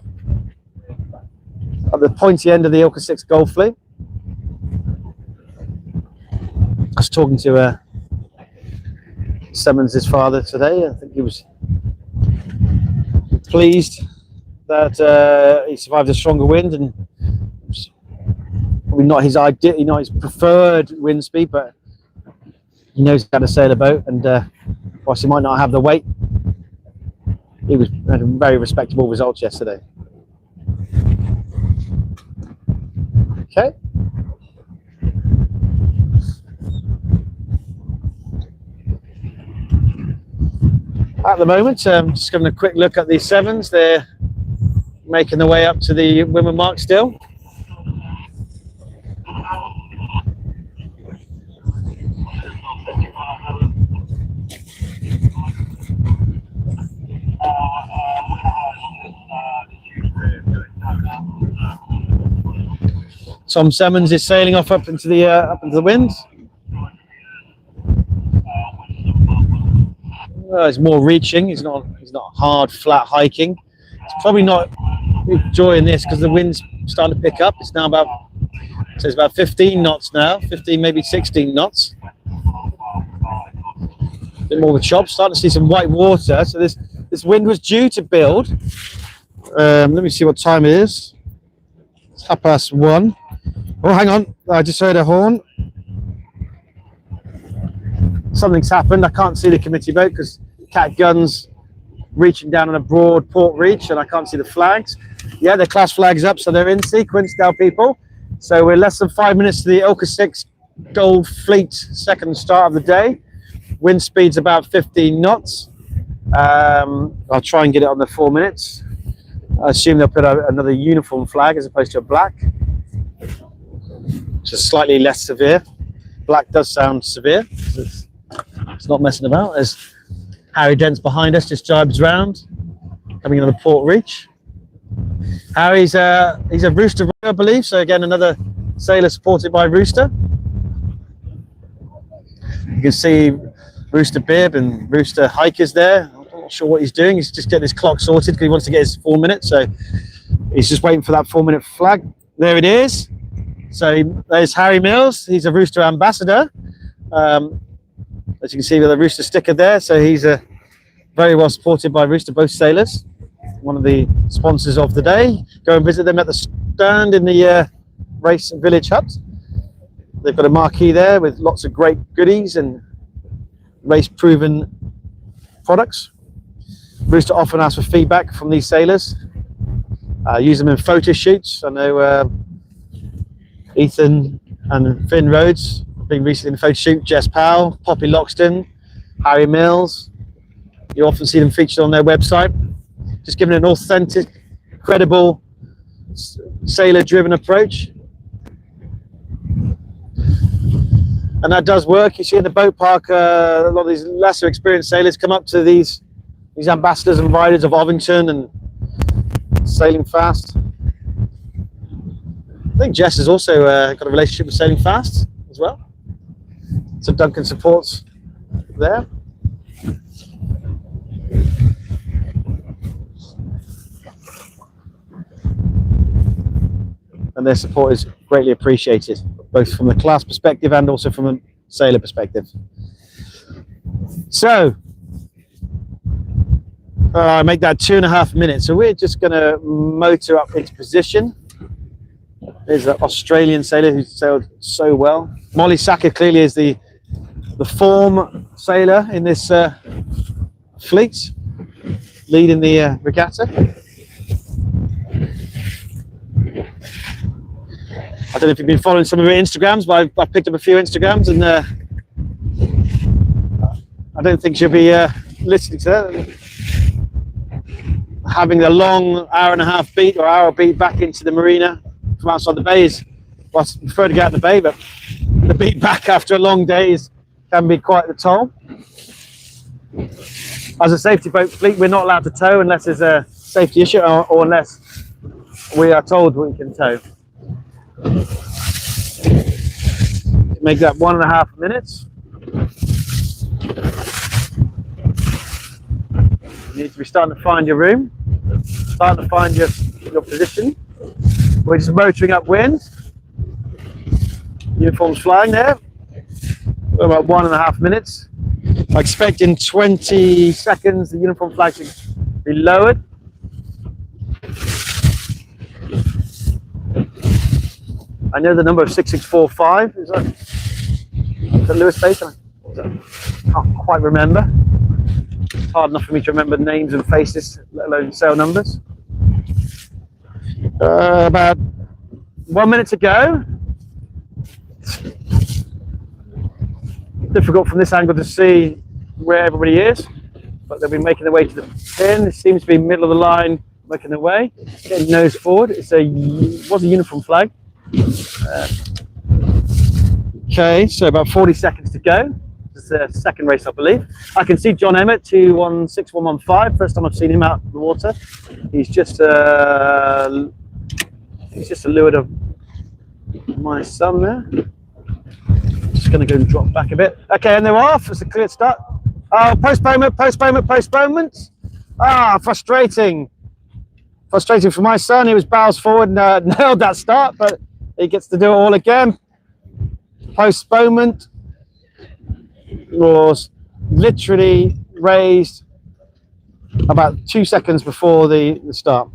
Speaker 1: at the pointy end of the ILCA 6 Gold Fleet. I was talking to Simmons' father today. I think he was pleased that he survived a stronger wind, and probably not his idea, his preferred wind speed, but he knows how to sail a boat, and whilst he might not have the weight, he had very respectable results yesterday. Okay. At the moment, just giving a quick look at these sevens. They're making their way up to the women mark still. Tom Simmons is sailing off up into the wind. He's more reaching. He's not hard, flat hiking. He's probably not enjoying this because the wind's starting to pick up. It's now it's about 15 knots now, 15 maybe 16 knots. A bit more of a chop. Starting to see some white water. So this wind was due to build. Let me see what time it is. It's 1:30. Oh, hang on. I just heard a horn. Something's happened. I can't see the committee boat because cat guns reaching down on a broad port reach, and I can't see the flags. Yeah, the class flags up, so they're in sequence now, people. So we're less than 5 minutes to the ILCA 6 Gold Fleet second start of the day. Wind speed's about 15 knots. I'll try and get it on the 4 minutes. I assume they'll put out another uniform flag as opposed to a black, which is slightly less severe. Black does sound severe. It's not messing about. There's Harry Dent's behind us, just jibes round, coming in on the port reach. Harry's he's a Rooster, I believe. So again, another sailor supported by Rooster. You can see Rooster bib and Rooster hikers there. I'm not sure what he's doing. He's just getting his clock sorted because he wants to get his 4 minutes. So he's just waiting for that 4 minute flag. There it is. So there's Harry Mills. He's a Rooster ambassador. As you can see with the Rooster sticker there. So he's very well supported by Rooster, both sailors. One of the sponsors of the day. Go and visit them at the stand in the Race Village Hut. They've got a marquee there with lots of great goodies and race-proven products. Rooster often asks for feedback from these sailors. Use them in photo shoots. I know Ethan and Finn Rhodes have been recently in a photo shoot. Jess Powell, Poppy Loxton, Harry Mills. You often see them featured on their website. Just giving an authentic, credible, sailor-driven approach. And that does work. You see in the boat park, a lot of these lesser experienced sailors come up to these ambassadors and riders of Ovington and Sailing Fast. I think Jess has also got a relationship with Sailing Fast as well. So Duncan supports there. And their support is greatly appreciated, both from the class perspective and also from a sailor perspective. So, I make that 2.5 minutes. So we're just going to motor up into position. There's an Australian sailor who sailed so well. Molly Sacker clearly is the form sailor in this fleet, leading the regatta. I don't know if you've been following some of her Instagrams, but I've picked up a few Instagrams, and I don't think she'll be listening to that. Having a long hour-and-a-half beat or hour beat back into the marina from outside the bay is, well, I prefer to get out of the bay, but the beat back after a long day can be quite the toll. As a safety boat fleet, we're not allowed to tow unless there's a safety issue or unless we are told we can tow. Make that 1.5 minutes. You need to be starting to find your room, starting to find your position. We're just motoring upwind. Uniforms flying there. We're about 1.5 minutes. I expect in 20 seconds the uniform flag should be lowered. I know the number of 6645. Is that Lewis Baker? I can't quite remember. It's hard enough for me to remember names and faces, let alone sail numbers. About 1 minute to go. Difficult from this angle to see where everybody is, but they'll be making their way to the pin. It seems to be middle of the line, making their way. Getting nose forward. It was a uniform flag. Okay, so about 40 seconds to go. This is the second race, I believe. I can see John Emmett, 216115. First time I've seen him out of the water. He's just a leeward of my son there. Just going to go and drop back a bit. Okay, and they're off. It's a clear start. Oh, postponement. Ah, frustrating. Frustrating for my son. He was bows forward and nailed that start, but he gets to do it all again. Postponement was literally raised about 2 seconds before the start.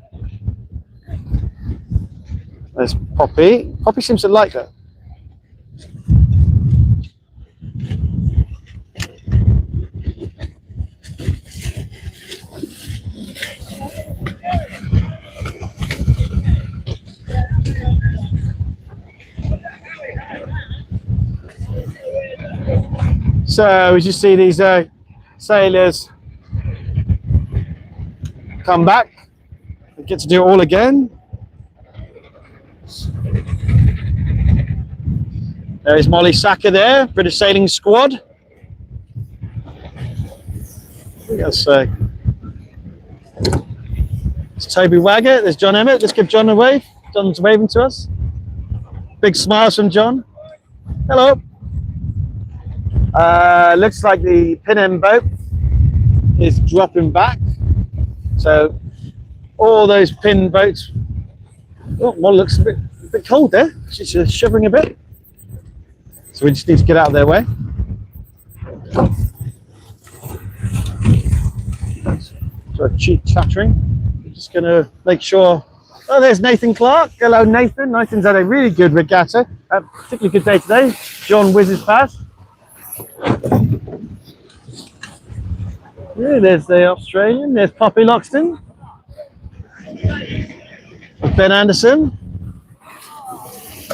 Speaker 1: There's Poppy. Poppy seems to like that. So as you see these sailors come back, they get to do it all again. There is Molly Sacker there, British Sailing Squad. That's it's Toby Waggett, there's John Emmett. Let's give John a wave. John's waving to us. Big smiles from John. Hello. Looks like the pin end boat is dropping back. So all those pin boats. Oh, one looks a bit cold there. She's shivering a bit. So we just need to get out of their way. Sort of cheek chattering. Just going to make sure. Oh, there's Nathan Clark. Hello, Nathan. Nathan's had a really good regatta. A particularly good day today. John whizzes past. Yeah, there's the Australian. There's Poppy Loxton. Ben Anderson.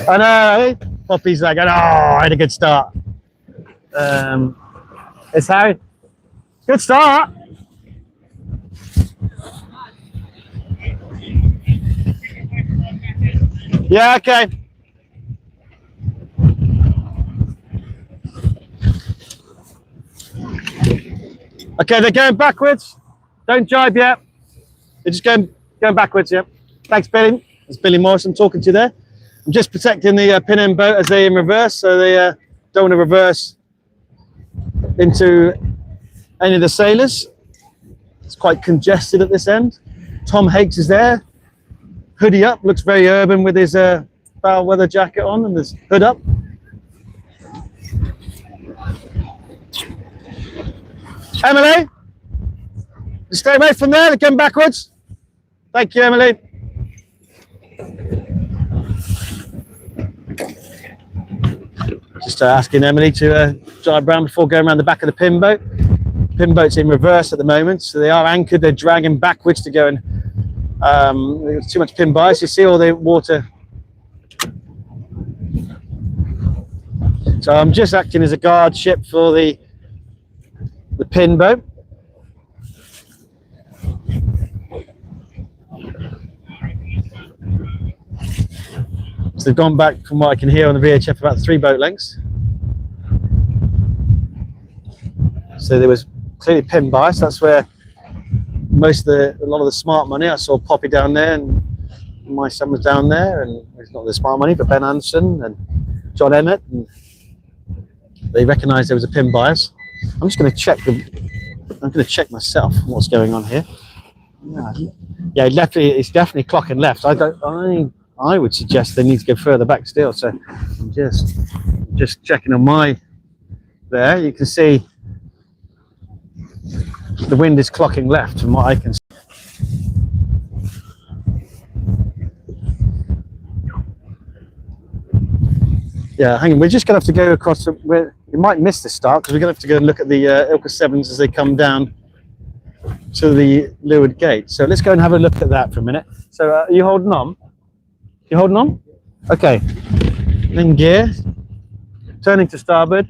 Speaker 1: I know. Poppy's like, oh, I had a good start. It's Harry. Good start. Yeah, okay. Okay, they're going backwards. Don't jibe yet. They're just going backwards, yep. Thanks, Billy. It's Billy Morrison talking to you there. I'm just protecting the pin end boat as they're in reverse, so they don't want to reverse into any of the sailors. It's quite congested at this end. Tom Hakes is there. Hoodie up, looks very urban with his foul weather jacket on and his hood up. Emily, stay away from there, they're going backwards. Thank you, Emily. Just asking Emily to drive around before going around the back of the pin boat. Pin boat's in reverse at the moment, so they are anchored, they're dragging backwards to go and there's too much pin bias. You see all the water. So I'm just acting as a guard ship for the pin boat. So they've gone back, from what I can hear on the VHF, about 3 boat lengths. So there was clearly pin bias. That's where a lot of the smart money. I saw Poppy down there, and my son was down there, and it's not the smart money, but Ben Anderson and John Emmett, and they recognised there was a pin bias. I'm just going to check I'm going to check myself what's going on here. Yeah, it's definitely clocking left. I would suggest they need to go further back still. So I'm just checking on my there. You can see the wind is clocking left from what I can see. Yeah, hang on. We're just going to have to go across. We might miss the start because we're going to have to go and look at the ILCA 7s as they come down to the leeward gate. So let's go and have a look at that for a minute. So are you holding on? You holding on? Okay. In gear. Turning to starboard.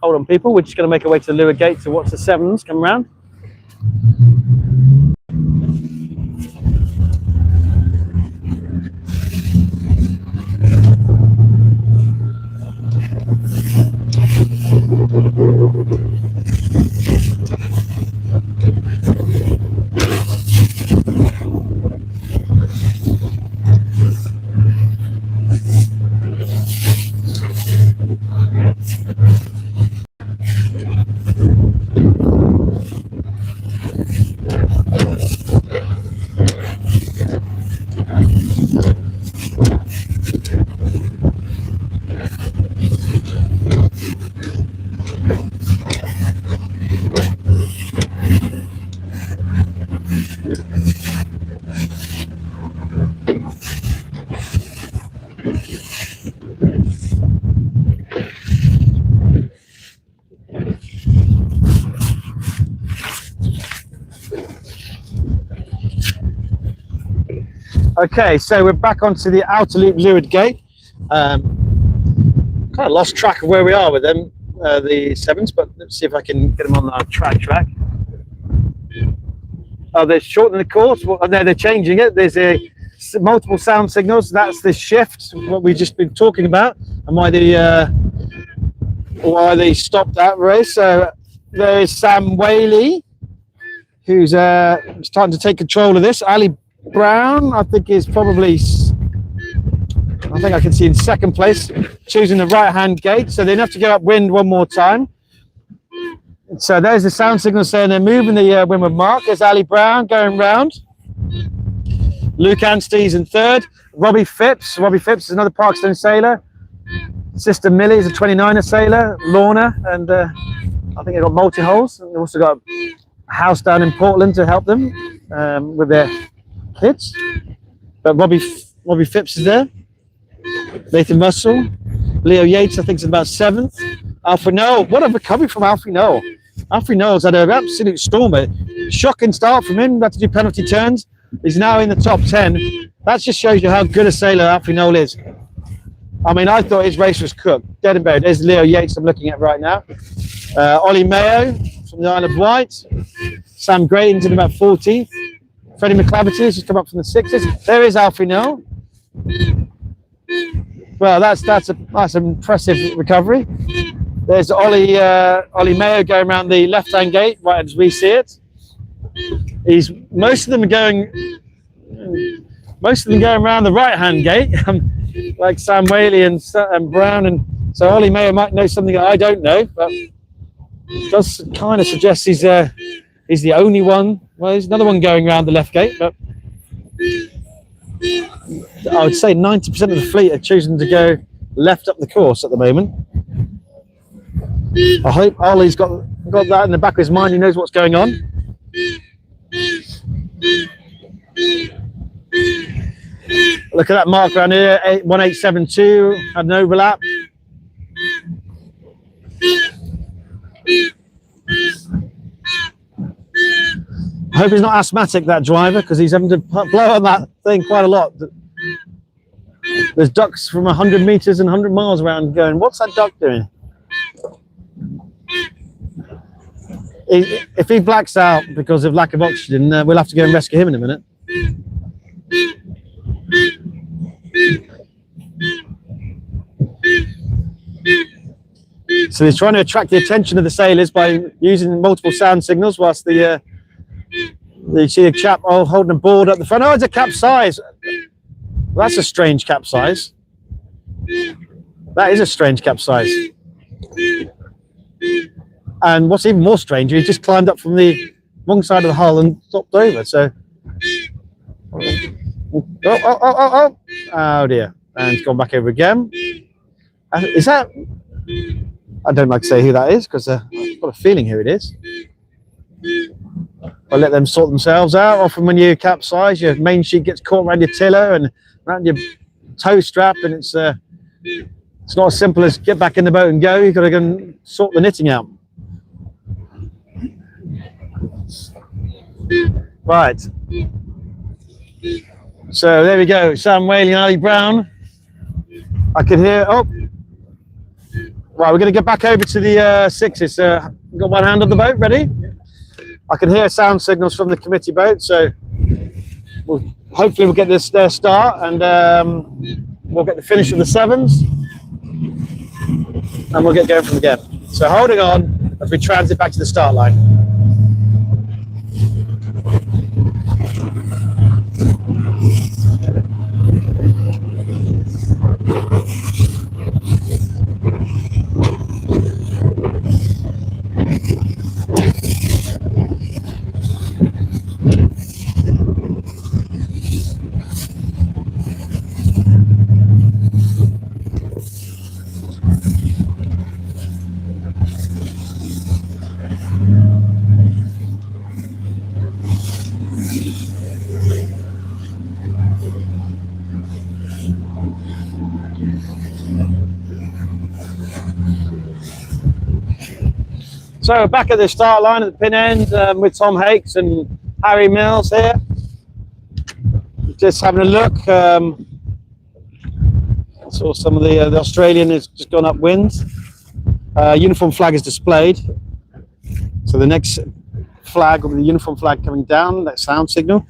Speaker 1: Hold on, people. We're just going to make our way to the leeward gate to watch the 7s come around. Okay, so we're back onto the outer loop leeward gate. Kind of lost track of where we are with them. the sevens, but let's see if I can get them on our track. Oh, they're shortening the course. Well, no, they're changing it. There's multiple sound signals. That's the shift, what we've just been talking about, and why they stopped that race. So there is Sam Whaley, who's starting to take control of this. Ali Brown, I think, is probably, I think I can see in second place, choosing the right-hand gate. So they have to go upwind one more time. So there's the sound signal saying they're moving the windward mark. There's Ali Brown going round. Luke Anstey's in third. Robbie Phipps. Robbie Phipps is another Parkstone sailor. Sister Millie is a 29er sailor. Lorna, and I think they've got multi-holes. They've also got a house down in Portland to help them with their kids. But Robbie Phipps is there. Nathan Russell. Leo Yates, I think, is about 7th. Alfie Noel. What a recovery from Alfie Noel. Alfie Noel's had an absolute stormer. Shocking start from him. Had to do penalty turns. He's now in the top 10. That just shows you how good a sailor Alfie Noel is. I mean, I thought his race was cooked. Dead and buried. There's Leo Yates I'm looking at right now. Ollie Mayo from the Isle of Wight. Sam Grayton's in about 14th. Freddie McClavity's just come up from the 6s. There is Alfie Noel. Well, that's an impressive recovery. There's Ollie Mayo going around the left-hand gate, right as we see it. Most of them going around the right-hand gate, like Sam Whaley and Brown, and so Ollie Mayo might know something that I don't know, but it does kind of suggest he's the only one. Well, there's another one going around the left gate, but I would say 90% of the fleet are choosing to go left up the course at the moment. I hope Ollie's got that in the back of his mind. He knows what's going on. Look at that mark around here, 1872, had an overlap. I hope he's not asthmatic, that driver, because he's having to blow on that thing quite a lot. There's ducks from 100 meters and 100 miles around going, what's that duck doing? If he blacks out because of lack of oxygen, we'll have to go and rescue him in a minute. So he's trying to attract the attention of the sailors by using multiple sound signals, whilst you see a chap holding a board at the front. Oh, it's a capsize. Well, that's a strange capsize. That is a strange capsize. And what's even more strange, he just climbed up from the wrong side of the hull and stopped over. So, oh dear, and it's gone back over again. Is that? I don't like to say who that is because I've got a feeling who it is. I'll let them sort themselves out. Often when you capsize, your main sheet gets caught around your tiller and around your toe strap, and it's not as simple as get back in the boat and go. You've got to go and sort the knitting out. Right. So there we go. Sam Whaley and Ali Brown. I can hear. Oh, right. We're going to get back over to the sixes. Got one hand on the boat. Ready? I can hear sound signals from the committee boat. So hopefully we'll get their start, and we'll get the finish of the sevens, and we'll get going from again. So holding on as we transit back to the start line. So back at the start line at the pin end with Tom Hakes and Harry Mills here. Just having a look. Saw some of the Australian has just gone upwind. Uniform flag is displayed. So the next flag will be the uniform flag coming down, that sound signal.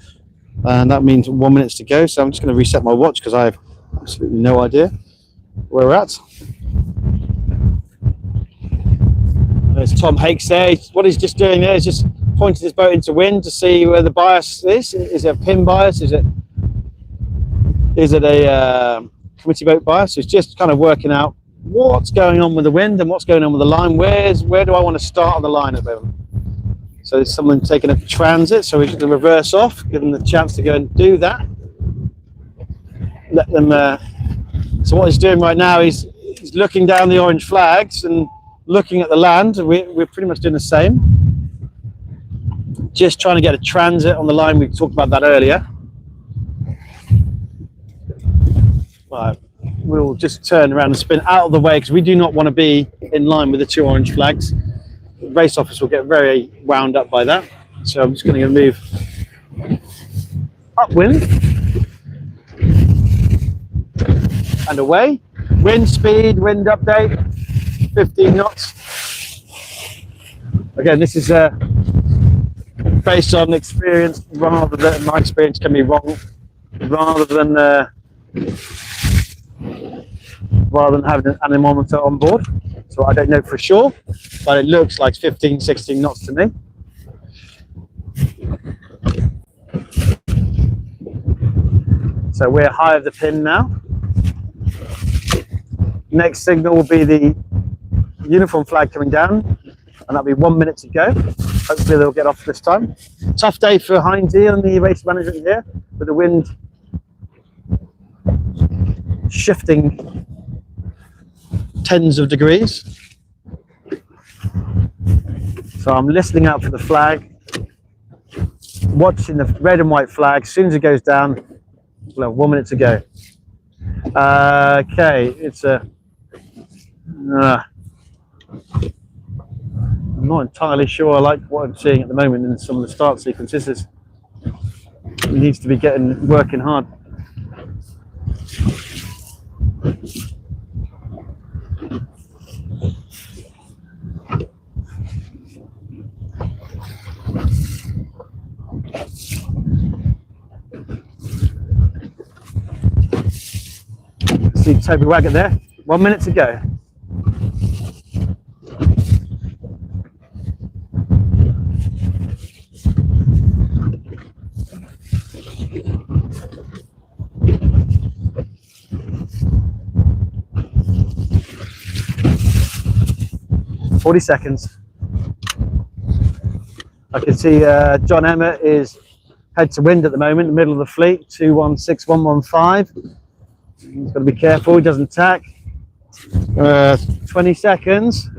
Speaker 1: And that means 1 minute to go. So I'm just going to reset my watch because I have absolutely no idea where we're at. There's Tom Hakes there. What he's just doing there is just pointing his boat into wind to see where the bias is. Is it a pin bias? Is it a committee boat bias? So it's just kind of working out what's going on with the wind and what's going on with the line. Where do I want to start on the line at the moment? So there's someone taking a transit, so we're just going to reverse off, give them the chance to go and do that. Let them. So what he's doing right now is he's looking down the orange flags and looking at the land. We're pretty much doing the same. Just trying to get a transit on the line. We talked about that earlier. Right. We'll just turn around and spin out of the way because we do not want to be in line with the two orange flags. The race officer will get very wound up by that. So I'm just going to move upwind and away. Wind speed, wind update, 15 knots. Again, this is based on experience rather than my experience can be wrong, rather than having an anemometer on board. So I don't know for sure, but it looks like 15, 16 knots to me. So we're high of the pin now. Next signal will be the uniform flag coming down, and that'll be 1 minute to go. Hopefully they'll get off this time. Tough day for Heinze on the race management here, with the wind shifting tens of degrees. So I'm listening out for the flag, watching the red and white flag. As soon as it goes down, we'll have 1 minute to go. Okay, it's a. I'm not entirely sure I like what I'm seeing at the moment in some of the start sequences. It needs to be working hard. See Toby Waggett there. 1 minute to go. "40 seconds. I can see John Emmett is head to wind at the moment, in the middle of the fleet, 216115. He's got to be careful he doesn't tack. 20 seconds.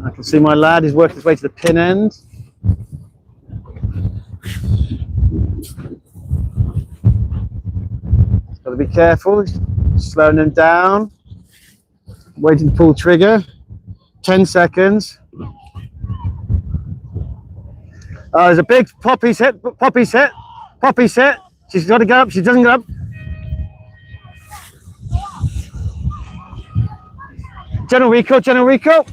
Speaker 1: I can see my lad is working his way to the pin end. He's got to be careful, slowing him down. Waiting to pull trigger. 10 seconds. There's a big Poppy's hit. Poppy's hit. Poppy's hit. She's got to go up. She doesn't go up. General recall. General recall.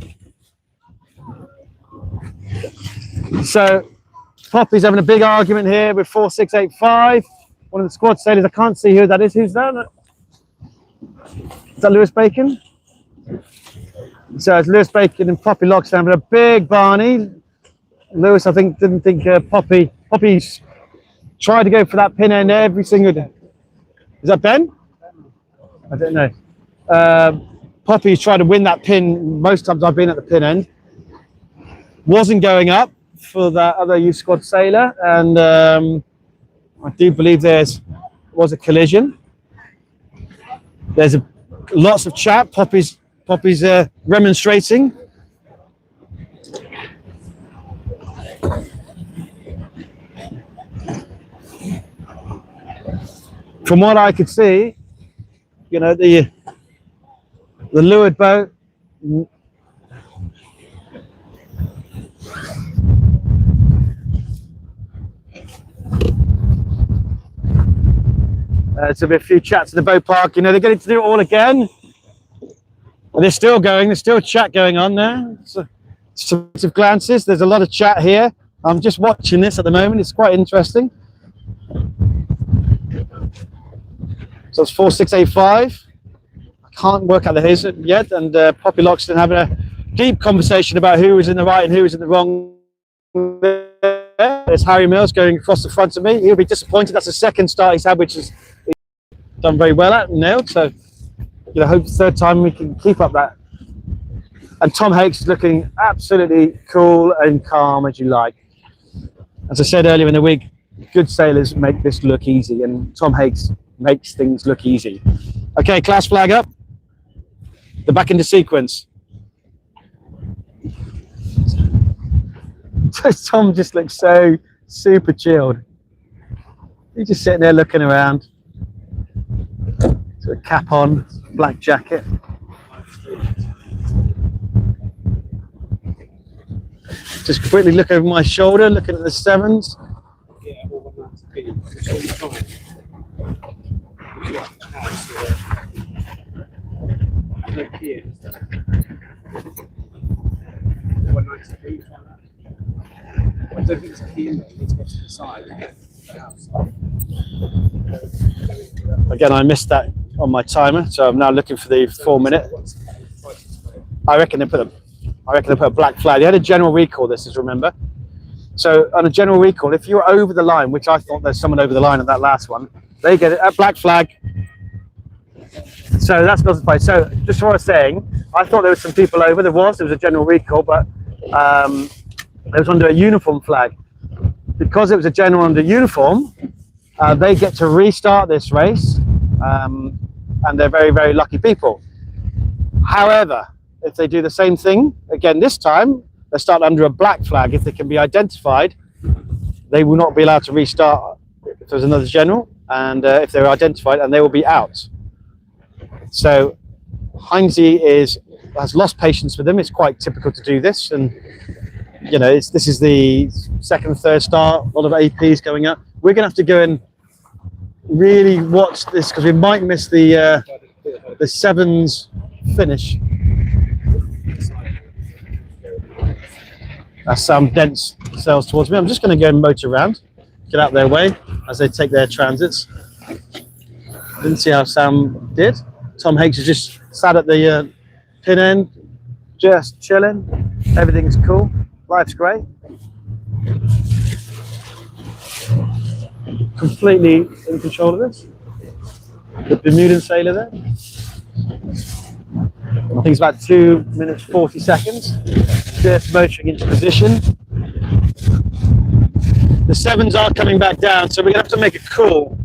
Speaker 1: So Poppy's having a big argument here with 4685. One of the squad sailors. I can't see who that is. Who's that? Is that Lewis Bacon? So it's Lewis Bacon and Poppy Loxton having a big Barney. Lewis, I think, didn't think Poppy's tried to go for that pin end every single day. Is that Ben? I don't know. Poppy's tried to win that pin most times I've been at the pin end. Wasn't going up for that other youth squad sailor, and I do believe was a collision. There's lots of chat. Poppy's remonstrating. From what I could see, you know, the leeward boat there's a few chats in the boat park. You know, they're getting to do it all again. They're still going. There's still chat going on there. So, some glances. There's a lot of chat here. I'm just watching this at the moment. It's quite interesting. So it's 4685. I can't work out the haze yet. And Poppy Loxton having a deep conversation about who was in the right and who was in the wrong. There's Harry Mills going across the front of me. He'll be disappointed. That's the second start he's had, which is done very well at and nailed. So, you know, hope third time we can keep up that. And Tom Hakes is looking absolutely cool and calm as you like. As I said earlier in the week, good sailors make this look easy, and Tom Hakes makes things look easy. Okay, class flag up. They're back into sequence. Tom just looks so super chilled. He's just sitting there looking around. Sort of cap on, black jacket. Just quickly look over my shoulder, looking at the sevens.
Speaker 2: Yeah, all on that speed. No key in. 190p. I don't think it's a key in there. You need to go to the side.
Speaker 1: Again, I missed that on my timer, so I'm now looking for the 4 minute. I reckon they put a black flag. They had a general recall, this is, remember. So on a general recall, if you're over the line, which I thought there's someone over the line at that last one, they get a black flag. So that's not surprising. So just what I was saying, I thought there were some people over. There was a general recall, but it was under a uniform flag. Because it was a general under uniform, they get to restart this race, and they're very, very lucky people. However, if they do the same thing again this time, they start under a black flag. If they can be identified, they will not be allowed to restart if there's another general, and if they're identified, and they will be out. So Heinze has lost patience with them. It's quite typical to do this, and you know, this is the second, third start. A lot of APs going up. We're going to have to go and really watch this because we might miss the sevens finish. That's Sam Dent's sails towards me. I'm just going to go and motor around, get out their way as they take their transits. Didn't see how Sam did. Tom Hakes is just sat at the pin end, just chilling. Everything's cool. Life's great. Completely in control of this. The Bermudan sailor there. I think it's about 2 minutes 40 seconds. Just motoring into position. The sevens are coming back down, so we're going to have to make a call.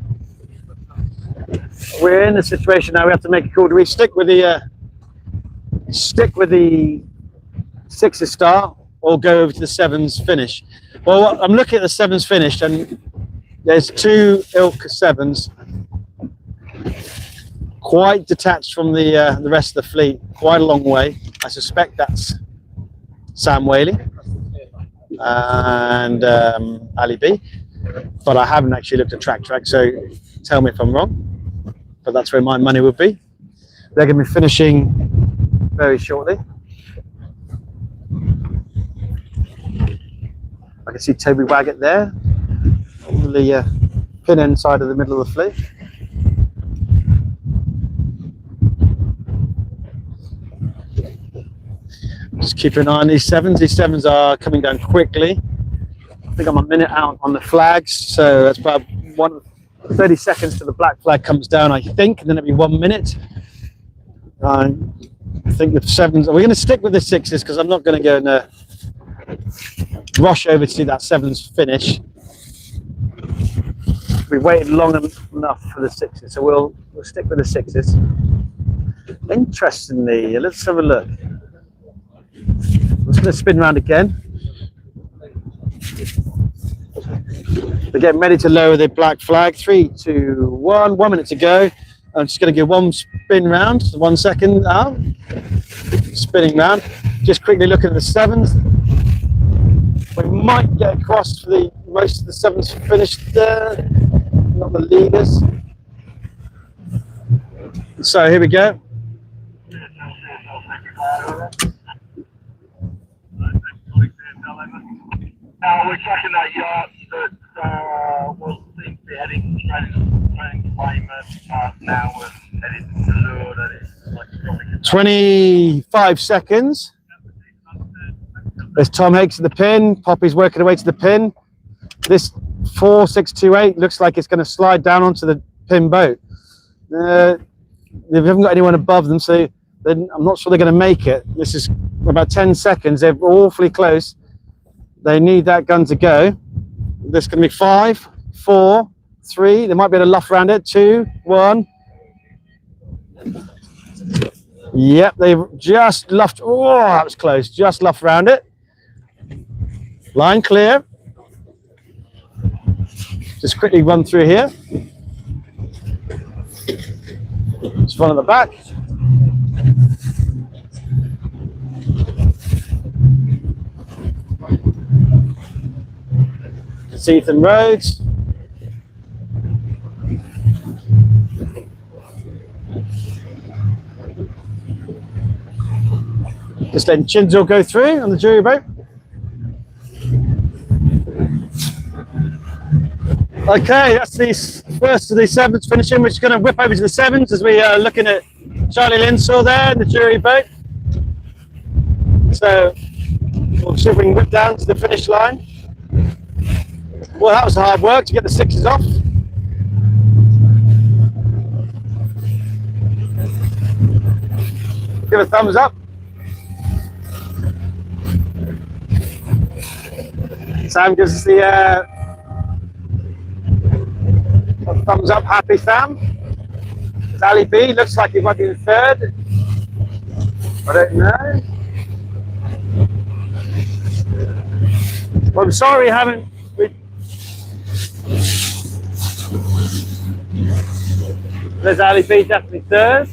Speaker 1: We're in a situation now. We have to make a call. Do we stick with the sixes start or go over to the sevens finish? Well, I'm looking at the sevens finish, and there's two ILCA sevens, quite detached from the rest of the fleet, quite a long way. I suspect that's Sam Whaley and Ali B, but I haven't actually looked at track, so tell me if I'm wrong, but that's where my money would be. They're going to be finishing very shortly. I can see Toby Waggett there on the pin end side of the middle of the fleet. Just keep an eye on these sevens. These sevens are coming down quickly. I think I'm a minute out on the flags, so that's about 30 seconds till the black flag comes down, I think, and then it'll be 1 minute. I think the sevens, we're going to stick with the sixes because I'm not going to go and rush over to see that sevens finish. We've waited long enough for the sixes, so we'll stick with the sixes. Interestingly, let's have a look. I'm just going to spin around again. They're getting ready to lower the black flag. 3, 2, 1. 1 minute to go. I'm just going to give one spin round. 1 second out. Spinning round. Just quickly looking at the sevens. We might get across for the most of the sevens finished there. Not the leaders. So here we go.
Speaker 3: We're tracking that yacht that was seen to be heading straight into Weymouth now and heading to Lure that is like probably
Speaker 1: 25 seconds. There's Tom Hakes at the pin. Poppy's working her way to the pin. This 4628 looks like it's going to slide down onto the pin boat. They haven't got anyone above them, so I'm not sure they're going to make it. This is about 10 seconds. They're awfully close. They need that gun to go. This is going to be 5, 4, 3. They might be able to luff around it. 2, 1. Yep, they've just luffed. Oh, that was close. Just luffed around it. Line clear. Just quickly run through here. Just one at the back. Ethan Rhodes. Just letting Chinzel go through on the jury boat. Okay, that's the first of the sevens finishing. We're just going to whip over to the sevens as we are looking at Charlie Linsaw there in the jury boat. So we'll see if we can whip down to the finish line. Well, that was hard work to get the sixes off. Give a thumbs up. Sam gives us the thumbs up, happy Sam. It's Ali B, looks like he might be in third. I don't know. Well, I'm sorry we haven't. There's Ali B, definitely third.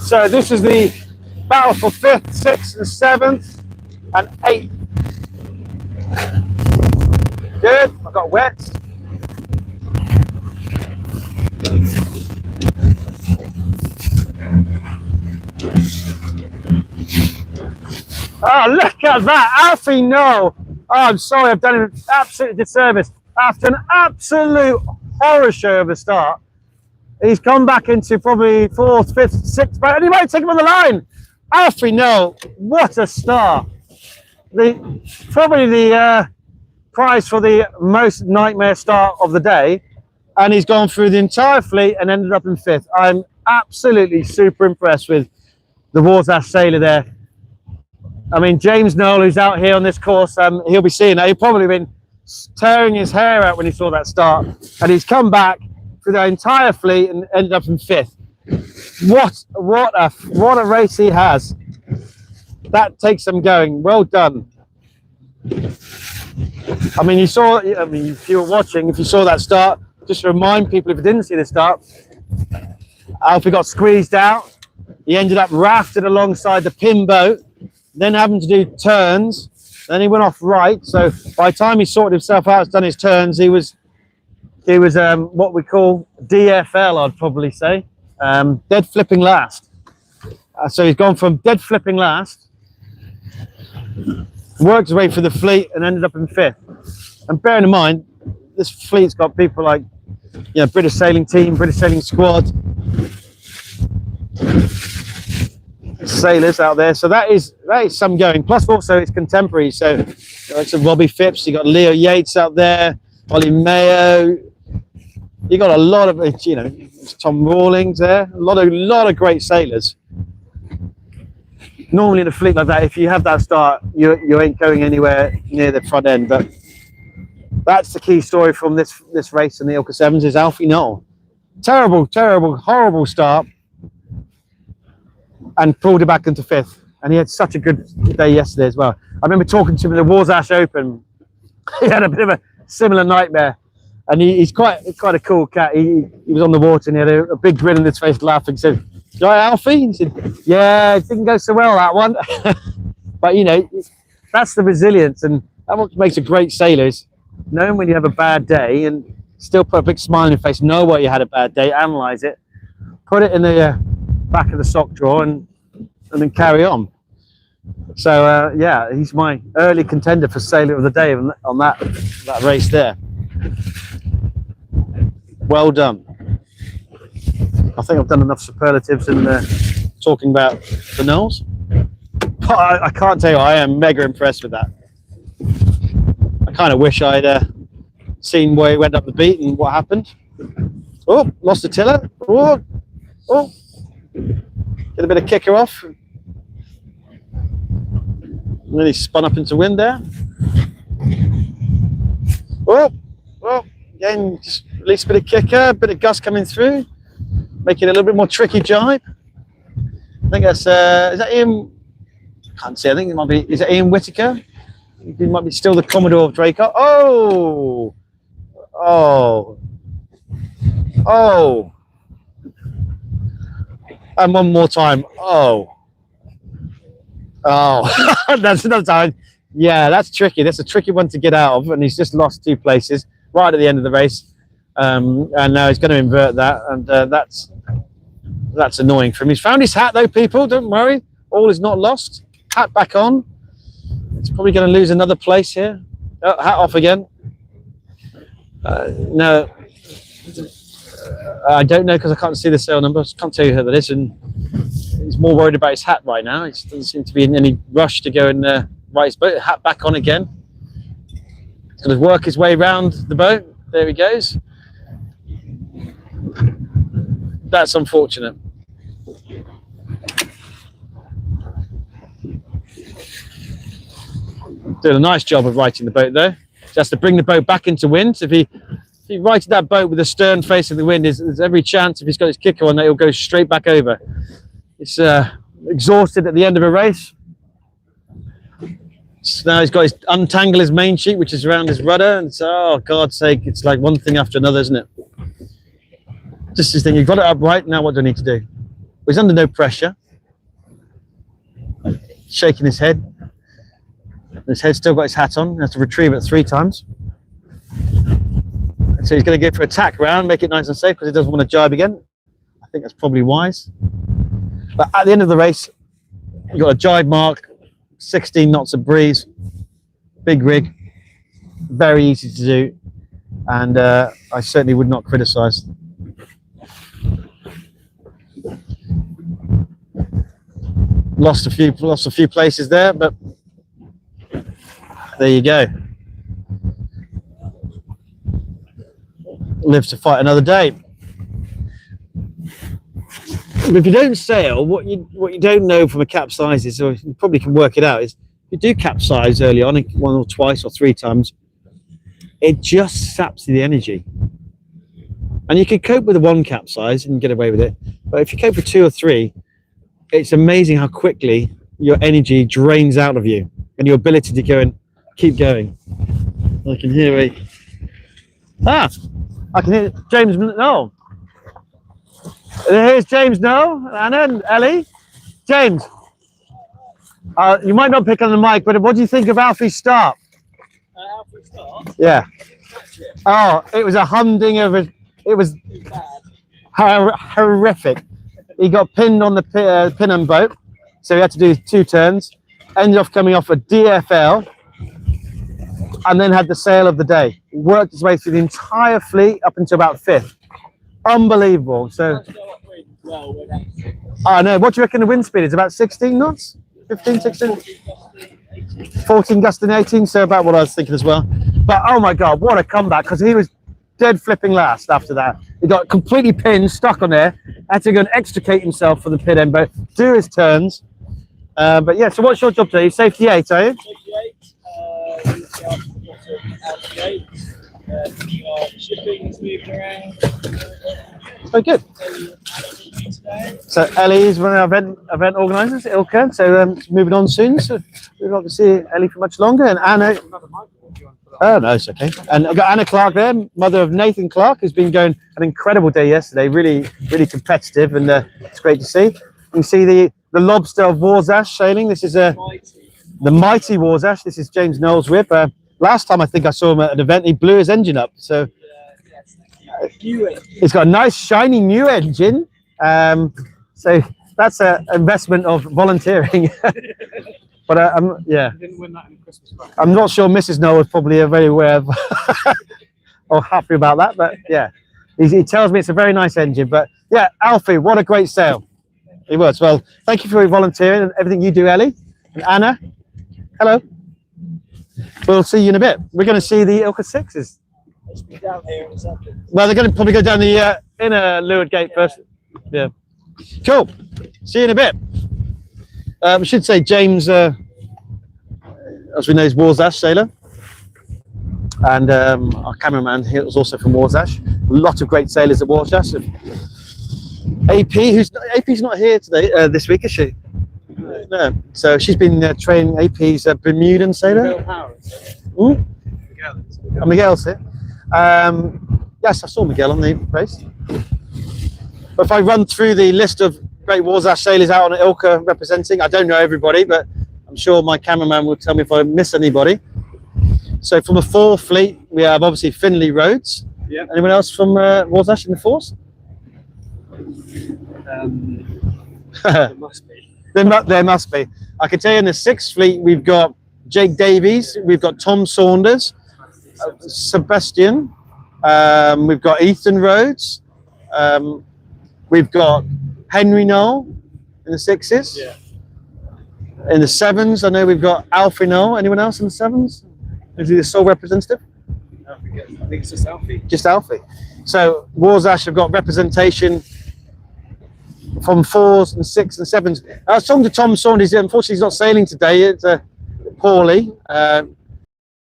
Speaker 1: So this is the battle for 5th, 6th and 7th and 8th. Good, I got wet. Oh, look at that, Alfie, no. Oh, I'm sorry, I've done him an absolute disservice. After an absolute horror show of a start, he's come back into probably 4th, 5th, 6th, and he might take him on the line. Alfie, no, what a star. Probably the prize for the most nightmare start of the day, and he's gone through the entire fleet and ended up in 5th. I'm absolutely super impressed with the Warsash sailor there. I mean, James Noel, who's out here on this course, he'll be seeing that. He'll probably been tearing his hair out when he saw that start, and he's come back through the entire fleet and ended up in 5th. What a race he has. That takes him going. Well done. I mean, if you were watching, if you saw that start, just to remind people if you didn't see the start, Alfie got squeezed out. He ended up rafted alongside the pin boat, then having to do turns. Then he went off right. So by the time he sorted himself out, done his turns, he was what we call DFL, I'd probably say, dead flipping last. So he's gone from dead flipping last, worked his way through the fleet and ended up in 5th. And bearing in mind, this fleet's got people like, British Sailing Team, British Sailing Squad, sailors out there. So that is some going. Plus also it's contemporary. So it's Robbie Phipps, you got Leo Yates out there, Ollie Mayo. You got a lot of, Tom Rawlings there. A lot of great sailors. Normally in a fleet like that, if you have that start, you ain't going anywhere near the front end. But that's the key story from this race in the ILCA Sevens is Alfie Noel. Terrible, horrible start, and pulled it back into 5th. And he had such a good day yesterday as well. I remember talking to him in the Warsash Open. He had a bit of a similar nightmare. And he's quite a cool cat. He was on the water and he had a big grin on his face, laughing. He said, "You all right, Alfie?" He said, "Yeah, it didn't go so well, that one." But that's the resilience, and that what makes a great sailor is knowing when you have a bad day and still put a big smile on your face, know what you had a bad day, analyze it, put it in the back of the sock drawer, and then carry on. So yeah, he's my early contender for sailor of the day on that race there. Well done. I think I've done enough superlatives in talking about the Knolls. But I can't tell you, I am mega impressed with that. I kind of wish I'd seen where he went up the beat and what happened. Oh, lost the tiller. Oh, get a bit of kicker off. And then he spun up into wind there. Oh, again, just release a bit of kicker, a bit of gust coming through, make it a little bit more tricky jibe. I think that's, is that Ian? I can't see, I think it might be, is it Ian Whitaker? He might be still the Commodore of Draycott. Oh! And one more time. Oh, that's another time. Yeah, that's tricky. That's a tricky one to get out of, and he's just lost 2 places right at the end of the race. And now he's going to invert that, and that's annoying for him. He's found his hat though, people. Don't worry, all is not lost. Hat back on. It's probably going to lose another place here. Oh, hat off again. No, I don't know because I can't see the sail number. I can't tell you who that is, and he's more worried about his hat right now. He doesn't seem to be in any rush to go and right his boat. Hat back on again. He's going to work his way around the boat. There he goes. That's unfortunate. Doing a nice job of righting the boat though. He has to bring the boat back into wind. If he righted that boat with the stern facing the wind, there's every chance if he's got his kicker on that he'll go straight back over. It's exhausted at the end of a race. So now he's got to untangle his main sheet, which is around his rudder, and so, oh God's sake, it's like one thing after another, isn't it? Just this thing, you've got it upright, now what do I need to do? Well, he's under no pressure. Shaking his head. His head's still got his hat on, he has to retrieve it 3 times. So he's going to go for a tack round, make it nice and safe because he doesn't want to jibe again. I think that's probably wise. But at the end of the race, you've got a jibe mark, 16 knots of breeze, big rig, very easy to do, and I certainly would not criticise. Lost a few places there, but there you go. Live to fight another day. If you don't sail, what you don't know from a capsize is, or you probably can work it out, is if you do capsize early on, 1 or twice or 3 times, it just saps the energy. And you can cope with the 1 capsize and get away with it, but if you cope with 2 or 3, it's amazing how quickly your energy drains out of you and your ability to go and keep going. I can hear I can hear James Noel. Here's James Noel, Anna and Ellie. James, you might not pick on the mic, but what do you think of Alfie's start?
Speaker 2: Alfie's start?
Speaker 1: Yeah. Oh, it was a humdinger. It was horrific. He got pinned on the pin and boat, so he had to do 2 turns. Ended off coming off a DFL, and then had the sail of the day. Worked his way through the entire fleet up until about 5th. Unbelievable. So, I know. What do you reckon the wind speed is? About 16 knots? 15, 16? 14 gusting 18, so about what I was thinking as well. But oh my God, what a comeback, because he was dead flipping last after that. He got completely pinned, stuck on there, had to go and extricate himself from the pin end boat, do his turns. But yeah, so what's your job today? Safety 8, are you?
Speaker 2: Safety 8. Shipping's moving around.
Speaker 1: Very good. So Ellie is one of our event organisers, ILCA. So moving on soon. So we're not going to see Ellie for much longer. And Anna. Oh no, it's okay. And I've got Anna Clark there, mother of Nathan Clark, who's been going an incredible day yesterday. Really, really competitive, and it's great to see. You can see the lobster of Warsash sailing. This is the mighty Warsash. This is James Noel's whip. Last time I think I saw him at an event, he blew his engine up. So It's got a nice shiny new engine. So that's an investment of volunteering. But yeah,
Speaker 2: Didn't win that in Christmas prize.
Speaker 1: I'm not sure Mrs. Noel is probably very aware of or happy about that. But yeah, he tells me it's a very nice engine. But yeah, Alfie, what a great sale. It was. Well, thank you for your volunteering and everything you do, Ellie. And Anna, hello. We'll see you in a bit. We're going to see the ILCA 6s.
Speaker 2: Down here in a second.
Speaker 1: Well, they're going to probably go down the inner leeward gate first. Yeah. Cool. See you in a bit. We should say James, as we know, is Warsash sailor. And our cameraman here was also from Warsash. A lot of great sailors at Warsash. AP's not here today, this week, is she? No. So she's been training AP's Bermudan sailor. And Miguel's here. Yes, I saw Miguel on the race. But if I run through the list of great Warsash sailors out on ILCA representing, I don't know everybody, but I'm sure my cameraman will tell me if I miss anybody. So from a 4 fleet, we have obviously Finley Rhodes.
Speaker 2: Yeah.
Speaker 1: Anyone else from Warsash in the force?
Speaker 2: There must be.
Speaker 1: There must be. I can tell you in the 6th fleet, we've got Jake Davies, we've got Tom Saunders, Sebastian, we've got Ethan Rhodes, we've got Henry Knoll in the 6s.
Speaker 2: Yeah.
Speaker 1: In the 7s, I know we've got Alfie Knoll. Anyone else in the 7s? Is he the sole representative?
Speaker 2: I think it's just Alfie.
Speaker 1: Just Alfie. So Warsash have got representation from 4s and 6s and 7s. I was talking to Tom Saunders. Unfortunately, he's not sailing today. It's poorly.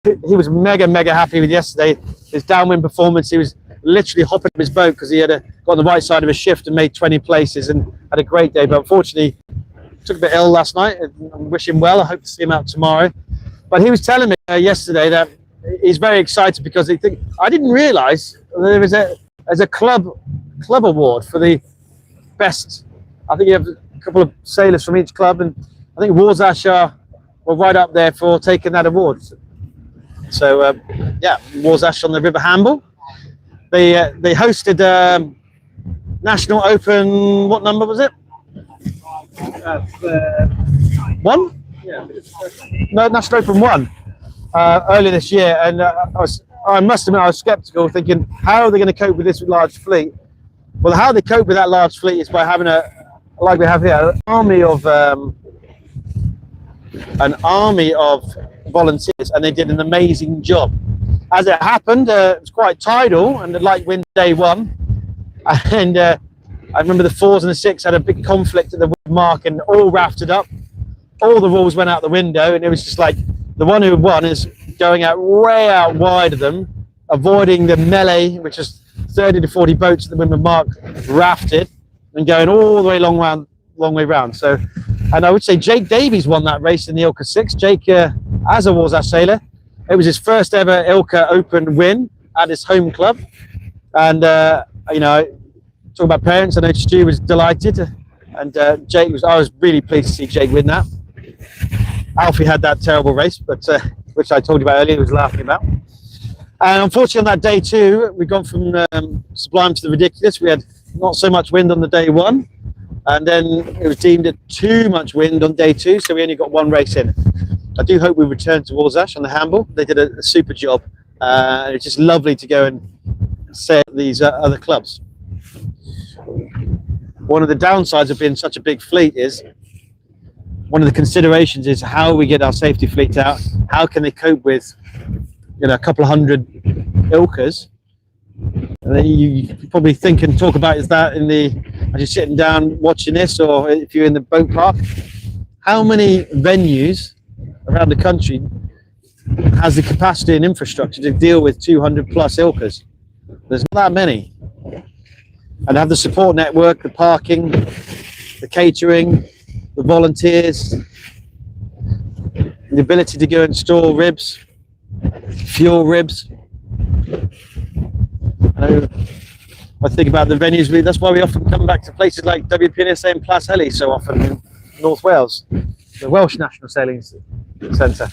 Speaker 1: He was mega happy with yesterday. His downwind performance. He was literally hopping up his boat because he had got on the right side of his shift and made 20 places and had a great day. But unfortunately, took a bit ill last night. I wish him well. I hope to see him out tomorrow. But he was telling me yesterday that he's very excited because I didn't realise there was a club award for the best. I think you have a couple of sailors from each club, and I think Warsash were right up there for taking that award. So yeah, Warsash on the River Hamble. They hosted National Open. What number was it? 1?
Speaker 2: Yeah.
Speaker 1: No, National Open 1 earlier this year, and I must admit I was sceptical, thinking how are they going to cope with this large fleet? Well, how they cope with that large fleet is by having like we have here, an army of volunteers, and they did an amazing job. As it happened, it was quite tidal and the light wind day 1, and I remember the 4s and the 6s had a big conflict at the wind mark and all rafted up. All the rules went out the window, and it was just like the one who won is going out way out wide of them, avoiding the melee, which is 30 to 40 boats at the windward mark, rafted and going all the way long way round. So, and I would say Jake Davies won that race in the ILCA 6. Jake, as a Warsash sailor, it was his first ever ILCA Open win at his home club. And you know, talk about parents, I know Stu was delighted, and Jake was. I was really pleased to see Jake win that. Alfie had that terrible race, but which I told you about earlier, he was laughing about. And unfortunately, on that day 2, we've gone from sublime to the ridiculous. We had not so much wind on the day 1, and then it was deemed too much wind on day 2, so we only got 1 race in. I do hope we return to Warsash on the Hamble. They did a super job. It's just lovely to go and sail these other clubs. One of the downsides of being such a big fleet is, one of the considerations is how we get our safety fleet out. How can they cope with, you know, a couple of hundred ILCAs? And then you probably think and talk about is that as you're sitting down watching this, or if you're in the boat park, how many venues around the country has the capacity and infrastructure to deal with 200 plus ILCAs? There's not that many. And have the support network, the parking, the catering, the volunteers, the ability to go and store ribs, fuel ribs. I think about the venues. That's why we often come back to places like WPNSA and Plas Heli so often in North Wales, the Welsh National Sailing Centre.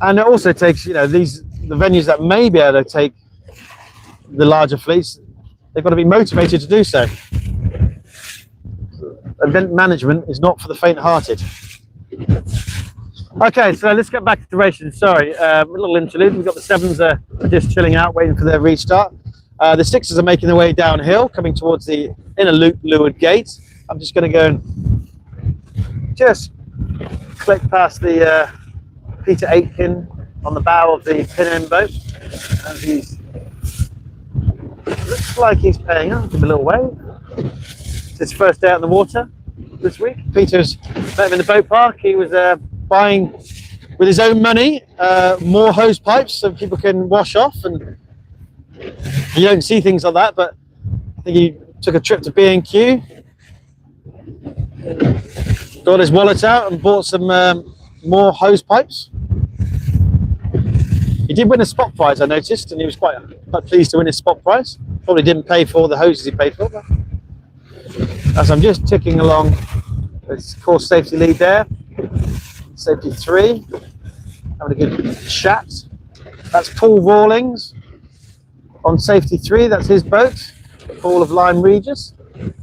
Speaker 1: And it also takes, the venues that may be able to take the larger fleets, they've got to be motivated to do so. Event management is not for the faint-hearted. Okay, so let's get back to the racing. Sorry, a little interlude. We've got the 7s just chilling out, waiting for their restart. The 6s are making their way downhill, coming towards the inner loop leeward gate. I'm just going to go and just click past the Peter Aitken on the bow of the pin-end boat. And he's looks like he's paying up. Give him a little wave. It's his first day out in the water this week. Peter's met him in the boat park. He was buying with his own money more hose pipes so people can wash off, and you don't see things like that, but I think he took a trip to B&Q, got his wallet out and bought some more hose pipes. He did win a spot prize, I noticed, and he was quite pleased to win his spot prize. Probably didn't pay for all the hoses he paid for, but as I'm just ticking along, there's course safety lead there. Safety 3, having a good chat. That's Paul Rawlings on safety 3. That's his boat, Paul of Lyme Regis,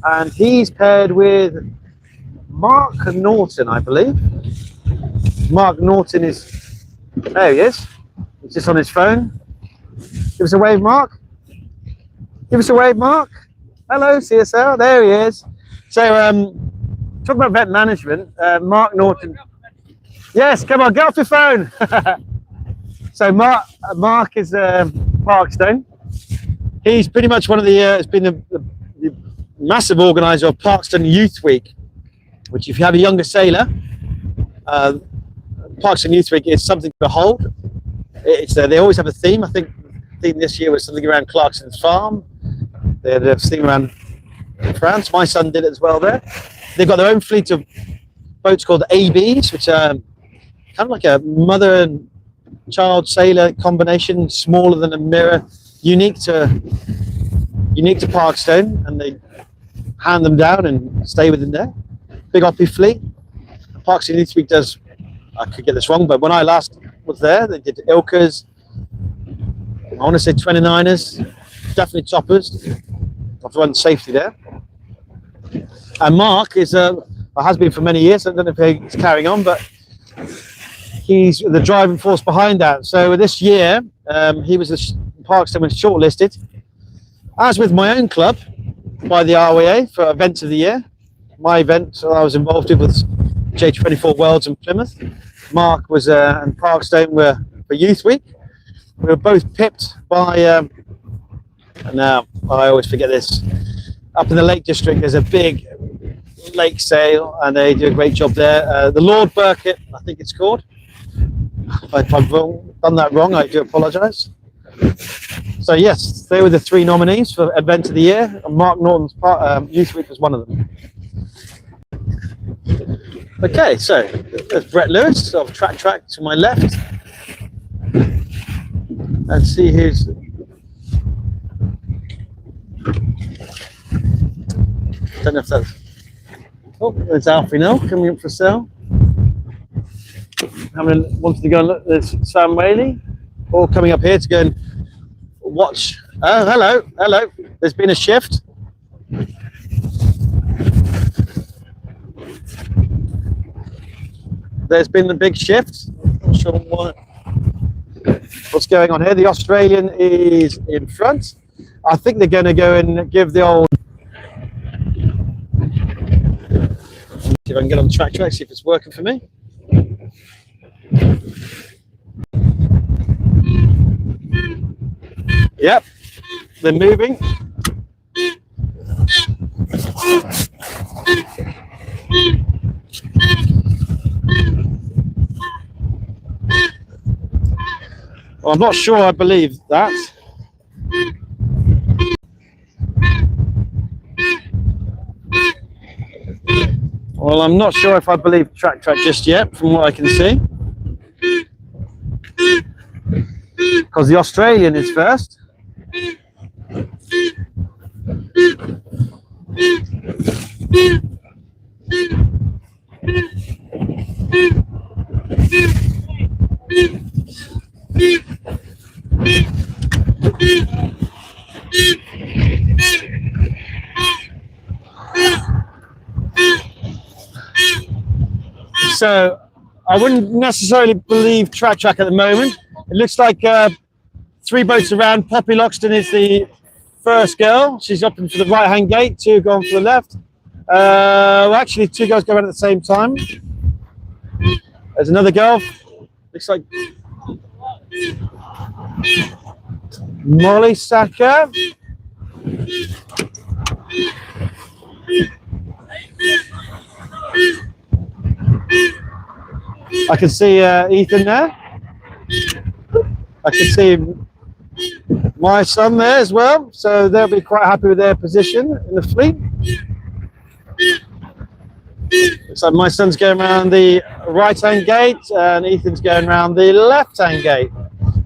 Speaker 1: and he's paired with Mark Norton, I believe. Mark Norton is there. He is. He's just on his phone. Give us a wave, Mark. Give us a wave, Mark. Hello, CSL. There he is. So, talking about event management, Mark Norton. Yes, come on, get off your phone. So Mark is Parkstone. He's pretty much one of the, has been the massive organizer of Parkstone Youth Week, which if you have a younger sailor, Parkstone Youth Week is something to behold. It's they always have a theme. I think the theme this year was something around Clarkson's farm. They had a theme around France. My son did it as well there. They've got their own fleet of boats called ABs, which are kind of like a mother and child sailor combination, smaller than a mirror, unique to Parkstone, and they hand them down and stay within there. Big Oppie fleet. Parkstone Youth Week does, I could get this wrong, but when I last was there, they did ILCAs, I want to say 29ers, definitely toppers. I've run safety there. And Mark is has been for many years. I don't know if he's carrying on, but he's the driving force behind that. So this year, he was Parkstone was shortlisted, as with my own club, by the RWA for Events of the Year. My event I was involved in was J24 Worlds in Plymouth. Mark was and Parkstone were for Youth Week. We were both pipped by, and now I always forget this, up in the Lake District there's a big lake sail and they do a great job there. The Lord Burkitt, I think it's called. If I've done that wrong, I do apologise. So yes, they were the 3 nominees for Event of the Year, and Mark Norton's Youth Week was one of them. Okay, so there's Brett Lewis of Track to my left. Let's see who's... Don't know if that's... Oh, there's Alfie now coming up for sale. Wanted to go and look. There's Sam Whaley, all coming up here to go and watch. Oh, hello. There's been a shift. There's been a big shift. Not sure what's going on here. The Australian is in front. I think they're going to go and give the old... See if I can get on the track, see if it's working for me. Yep, they're moving. Well, I'm not sure I believe that. Well, I'm not sure if I believe track just yet, from what I can see. Because the Australian is first. So I wouldn't necessarily believe track at the moment. It looks like 3 boats around. Poppy Loxton is the first girl. She's up into the right-hand gate, 2 going for the left. Well, actually, 2 girls go around at the same time. There's another girl. Looks like Molly Saka. I can see Ethan there. I can see my son there as well. So they'll be quite happy with their position in the fleet. Looks like my son's going around the right-hand gate and Ethan's going around the left-hand gate.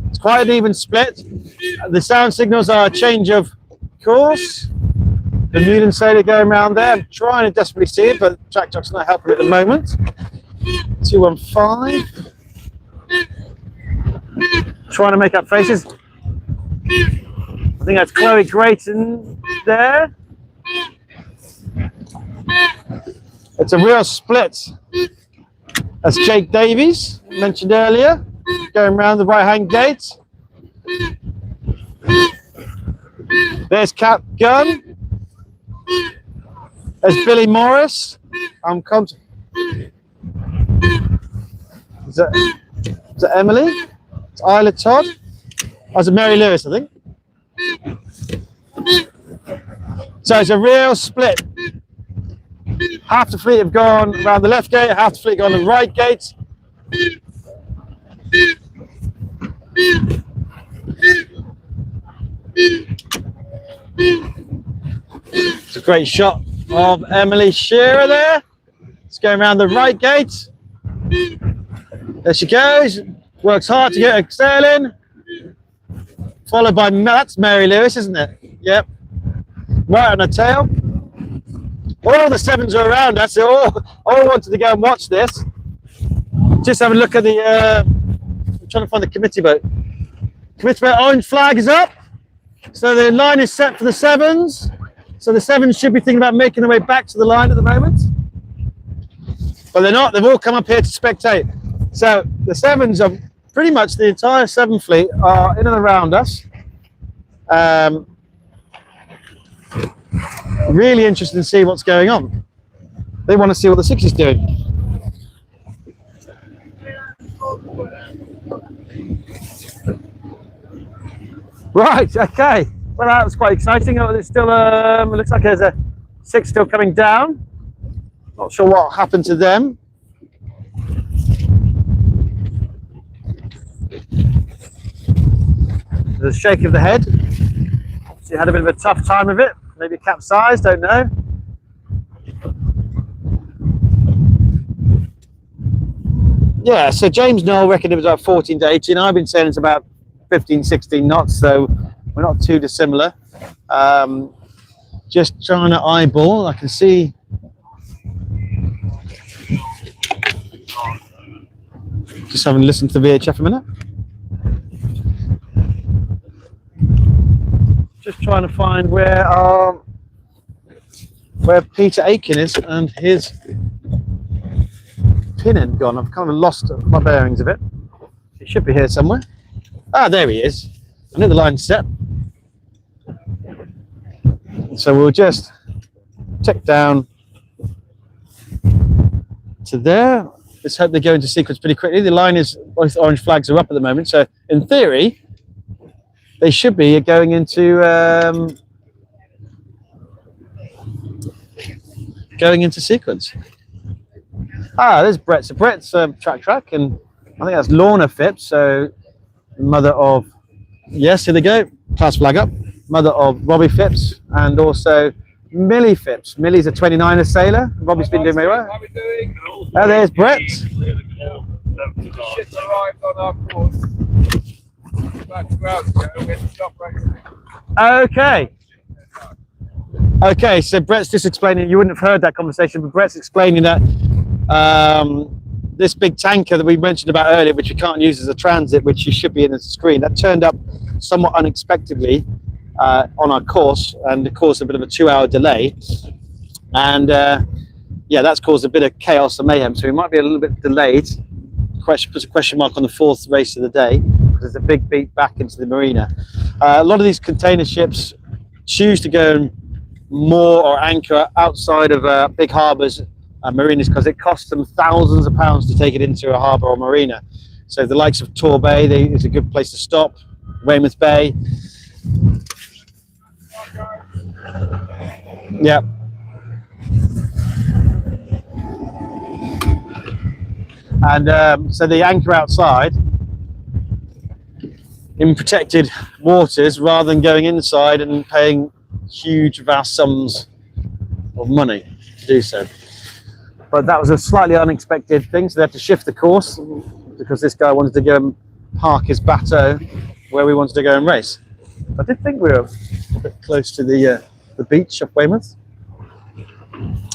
Speaker 1: It's quite an even split. The sound signals are a change of course. The Newland sailor going around there. I'm trying to desperately see it, but Jack Jock's not helping at the moment. 215. Trying to make up faces. I think that's Chloe Grayton there. It's a real split. That's Jake Davies, mentioned earlier, going around the right-hand gate. There's Cap Gunn. There's Billy Morris. Is that Emily? It's Isla Todd. Oh, it's Mary Lewis, I think. So it's a real split. Half the fleet have gone around the left gate, half the fleet gone on the right gate. It's a great shot of Emily Shearer there. It's going around the right gate. There she goes. Works hard to get her sailing. Followed by, that's Mary Lewis, isn't it? Yep. Right on her tail. All the 7s are around us. They all wanted to go and watch this. Just have a look at the, I'm trying to find the committee boat. Committee boat, orange flag is up. So the line is set for the 7s. So the 7s should be thinking about making their way back to the line at the moment. But they're not, they've all come up here to spectate. So the 7s are pretty much the entire 7 fleet are in and around us. Really interested to see what's going on. They want to see what the 6 is doing. Right, okay. Well, that was quite exciting. It's still, it looks like there's a 6 still coming down. Not sure what happened to them. There's a shake of the head. She had a bit of a tough time of it. Maybe capsized, don't know. Yeah, so James Knoll reckoned it was about 14 to 18. I've been saying it's about 15, 16 knots, so we're not too dissimilar. Just trying to eyeball. I can see. Just having listened to the VHF a minute. Just trying to find where Peter Aiken is and his pin end gone. I've kind of lost my bearings of it. He should be here somewhere. Ah, there he is. I know the line's set. So we'll just tick down to there. Let's hope they go into sequence pretty quickly. The line is, both orange flags are up at the moment. So in theory, they should be going into sequence. Ah, there's Brett. So Brett's track, and I think that's Lorna Phipps. So mother of, yes, here they go. Class flag up. Mother of Robbie Phipps and also Millie Phipps. Millie's a 29er sailor. Robbie's been doing very well.
Speaker 5: How are we doing?
Speaker 1: Oh, there's Brett.
Speaker 5: Shit arrived on our course. About 2 hours ago, we had to stop racing.
Speaker 1: Okay. Okay, so Brett's just explaining, you wouldn't have heard that conversation, but Brett's explaining that this big tanker that we mentioned about earlier, which we can't use as a transit, which you should be in the screen, that turned up somewhat unexpectedly on our course and caused a bit of a 2-hour delay. And yeah, that's caused a bit of chaos and mayhem. So we might be a little bit delayed. Puts a question mark on the 4th race of the day because there's a big beat back into the marina. A lot of these container ships choose to go and moor or anchor outside of big harbours and marinas because it costs them thousands of pounds to take it into a harbour or marina. So the likes of Tor Bay is a good place to stop. Weymouth Bay. Yeah. And so they anchor outside in protected waters rather than going inside and paying huge vast sums of money to do so. But that was a slightly unexpected thing, so they had to shift the course because this guy wanted to go and park his bateau where we wanted to go and race. I did think we were a bit close to the beach of Weymouth.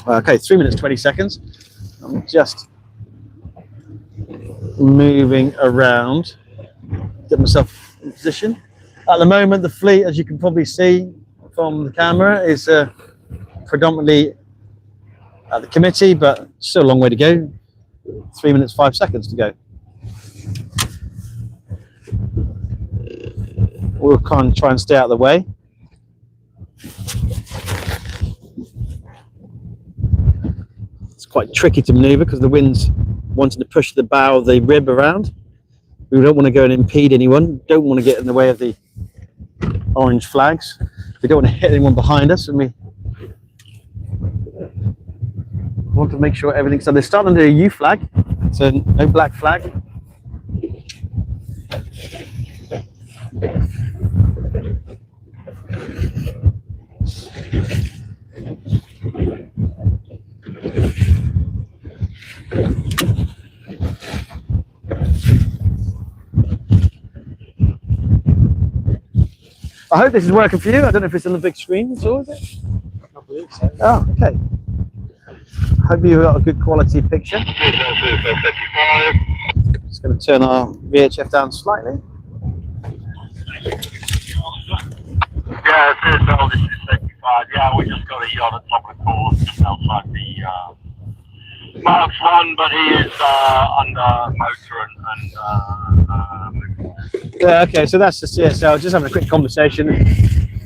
Speaker 1: Okay, 3 minutes 20 seconds. I'm just moving around, get myself in position. At the moment, the fleet, as you can probably see from the camera, is predominantly at the committee, but still a long way to go. 3 minutes 5 seconds to go. We'll try and stay out of the way. It's quite tricky to maneuver because the wind's wanting to push the bow of the rib around. We don't want to go and impede anyone, don't want to get in the way of the orange flags. We don't want to hit anyone behind us, and we want to make sure everything's done. They're starting to do a U flag, so no black flag. I hope this is working for you. I don't know if it's on the big screen at all, is it?
Speaker 2: I believe so.
Speaker 1: Oh, okay. Hope you've got a good quality picture. Just going to turn our VHF down slightly.
Speaker 3: Yeah, CSL, this is 75. Yeah, we just got a yacht at top of the course just outside the Marks 1, but he is under motor and
Speaker 1: Yeah, okay, so that's the CSL. Just having a quick conversation.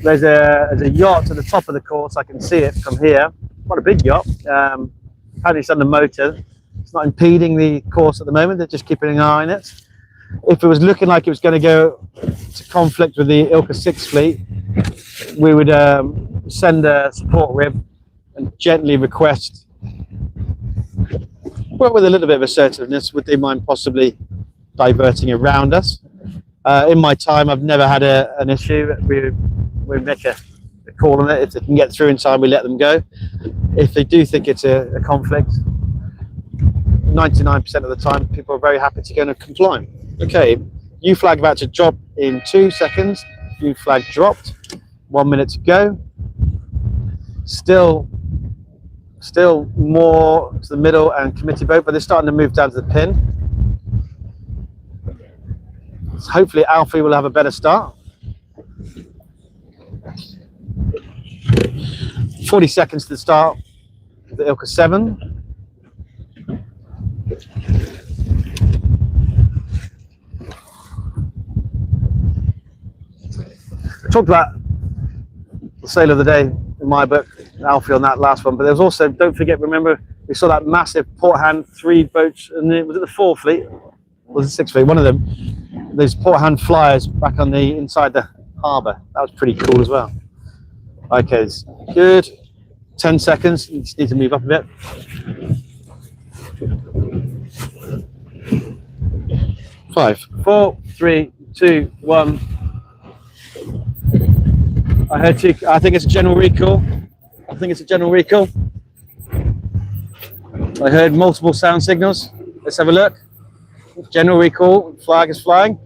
Speaker 1: There's a yacht at the top of the course. I can see it from here. Quite a big yacht. Apparently it's under motor. It's not impeding the course at the moment. They're just keeping an eye on it. If it was looking like it was going to go to conflict with the ILCA 6 fleet, we would send a support rib and gently request, well, with a little bit of assertiveness, would they mind possibly diverting around us? In my time, I've never had an issue. We make a call on it. If they can get through in time, we let them go. If they do think it's a conflict, 99% of the time, people are very happy to go and comply. Okay, U flag about to drop in 2 seconds. U flag dropped. 1 minute to go. Still more to the middle and committee boat, but they're starting to move down to the pin. So hopefully Alfie will have a better start. 40 seconds to the start of the ILCA 7. I talked about the sail of the day in my book, Alfie on that last one, but there was also, don't forget, remember, we saw that massive port hand 3 boats, and was it the 4 fleet? Or was it 6 fleet? One of them. Those port hand flyers back on the inside the harbour. That was pretty cool as well. Okay, it's good. 10 seconds. You just need to move up a bit. 5, 4, 3, 2, 1. I heard you. I think it's a general recall. I heard multiple sound signals. Let's have a look. General recall. Flag is flying.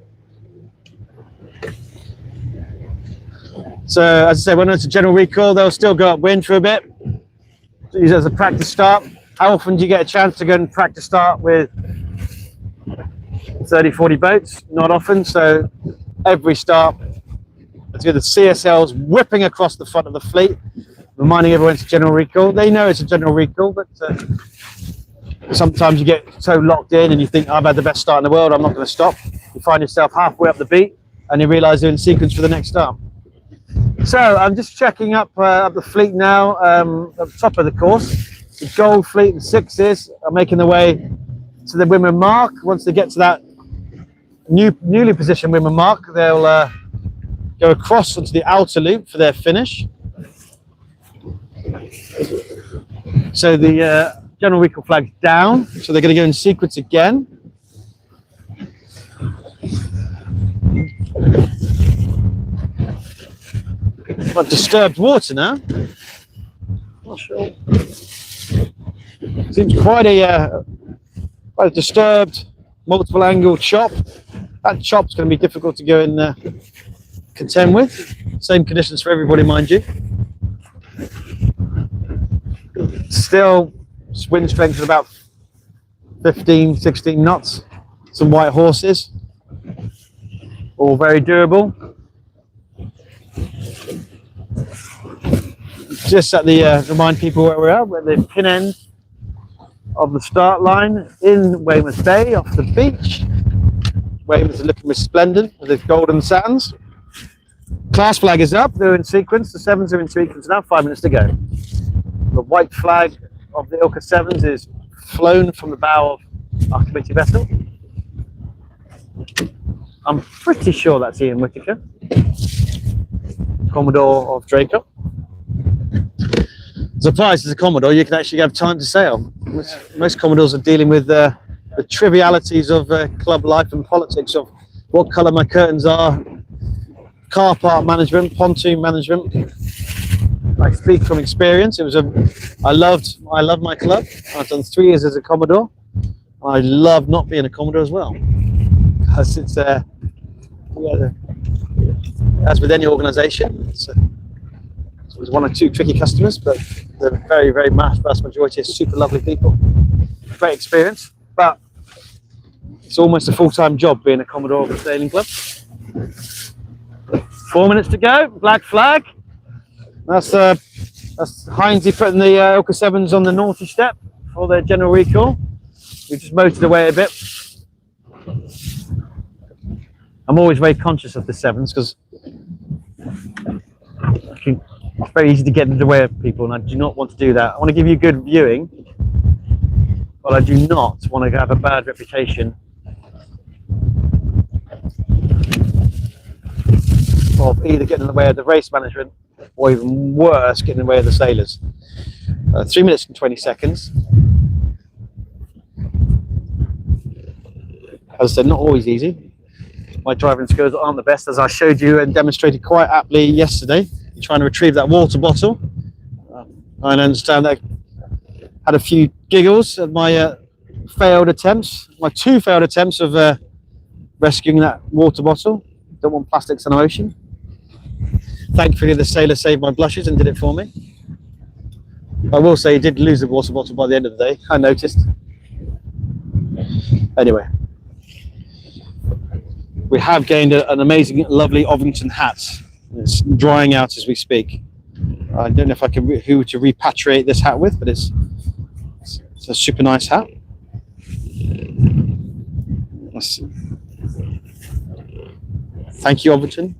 Speaker 1: So, as I said, when it's a general recall, they'll still go upwind for a bit. Use it as a practice start. How often do you get a chance to go and practice start with 30, 40 boats? Not often. So, every start, let's get the CSLs whipping across the front of the fleet. reminding everyone it's a general recall. They know it's a general recall, but sometimes you get so locked in and you think, I've had the best start in the world, I'm not going to stop. You find yourself halfway up the beat and you realise you're in sequence for the next start. So I'm just checking up the fleet now, at the top of the course. The gold fleet and sixes are making their way to the women mark. Once they get to that newly positioned women mark, they'll go across onto the outer loop for their finish. So the general recall flag's down, so they're going to go in sequence again. Got disturbed water now. Not sure. Seems quite a disturbed multiple angle chop. That chop's going to be difficult to go and contend with. Same conditions for everybody, mind you. Still, wind strength is about 15, 16 knots. Some white horses, all very durable. Just at the remind people where we're at, we're at the pin end of the start line in Weymouth Bay off the beach. Weymouth is looking resplendent with its golden sands. Class flag is up, they're in sequence. The sevens are in sequence now, 5 minutes to go. The white flag of the ILCA sevens is flown from the bow of our committee vessel. I'm pretty sure that's Ian Whittaker, Commodore of Draco. Surprised as a Commodore, you can actually have time to sail. Most Commodores are dealing with the trivialities of club life and politics, of what colour my curtains are, car park management, pontoon management. I speak from experience. I loved my club. I've done 3 years as a Commodore. I love not being a Commodore as well, because it's as with any organisation, there's 1 or 2 tricky customers, but the very, very vast majority are super lovely people. Great experience, but it's almost a full-time job being a Commodore of a sailing club. 4 minutes to go. Black flag. That's Heinzie putting the ILCA sevens on the naughty step for their general recall. We just motored away a bit. I'm always very conscious of the sevens because it's very easy to get in the way of people, and I do not want to do that. I want to give you good viewing, but I do not want to have a bad reputation of either getting in the way of the race management or even worse, getting in the way of the sailors. 3 minutes and 20 seconds. As I said, not always easy. My driving skills aren't the best, as I showed you and demonstrated quite aptly yesterday. Trying to retrieve that water bottle. I understand that I had a few giggles at my failed attempts, my 2 failed attempts of rescuing that water bottle. Don't want plastics in the ocean. Thankfully, the sailor saved my blushes and did it for me. I will say he did lose the water bottle by the end of the day, I noticed. Anyway, we have gained an amazing, lovely Ovington hat. It's drying out as we speak. I don't know if I can who to repatriate this hat with, but it's a super nice hat. Thank you, Ovington.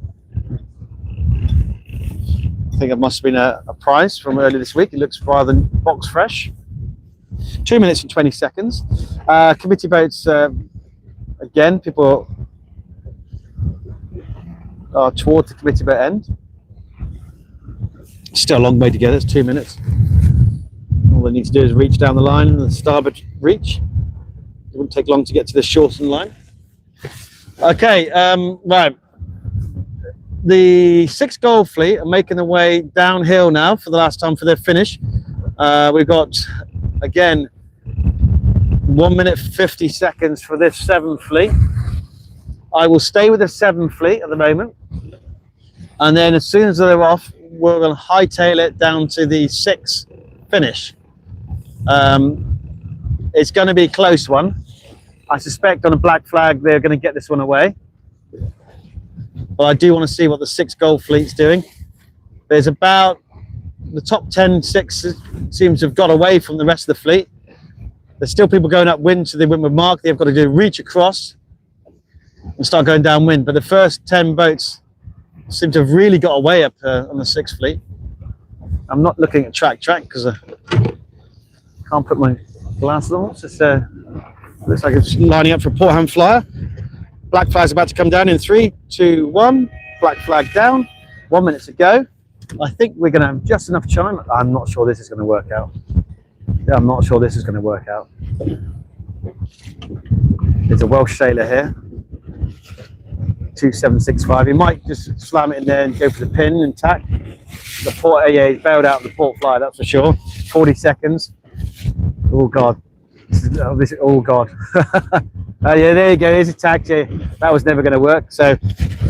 Speaker 1: I think it must have been a prize from earlier this week. It looks rather than box fresh. 2 minutes and 20 seconds. Committee boats, again, people are towards the committee boat end. Still a long way to go, it's 2 minutes. All they need to do is reach down the line and the starboard reach. It wouldn't take long to get to the shortened line. Okay, right. The 6 gold fleet are making their way downhill now for the last time for their finish. We've got, again, 1 minute 50 seconds for this 7 fleet. I will stay with the 7 fleet at the moment. And then as soon as they're off, we're going to hightail it down to the 6 finish. It's going to be a close one. I suspect on a black flag, they're going to get this one away. But I do want to see what the 6 gold fleet's doing. There's about the top 10 sixes seems to have got away from the rest of the fleet. There's still people going upwind to the windward mark. They've got to do reach across and start going downwind. But the first 10 boats seem to have really got away up on the 6th fleet. I'm not looking at track because I can't put my glasses on. It's just, looks like it's lining up for a port hand flyer. Black flag's about to come down in 3, 2, 1. Black flag down. 1 minute to go. I think we're going to have just enough chime. I'm not sure this is going to work out. Yeah, I'm not sure this is going to work out. There's a Welsh sailor here. 2765. He might just slam it in there and go for the pin and tack. The port, yeah, he's bailed out of the port fly, that's for sure. 40 seconds. Oh God. Oh God. Yeah, there you go. Here's a tack. Yeah, that was never going to work. So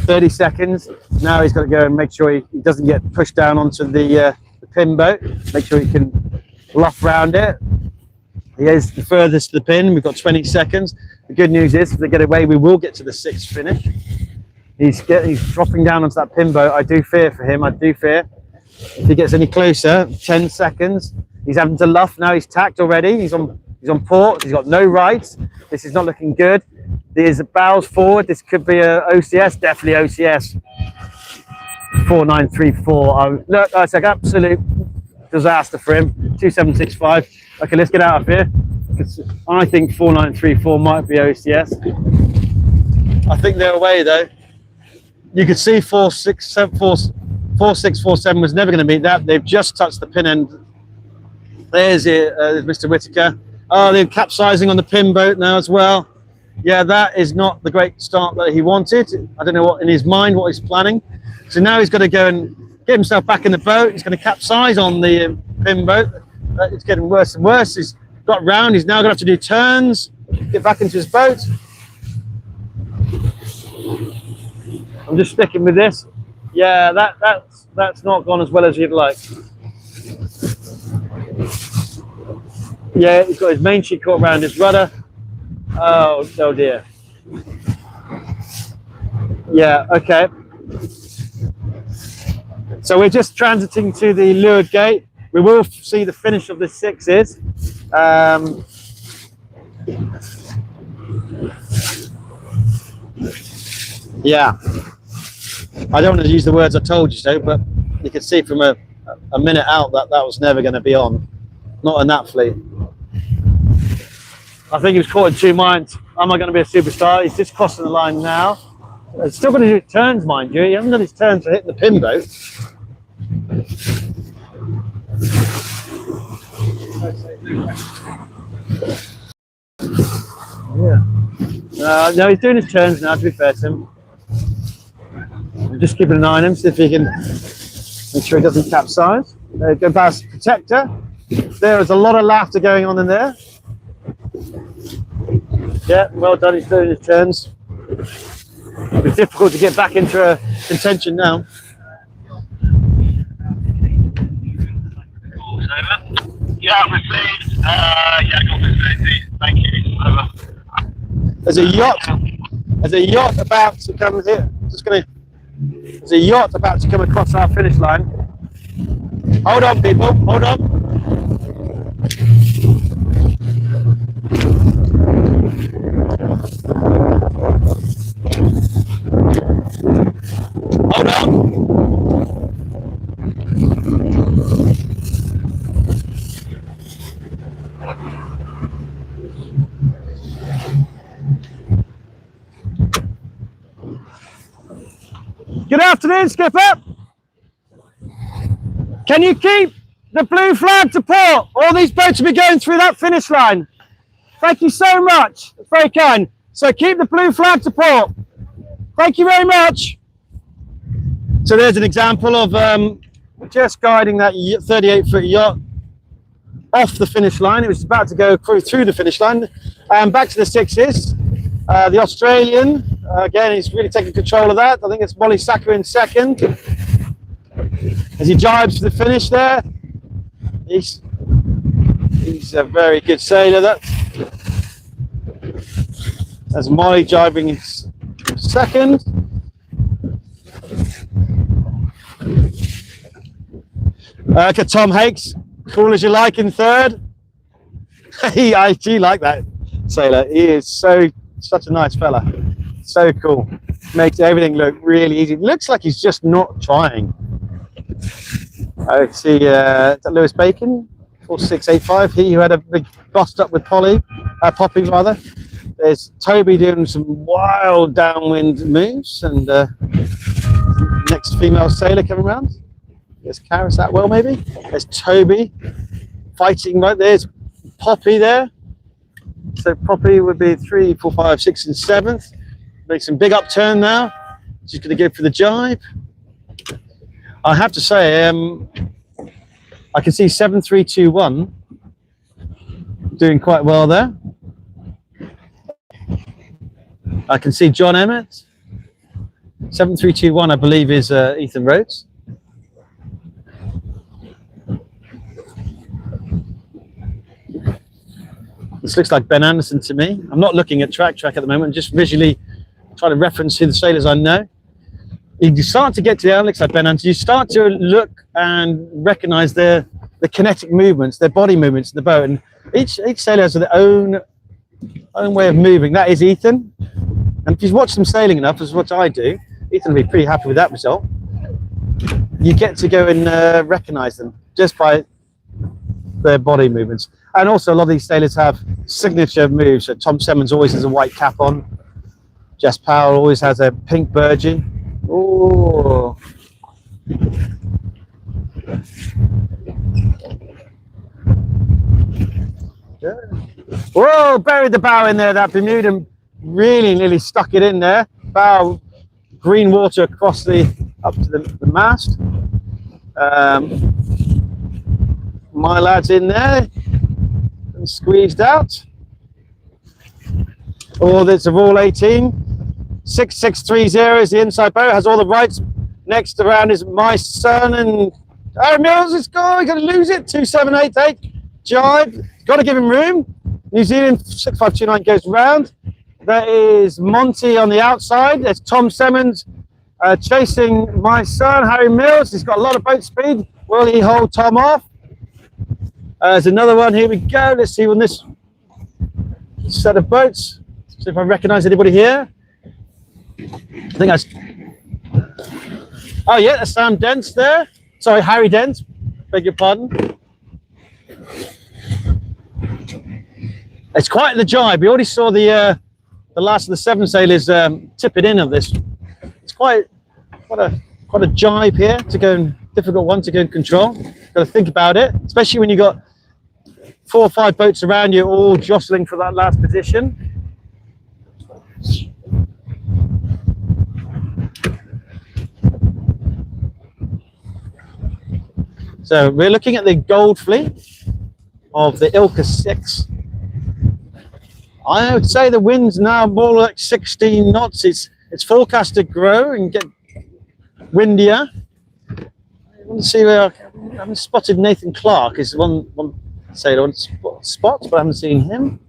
Speaker 1: 30 seconds. Now he's got to go and make sure he doesn't get pushed down onto the pin boat. Make sure he can luff round it. He is the furthest to the pin. We've got 20 seconds. The good news is, if they get away, we will get to the 6th finish. He's dropping down onto that pin boat. I do fear for him. I do fear. If he gets any closer, 10 seconds. He's having to luff now. He's tacked already. He's on port. He's got no rights. This is not looking good. There's bows forward. This could be a OCS. Definitely OCS. 4934. Look, that's like absolute disaster for him. 2765. Okay, let's get out of here. I think 4934 might be OCS. I think they're away though. You could see 4647 was never going to meet that. They've just touched the pin end. There's Mr. Whitaker. Oh, they're capsizing on the pin boat now as well. Yeah, that is not the great start that he wanted. I don't know what in his mind, what he's planning. So now he's got to go and get himself back in the boat. He's going to capsize on the pin boat. It's getting worse and worse. He's got round. He's now going to have to do turns, get back into his boat. I'm just sticking with this. Yeah, that's not gone as well as you'd like. Yeah, he's got his main sheet caught around his rudder. Oh dear. Yeah, okay. So we're just transiting to the leeward gate. We will see the finish of the 6s. Yeah. I don't want to use the words I told you so, but you can see from a minute out that was never going to be on. Not in that fleet. I think he was caught in 2 minds. Am I going to be a superstar? He's just crossing the line now. He's still going to do turns, mind you. He hasn't done his turns for hitting the pin boat. Yeah. No, he's doing his turns now, to be fair to him. I'm just keeping an eye on him, see if he can make sure he doesn't capsize. There you go, past protector. There is a lot of laughter going on in there. Yeah, well done, he's doing his turns. It'll be difficult to get back into contention now.
Speaker 3: Yeah, received. Yeah, got facility. Thank you. Over.
Speaker 1: There's a yacht about to come here. There's a yacht about to come across our finish line. Hold on, people. Hold on. Hold on. Good afternoon, Skipper. Can you keep the blue flag to port? All these boats will be going through that finish line. Thank you so much. It's very kind. So keep the blue flag to port. Thank you very much. So there's an example of just guiding that 38-foot yacht off the finish line. It was about to go through the finish line. Back to the 6s. The Australian, again, he's really taking control of that. I think it's Molly Saka in second. As he jibes for the finish there. He's a very good sailor. That's Molly jibing in second. Okay, Tom Hakes, cool as you like in third. I do like that sailor. He is such a nice fella. So cool. Makes everything look really easy. Looks like he's just not trying. I see is that Lewis Bacon, 4685. He who had a big bust up with Poppy rather. There's Toby doing some wild downwind moves, and next female sailor coming around. There's Karis Atwell maybe. There's Toby fighting right there. There's Poppy there. So Poppy would be 3, 4, 5, 6, and 7th. Make some big upturn now. She's going to go for the jibe. I have to say, I can see 7-3-2-1 doing quite well there. I can see John Emmett. 7-3-2-1, I believe, is Ethan Rhodes. This looks like Ben Anderson to me. I'm not looking at track at the moment, just visually trying to reference who the sailors I know. You start to get to the analytics like Ben Anderson, you start to look and recognize the kinetic movements, their body movements in the boat. And each sailor has their own way of moving. That is Ethan. And if you watch them sailing enough, as what I do, Ethan will be pretty happy with that result. You get to go and recognize them just by their body movements. And also a lot of these sailors have signature moves. So Tom Simmons always has a white cap on. Jess Powell always has a pink burgee. Oh. Yeah. Whoa, buried the bow in there. That Bermudan really nearly stuck it in there. Bow, green water across up to the mast. My lad's in there and squeezed out. Oh, there's a Rule 18. 6630 is the inside boat, has all the rights. Next around is My Son, and Aaron Mills is going to lose it. 2788 jibe. Got to give him room. New Zealand 6529 goes round. There is Monty on the outside. There's Tom Simmons chasing My Son. Harry Mills, he's got a lot of boat speed. Will he hold Tom off? There's another one. Here we go. Let's see on this set of boats. See if I recognize anybody here. I think that's. Oh yeah, that's Sam Dent there. Sorry, Harry Dent. Beg your pardon. It's quite the jibe. We already saw the last of the 7 sailors tip it in of this. It's quite a jibe here to go and difficult one to go and control. Got to think about it, especially when you got 4 or 5 boats around you all jostling for that last position. So we're looking at the Gold Fleet of the ILCA 6. I would say the wind's now more like 16 knots. It's forecast to grow and get windier. I want to see where I haven't spotted Nathan Clark. Is one sailor on spot, but I haven't seen him.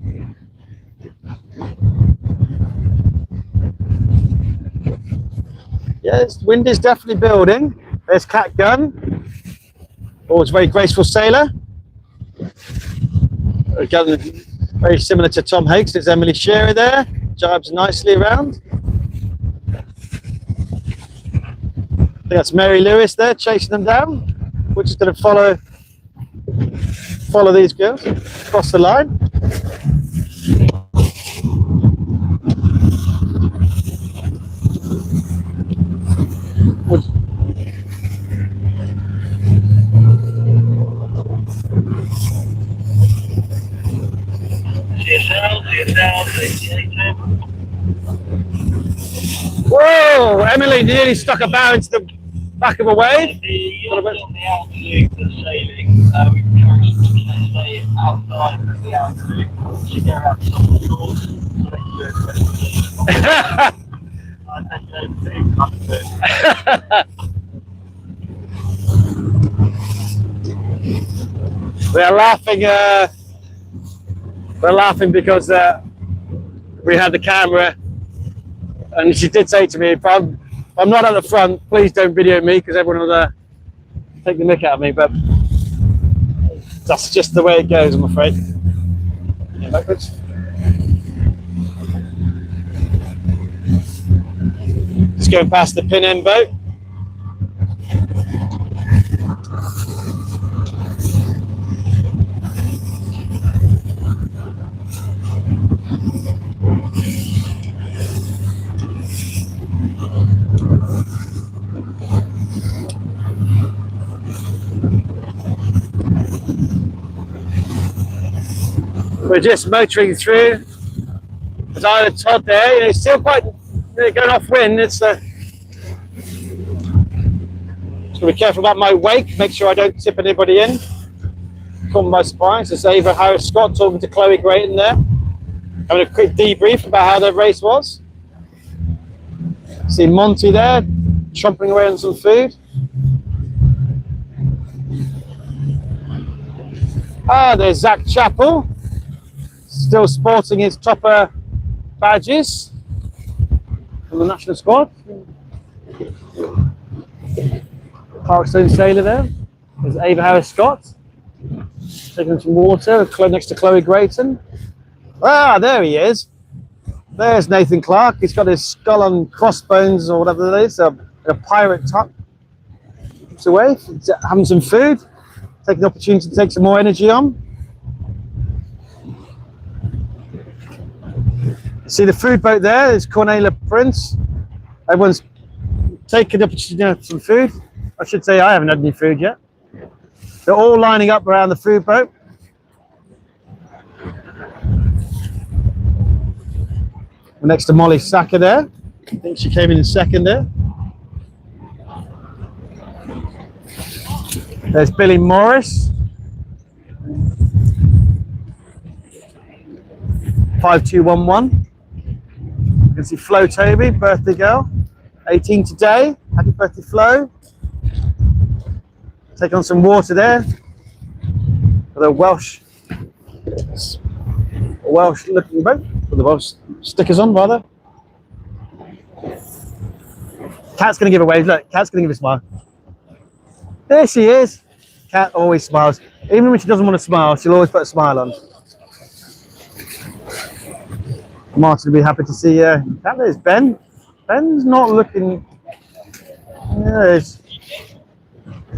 Speaker 1: Yes, wind is definitely building. There's Cat Gunn. Always very graceful sailor. Again, very similar to Tom Hakes. There's Emily Shearer there. Jibes nicely around. I think that's Mary Lewis there chasing them down. We're just going to follow these girls across the line. Whoa! Emily nearly stuck a bow into the back of a wave.
Speaker 3: On the altitude that's sailing, we encourage them to stay outside of the altitude. She go out some of the shores, so they can do it.
Speaker 1: We're laughing because we had the camera, and she did say to me, if I'm not at the front, please don't video me, because everyone will take the mick out of me, but that's just the way it goes, I'm afraid. Yeah, backwards. Just going past the pin end boat. We're just motoring through. There's Island Todd there. You know, it's still quite going off wind. It's just gotta be careful about my wake. Make sure I don't tip anybody in. Caught by surprise. There's Ava Harris Scott talking to Chloe Grayton there, having a quick debrief about how the race was. See Monty there, chomping away on some food. Ah, there's Zach Chappell, still sporting his topper badges from the national squad. Parkstone Sailor there. There's Ava Harris Scott, taking some water next to Chloe Grayton. Ah, there he is. There's Nathan Clark. He's got his skull and crossbones or whatever it is, a pirate tuck. It's away, having some food, taking the opportunity to take some more energy on. See the food boat there, there's Cornelia Prince. Everyone's taking the opportunity to have some food. I should say I haven't had any food yet. They're all lining up around the food boat. We're next to Molly Sacker there. I think she came in second there. There's Billy Morris. 5211. You can see Flo Toby, birthday girl. 18 today. Happy birthday, Flo. Take on some water there. With a Welsh looking boat. With the Welsh stickers on, rather. Kat's going to give a wave. Look, Kat's going to give a smile. There she is. Kat always smiles. Even when she doesn't want to smile, she'll always put a smile on. Martin will be happy to see Kat. There's Ben. Ben's not looking... Yeah, he's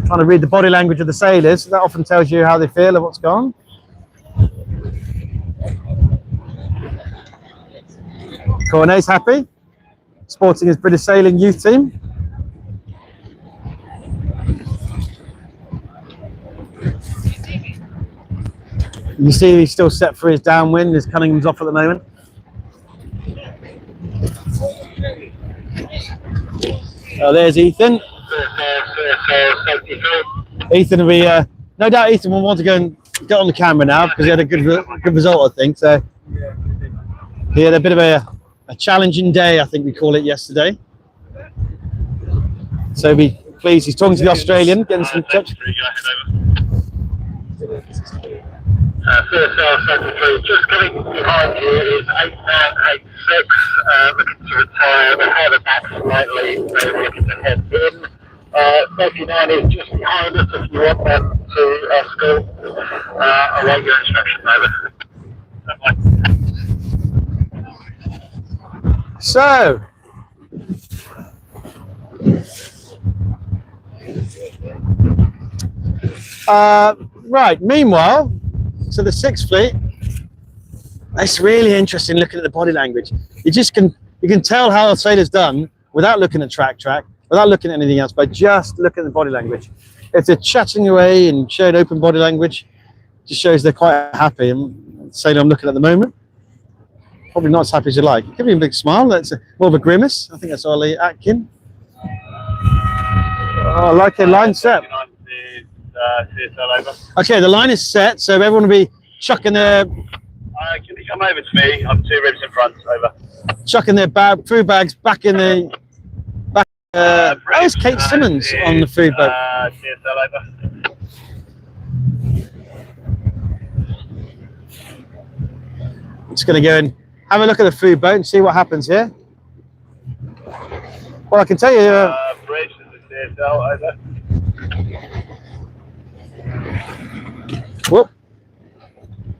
Speaker 1: trying to read the body language of the sailors. That often tells you how they feel or what's gone. Cornet's happy, sporting his British Sailing youth team. You see he's still set for his downwind. His Cunningham's off at the moment. Oh, there's Ethan. Ethan will be, no doubt Ethan will want to go and get on the camera now because he had a good result, I think. So he had a bit of a challenging day, I think we call it, yesterday. So be pleased. He's talking to the Australian, getting some tips.
Speaker 3: Just coming behind you is 8986, looking to retire, the head back slightly, maybe looking to head in. 39 is just behind us if you want them to escort. Await your instructions, over.
Speaker 1: So, right, meanwhile, so the Sixth Fleet, it's really interesting looking at the body language. You can tell how a sailor's done without looking at track, without looking at anything else, but just look at the body language. If they're chatting away and showing open body language, it just shows they're quite happy. And the sailor I'm looking at the moment, probably not as happy as you like. Give me a big smile. That's more of a grimace. I think that's Ollie Atkin. Oh, I like it. Line set. Okay, the line is set, so everyone will be chucking their...
Speaker 3: Can you come over to me? I'm 2 ribs in front, over.
Speaker 1: Chucking their food bags back in the... where's Kate Simmons on the food boat?
Speaker 3: TSL, over.
Speaker 1: I'm just going to go and have a look at the food boat and see what happens here. Well, I can tell you...
Speaker 3: Bridge, this is TSL, over.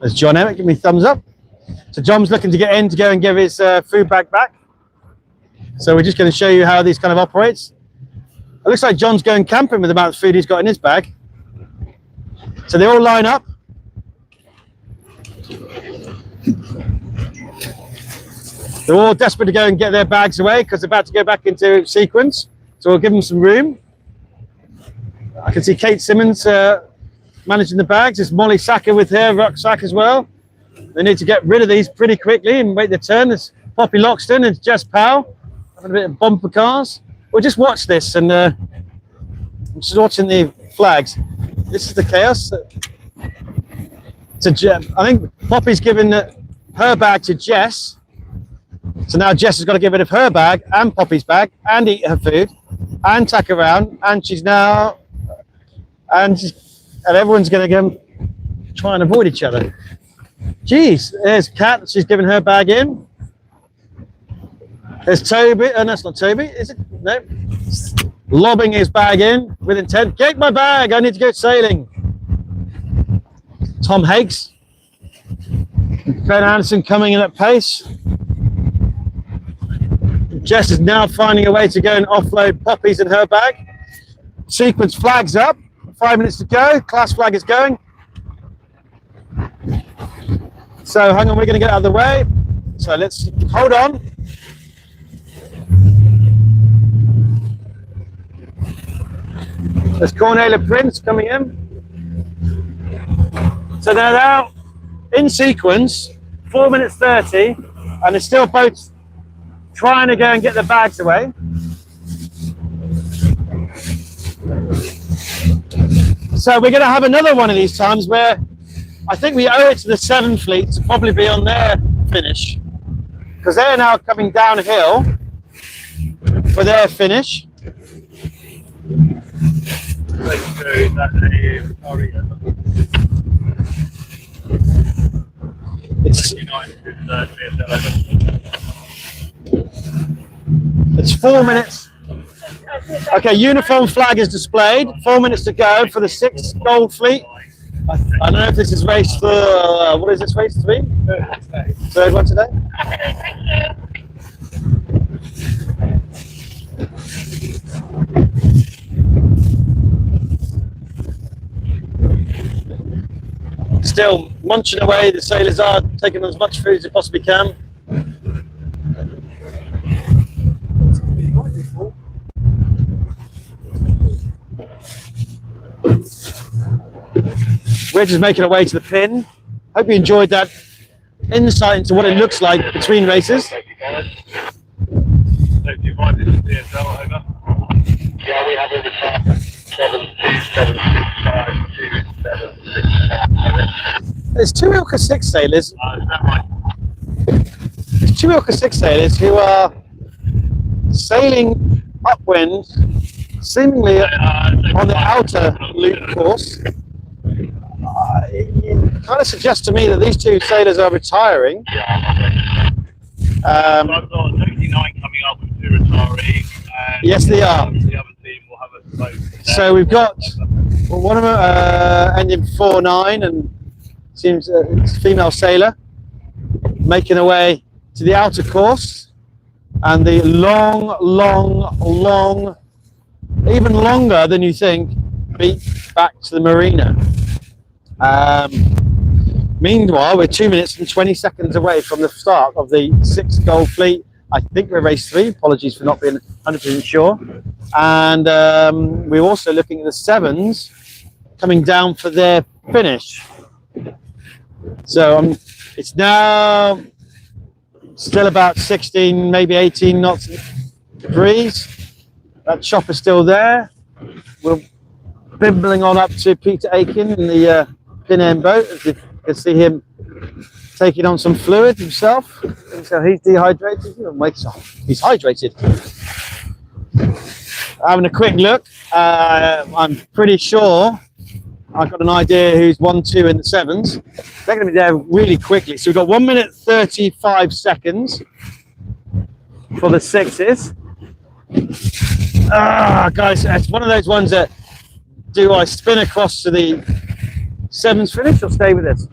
Speaker 1: There's John Emmett, give me a thumbs up. So John's looking to get in to go and give his food bag back. So we're just going to show you how these kind of operates. It looks like John's going camping with the amount of food he's got in his bag. So they all line up. They're all desperate to go and get their bags away because they're about to go back into sequence. So we'll give them some room. I can see Kate Simmons managing the bags. There's Molly Sacker with her rucksack as well. They need to get rid of these pretty quickly and wait their turn. There's Poppy Loxton and Jess Powell having a bit of bumper cars. We'll just watch this and I'm just watching the flags. This is the chaos. I think Poppy's given her bag to Jess. So now Jess has got to get rid of her bag and Poppy's bag and eat her food and tack around, and she's now and everyone's going to go try and avoid each other. Jeez, there's Kat. She's given her bag in. There's Toby. Oh, that's not Toby, is it? No. Lobbing his bag in with intent. Get my bag. I need to go sailing. Tom Hakes. Ben Anderson coming in at pace. Jess is now finding a way to go and offload Poppy's in her bag. Sequence flags up. 5 minutes to go. Class flag is going. So hang on, we're going to get out of the way. So let's hold on. There's Cornelia Prince coming in. So they're now in sequence, 4 minutes 30, and there's still boats trying to go and get their bags away. So we're going to have another one of these times where I think we owe it to the 7 fleet to probably be on their finish, because they're now coming downhill for their finish. It's 4 minutes. Okay, uniform flag is displayed. 4 minutes to go for the 6th Gold Fleet. I don't know if this is race for, what is this, race 3? Third one today? Still munching away, the sailors are taking as much food as they possibly can. We're just making our way to the pin. Hope you enjoyed that insight into what it looks like between races.
Speaker 3: Yeah, we have over 727652767.
Speaker 1: There's two ILCA 6 sailors. There's two ILCA 6 sailors who are sailing upwind, seemingly on the outer loop course. It kind of suggests to me that these two sailors are retiring.
Speaker 3: I've got 69 coming up with two retiring.
Speaker 1: Yes, they are.
Speaker 3: The other team will have a boat.
Speaker 1: So we've got one of them ending 49 and seems it's a female sailor making her way to the outer course, and the long, even longer than you think, beat back to the marina. Meanwhile, we're 2 minutes and 20 seconds away from the start of the 6th Gold Fleet. I think we're race 3. Apologies for not being 100% sure. And we're also looking at the 7s coming down for their finish. So it's now still about 16, maybe 18 knots breeze. That chopper's still there. We're bimbling on up to Peter Aiken in the pin end boat. As you can see him taking on some fluid himself. So he's dehydrated. He's hydrated. Having a quick look. I'm pretty sure I've got an idea who's 1, 2 in the 7s. They're going to be there really quickly. So we've got 1 minute 35 seconds for the 6s. Guys, it's one of those ones that, do I spin across to the 7s finish or stay with this?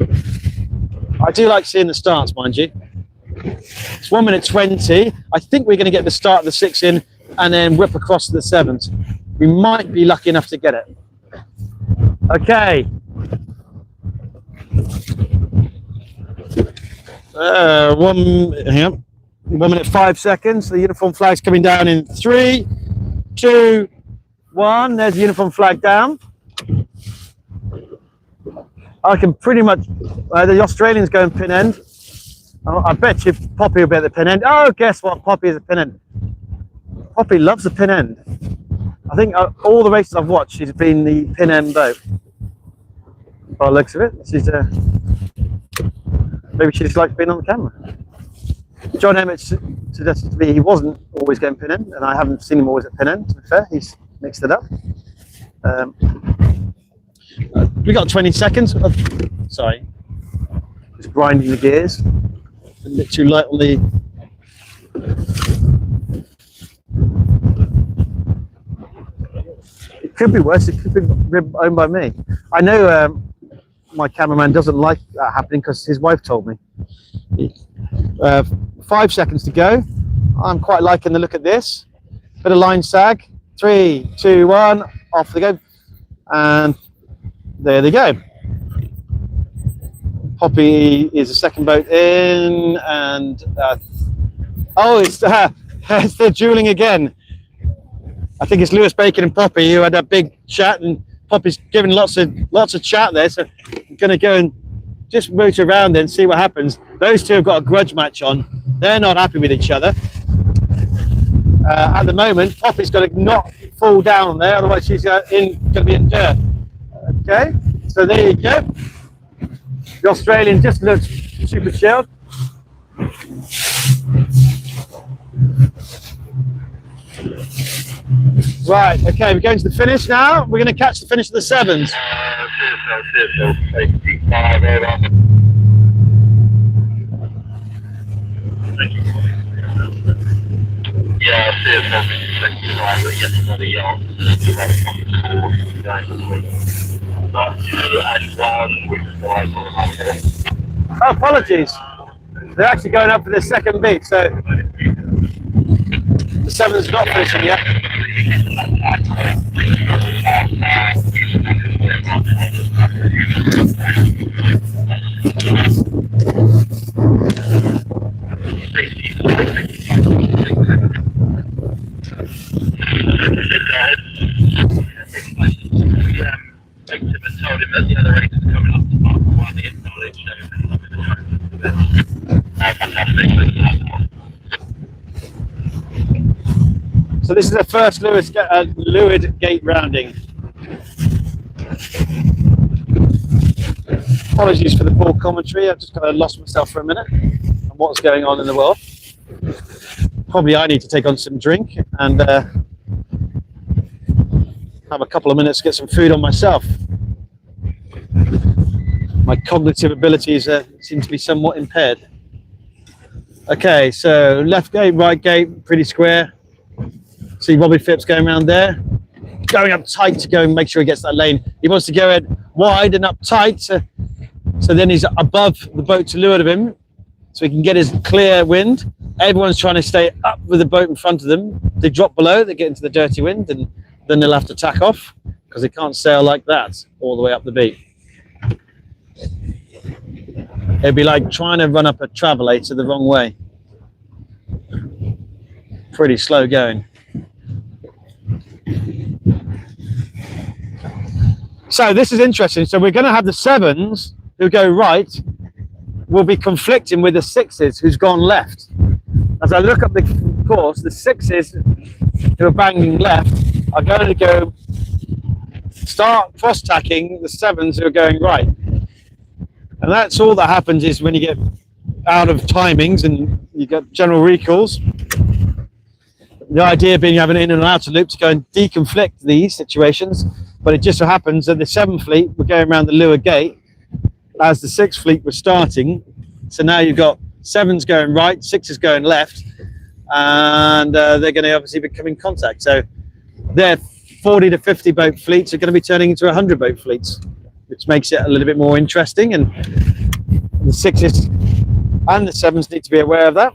Speaker 1: I do like seeing the starts, mind you. It's 1 minute 20. I think we're going to get the start of the 6 in and then whip across to the 7s. We might be lucky enough to get it. Okay. Hang on. 1 minute 5 seconds. The uniform flag's coming down in 3, 2, 1. There's the uniform flag down. I can pretty much. The Australians go in pin end. I bet you Poppy will be at the pin end. Oh, guess what? Poppy is a pin end. Poppy loves the pin end. I think all the races I've watched, she's been the pin end boat. By the looks of it, she's maybe she just likes being on the camera. John Emmett suggested to me he wasn't always going pin end, and I haven't seen him always at pin end. To be fair, he's mixed it up. We got 20 seconds. Sorry, just grinding the gears. A bit too light on the. It could be worse. It could be owned by me. I know my cameraman doesn't like that happening because his wife told me. 5 seconds to go. I'm quite liking the look at this. Bit of line sag. 3, 2, 1. Off they go. And there they go. Poppy is the second boat in, and it's they're dueling again. I think it's Lewis Bacon and Poppy who had a big chat, and Poppy's giving lots of chat there. So I'm going to go and just motor around and see what happens. Those two have got a grudge match on. They're not happy with each other. At the moment, Poppy's got to not fall down there, otherwise she's going to be in dirt. Okay, so there you go. The Australian just looks super chilled. Right, okay, we're going to the finish now. We're going to catch the finish of the 7s. Oh, apologies. They're actually going up for their second beat, so the 7's not finishing yet. So this is the first Lewis gate rounding. Apologies for the poor commentary. I've just kind of lost myself for a minute on what's going on in the world. Probably I need to take on some drink and have a couple of minutes to get some food on myself. My cognitive abilities seem to be somewhat impaired. Okay, so left gate, right gate, pretty square. See Robbie Phipps going around there, going up tight to go and make sure he gets that lane. He wants to go in wide and up tight, so then he's above the boat to leeward of him, so he can get his clear wind. Everyone's trying to stay up with the boat in front of them. They drop below, they get into the dirty wind, and then they'll have to tack off because they can't sail like that all the way up the beat. It'd be like trying to run up a travelator the wrong way. Pretty slow going. So this is interesting. So we're going to have the 7s who go right will be conflicting with the 6s who's gone left. As I look up the course, the 6s who are banging left are going to go start cross-tacking the 7s who are going right. And that's all that happens is when you get out of timings and you get general recalls. The idea being you have an in and outer loop to go and deconflict these situations, but it just so happens that the 7th fleet were going around the Lure Gate as the 6th fleet was starting. So now you've got 7s going right, 6s going left, and they're going to obviously become in contact. So their 40 to 50 boat fleets are going to be turning into 100 boat fleets, which makes it a little bit more interesting. And the 6s and the 7s need to be aware of that.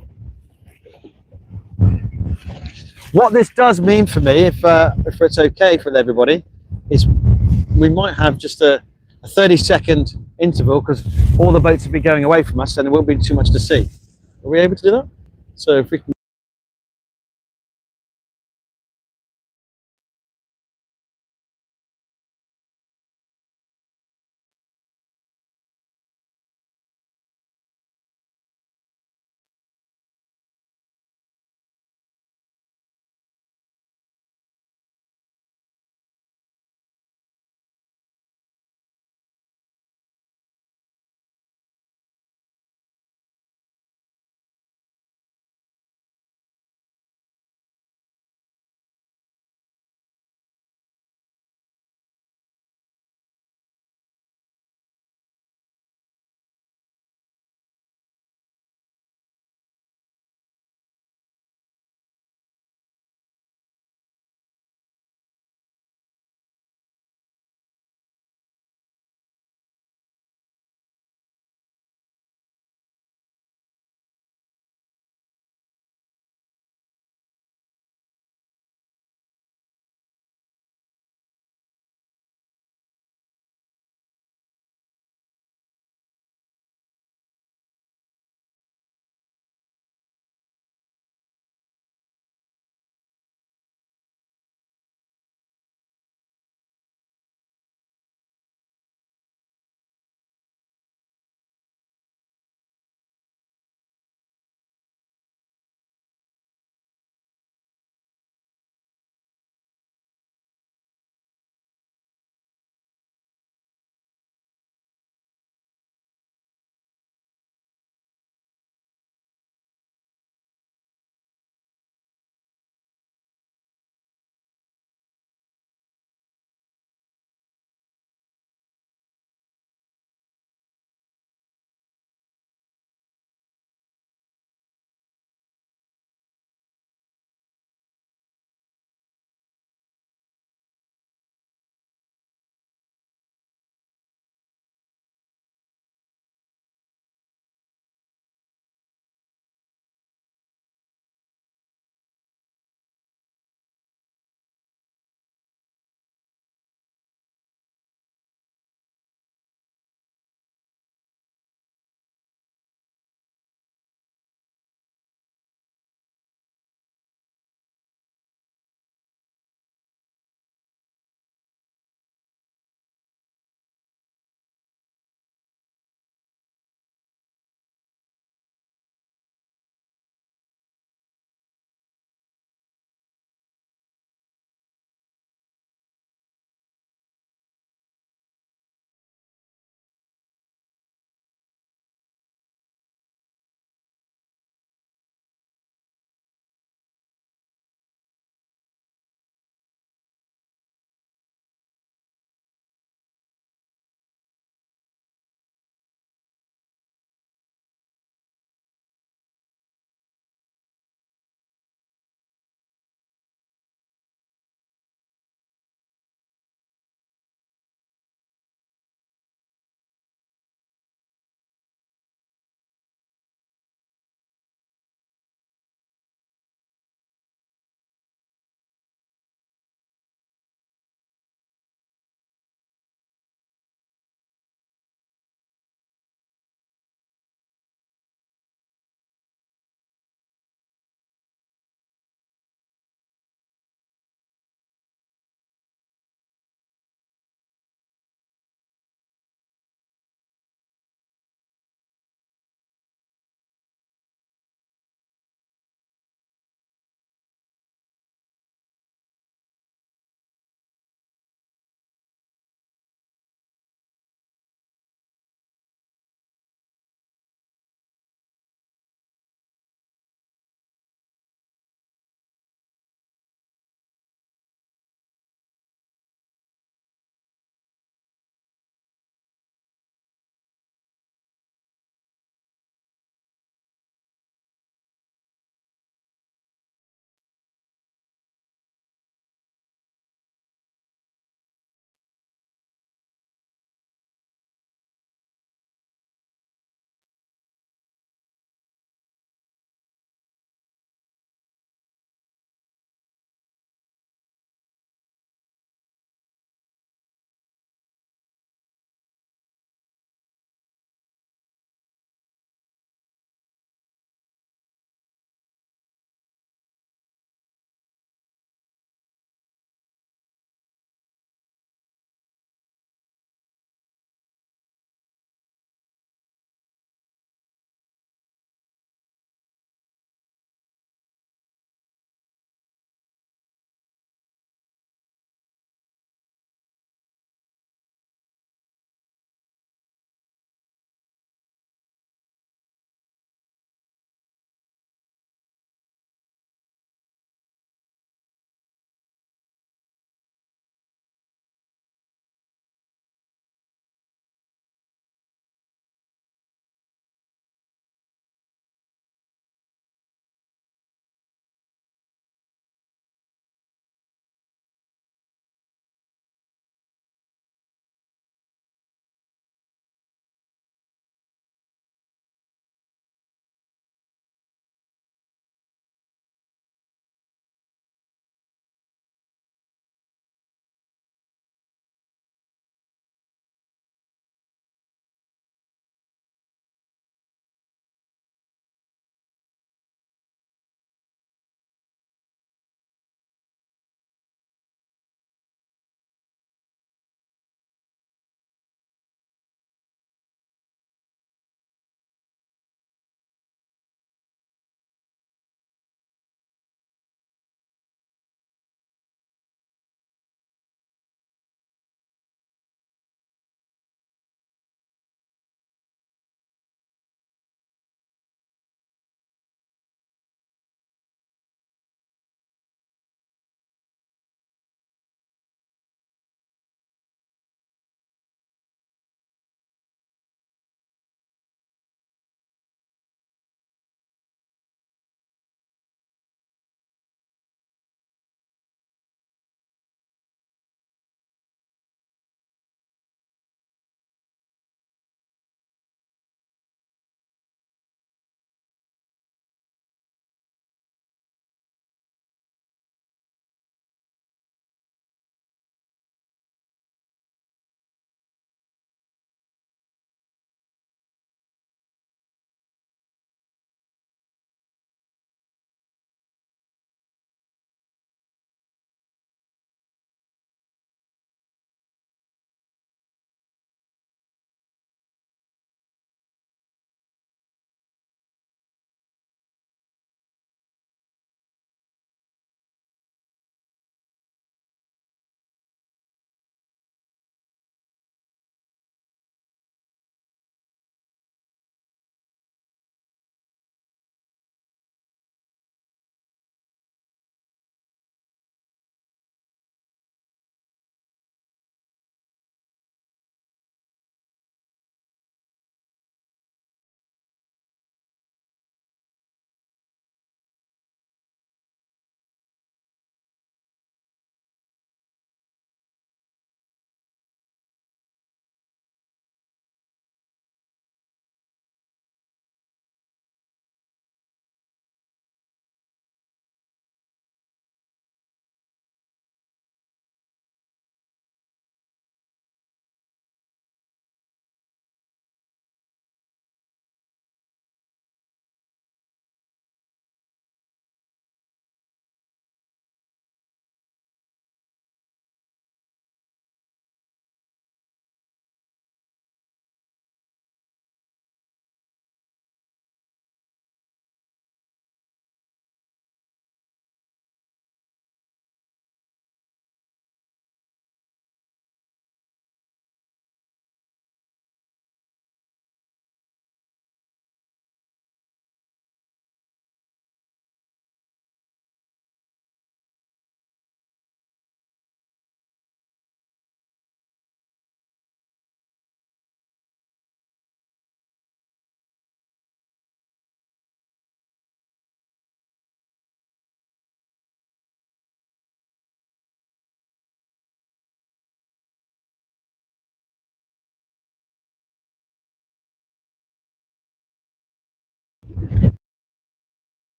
Speaker 1: What this does mean for me, if it's okay for everybody, is we might have just a 30-second interval because all the boats will be going away from us and there won't be too much to see. Are we able to do that? So if we can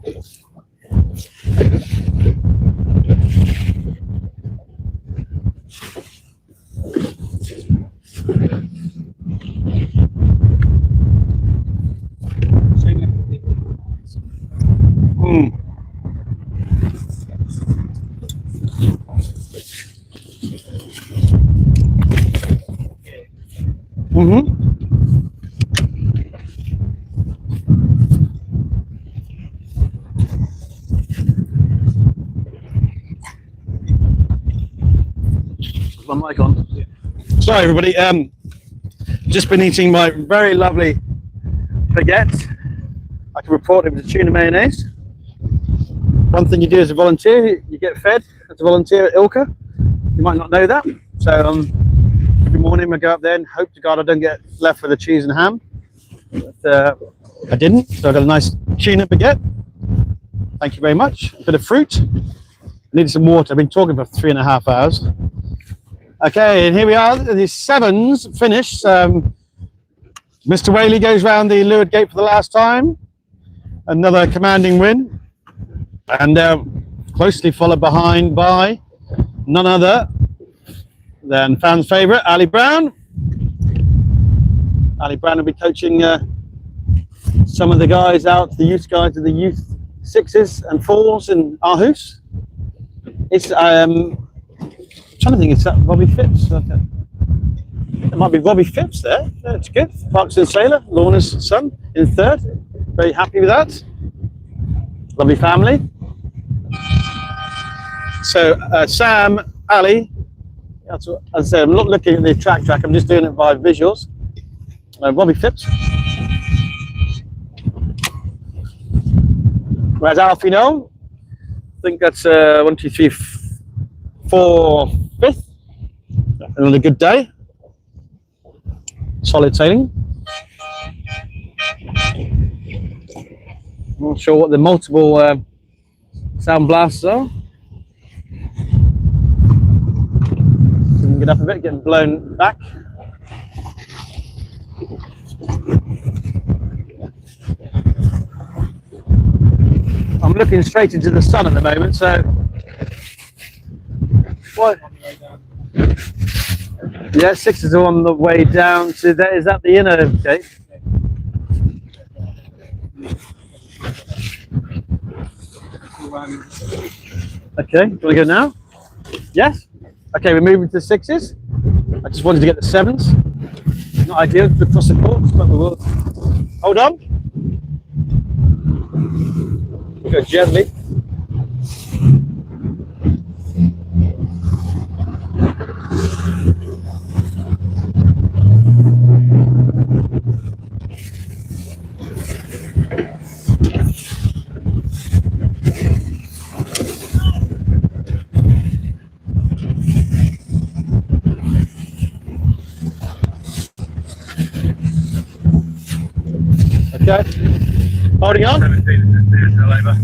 Speaker 1: My mic on. Sorry, everybody. Just been eating my very lovely baguette. I can report it with tuna mayonnaise. One thing you do as a volunteer, you get fed as a volunteer at ILCA. You might not know that. So every morning I go up there and hope to God I don't get left with the cheese and ham. But I didn't, so I got a nice tuna baguette. Thank you very much. A bit of fruit. I needed some water. I've been talking for 3.5 hours. Okay, and here we are. The sevens finish. Mr. Whaley goes round the leeward gate for the last time. Another commanding win. And closely followed behind by none other than fans' favourite, Ali Brown. Ali Brown will be coaching some of the guys out, the youth guys of the youth sixes and fours in Aarhus. It's I'm trying to think, is that Robbie Phipps? Okay. It might be Robbie Phipps there. That's good. Parkinson Sailor, Lorna's son, in third. Very happy with that. Lovely family. So Sam, Ali, as I said, I'm not looking at the track, I'm just doing it by visuals. Robbie Phipps. Whereas Alfie Noel, I think that's 1, 2, 3, 4, 5th. Another good day. Solid sailing. Not sure what the multiple sound blasts are. Didn't get up a bit, getting blown back. I'm looking straight into the sun at the moment, so what? Yeah, sixes are on the way down to that. Is that the inner gate? Okay, do you want to go now? Yes? Okay, we're moving to the sixes. I just wanted to get the sevens. Not ideal to cross the course, but we will. Hold on. Go gently. Okay. Holding on. 17 over.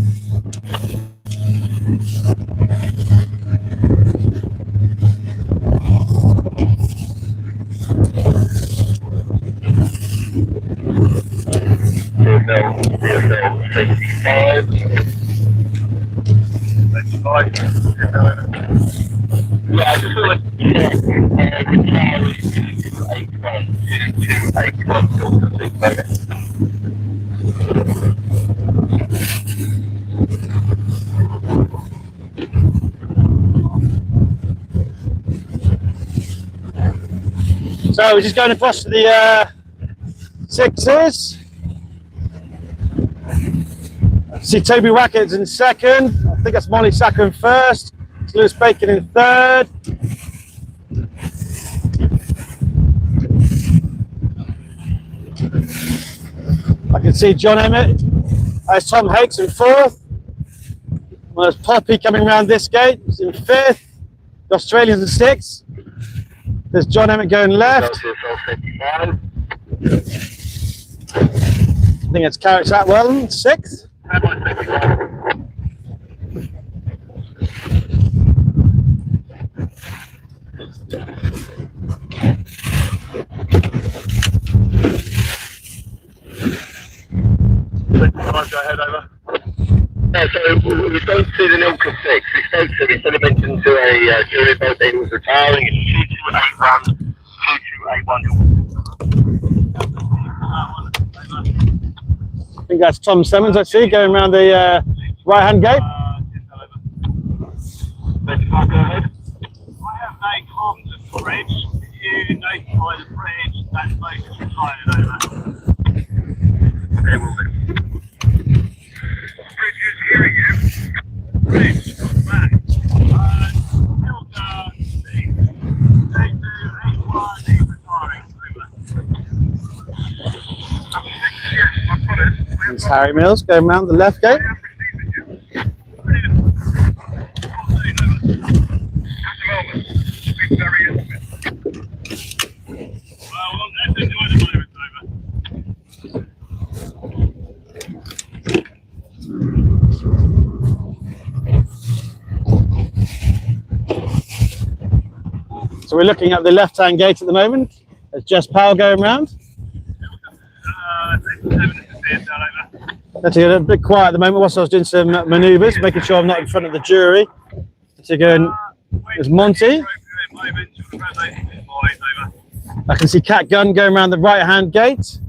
Speaker 3: Yeah, I just feel like
Speaker 1: So we're just going across to the sixes. See Toby Wackett's in second. I think that's Molly Sacker in first. It's Lewis Bacon in third. I can see John Emmett. There's Tom Hakes in fourth. Well, there's Poppy coming around this gate. He's in fifth. The Australians in sixth. There's John Emmett going left. I think it's Carrot Atwell in sixth.
Speaker 3: Go ahead, over. we don't see the ILCA 6. We spoke to him. He said he mentioned to a jury boat that he was retiring. It's 2281.
Speaker 1: I think that's Tom Simmons, I see, going around the right-hand gate.
Speaker 3: 35, go ahead.
Speaker 6: I have no comms at the bridge. Can you notify the bridge that boat is retired over?
Speaker 3: Okay, will do.
Speaker 6: Bridge is hearing you. Bridge, come back. ILCA 6, 8281, he's retiring. Over.
Speaker 3: Yes, I've got it.
Speaker 1: There's Harry Mills going around the left gate. So we're looking at the left-hand gate at the moment. There's Jess Powell going around. Let's get a bit quiet at the moment whilst I was doing some manoeuvres, making sure I'm not in front of the jury. So going, there's Monty. I can see Cat Gunn going around the right-hand gate.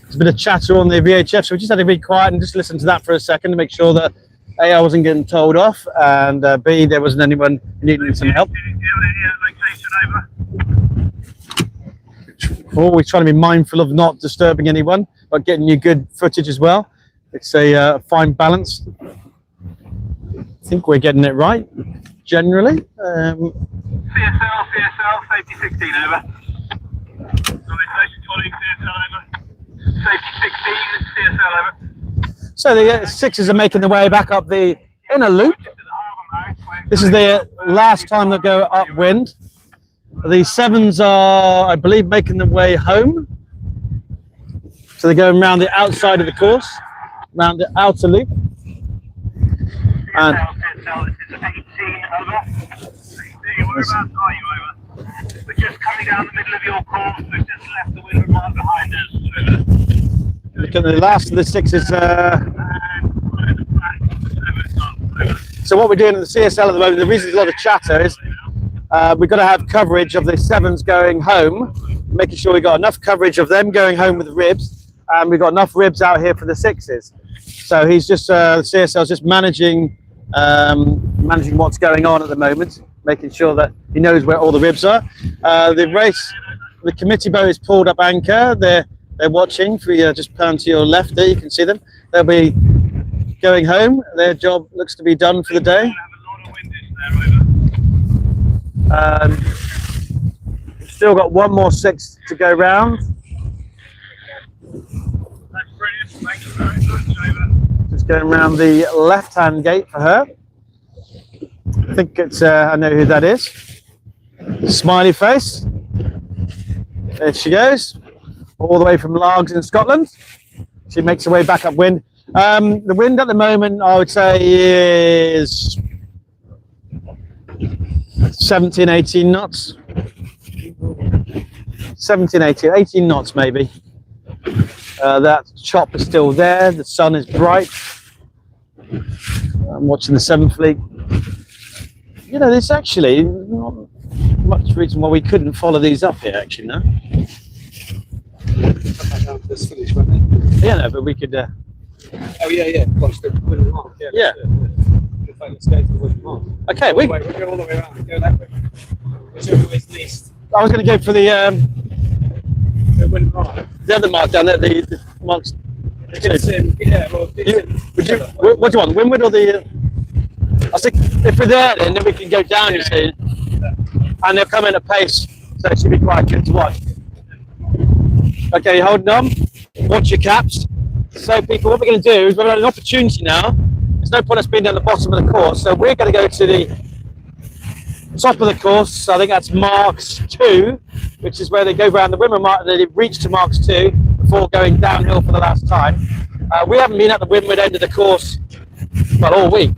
Speaker 1: There's a bit of chatter on the VHF, so we just had to be quiet and just listen to that for a second to make sure that A, I wasn't getting told off, and B, there wasn't anyone needing some help. Always trying to be mindful of not disturbing anyone, but getting you good footage as well. It's a fine balance. I think we're getting it right, generally.
Speaker 6: CSL, safety 16 over. Station 20, CSL over. Safety 16, CSL over.
Speaker 1: So the sixes are making their way back up the inner loop. This is the last time they'll go upwind. The sevens are, I believe, making their way home. So they're going around the outside of the course, around the outer loop. And
Speaker 6: Whereabouts are you over? We're just coming down the middle of your course. We've just left the wind mark behind us. Over.
Speaker 1: look at the last of the sixes. So what we're doing in the CSL at the moment, the reason there's a lot of chatter is we've got to have coverage of the sevens going home, making sure we've got enough coverage of them going home with the ribs, and we've got enough ribs out here for the sixes. So he's just, the CSL is just managing what's going on at the moment, making sure that he knows where all the ribs are. The committee boat is pulled up anchor. They're watching. If we just pan to your left there, you can see them. They'll be going home. Their job looks to be done for the day. Still got one more six to go round.
Speaker 6: That's brilliant. Thank you very much, over.
Speaker 1: Just going around the left-hand gate for her. I think it's, I know who that is. Smiley face. There she goes. All the way from Largs in Scotland. She makes her way back upwind. The wind at the moment, I would say, is 17, 18 knots. 17, 18 knots maybe. That chop is still there. The sun is bright. I'm watching the 7th Fleet. You know, there's actually not much reason why we couldn't follow these up here, actually, no? Yeah, no, but we could...
Speaker 2: Oh, yeah. Well, it's the wooden mark.
Speaker 1: Yeah.
Speaker 2: Let's go to the wooden mark.
Speaker 1: Okay,
Speaker 2: We'll go all the way around. Go that way. Whichever way is least.
Speaker 1: I was going to go for the
Speaker 2: Wooden mark.
Speaker 1: the other mark down there, the marks.
Speaker 2: It's in, yeah, well,
Speaker 1: What do you want, windward or the... I think if we're there, then we can go down, you see. And they'll come in at pace, so it should be quite good to watch. Okay, you're holding on. Watch your caps. So, people, what we're going to do is we've got an opportunity now. There's no point us being down the bottom of the course, so we're going to go to the top of the course. I think that's Marks 2, which is where they go around the Windward Mark, and they reach to Marks 2 before going downhill for the last time. We haven't been at the Windward end of the course, well, all week.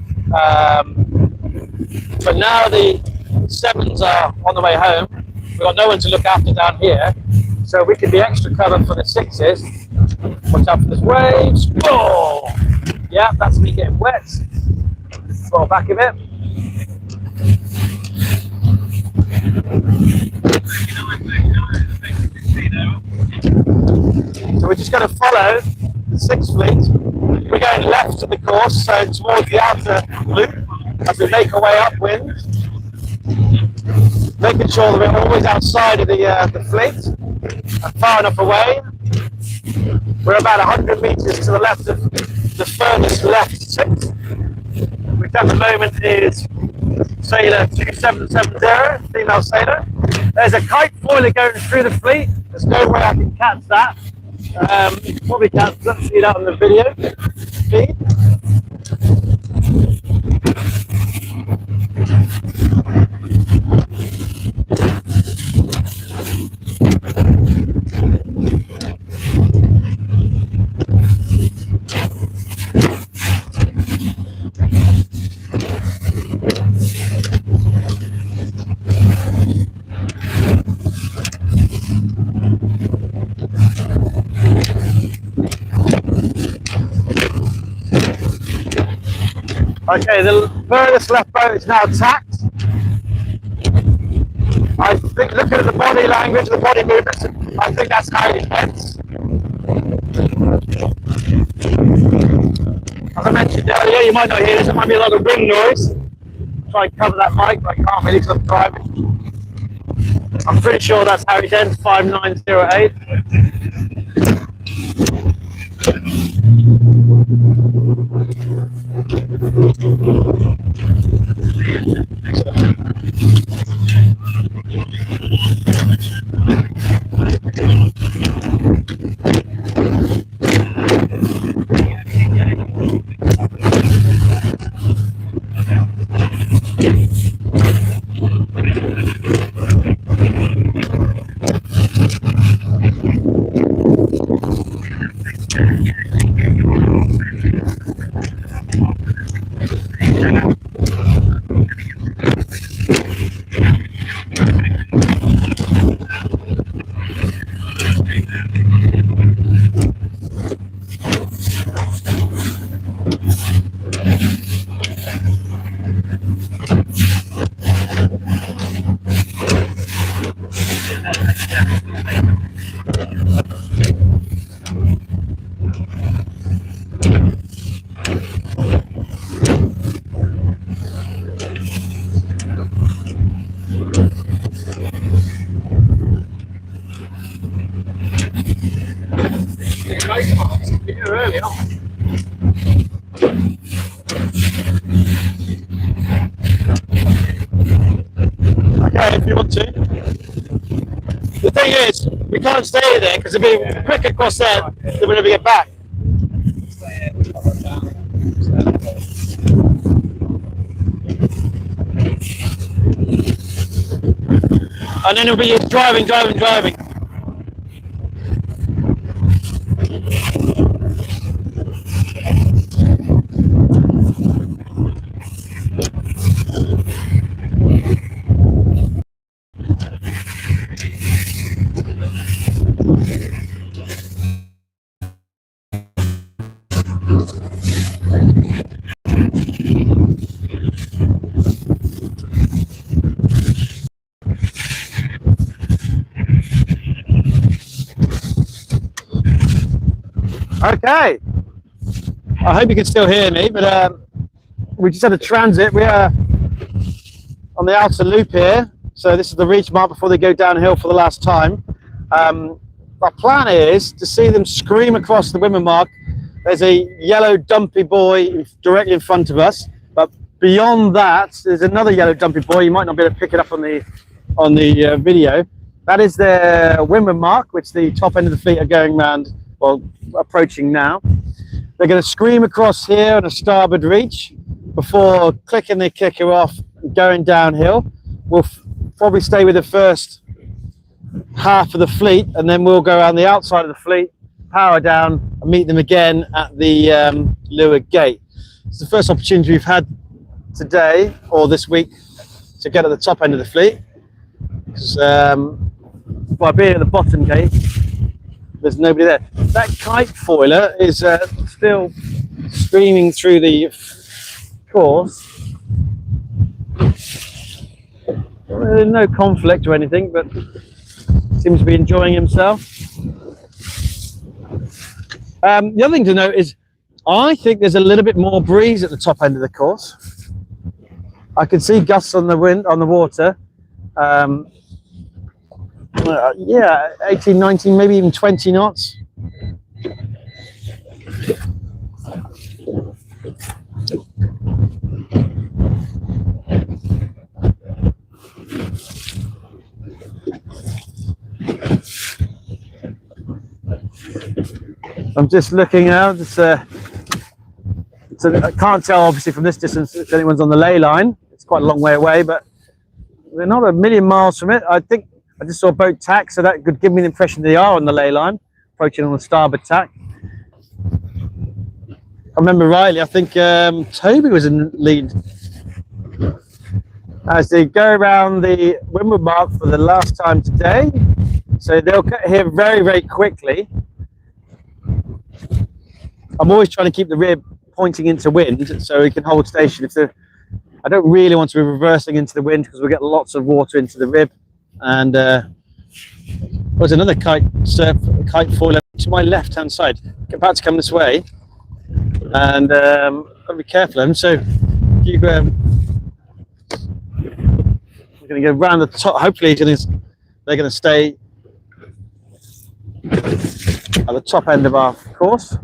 Speaker 1: But now the sevens are on the way home. We've got no one to look after down here. so we can be extra cover for the sixes. Watch out for this waves. Oh, yeah, that's me getting wet. Fall back a bit. So we're just going to follow the Sixth Fleet. We're going left of the course, so towards the outer loop as we make our way upwind, making sure that we're always outside of the fleet and far enough away. We're about 100 metres to the left of the furthest left six, which at the moment is Sailor 2770, female sailor. There's a kite foiler going through the fleet. There's no way I can catch that. Probably can't see that on the video feed. Okay, the furthest left boat is now tacked. I think, looking at the body language, the body movements, I think that's how it ends. As I mentioned earlier, you might not hear this, there might be a lot of ring noise. Try and cover that mic, but I can't really because I'm driving. I'm pretty sure that's how it ends, 5908. Okay, if you want to. The thing is, we can't stay there because if we quick across there, then we'll never get back. And then it'll be driving. Okay, I hope you can still hear me, but we just had a transit. We are on the outer loop here, so this is the reach mark before they go downhill for the last time. Our plan is to see them scream across the windward mark. There's a yellow dumpy buoy directly in front of us, but beyond that there's another yellow dumpy buoy. You might not be able to pick it up on the video. That is the windward mark, which the top end of the fleet are going round, well, approaching now. They're going to scream across here on a starboard reach before clicking the kicker off and going downhill. We'll probably stay with the first half of the fleet, and then we'll go around the outside of the fleet, power down, and meet them again at the leeward gate. It's the first opportunity we've had today or this week to get at the top end of the fleet, because by being at the bottom gate, there's nobody there. That kite foiler is still streaming through the course. No conflict or anything, but seems to be enjoying himself. The other thing to note is I think there's a little bit more breeze at the top end of the course. I can see gusts on the wind, on the water. Yeah, 18, 19, maybe even 20 knots. I'm just looking out. I can't tell obviously from this distance if anyone's on the ley line. It's quite a long way away, but we're not a million miles from it. I think I just saw a boat tack, so that could give me the impression they are on the ley line, approaching on the starboard tack. If I remember rightly, I think Toby was in the lead as they go around the windward mark for the last time today. So they'll get here very, very quickly. I'm always trying to keep the rib pointing into wind so we can hold station. I don't really want to be reversing into the wind because we'll get lots of water into the rib. And there's another kite foiler to my left hand side, about to come this way, and gotta be careful of them. So you we're going to go round the top. Hopefully they're going to stay at the top end of our course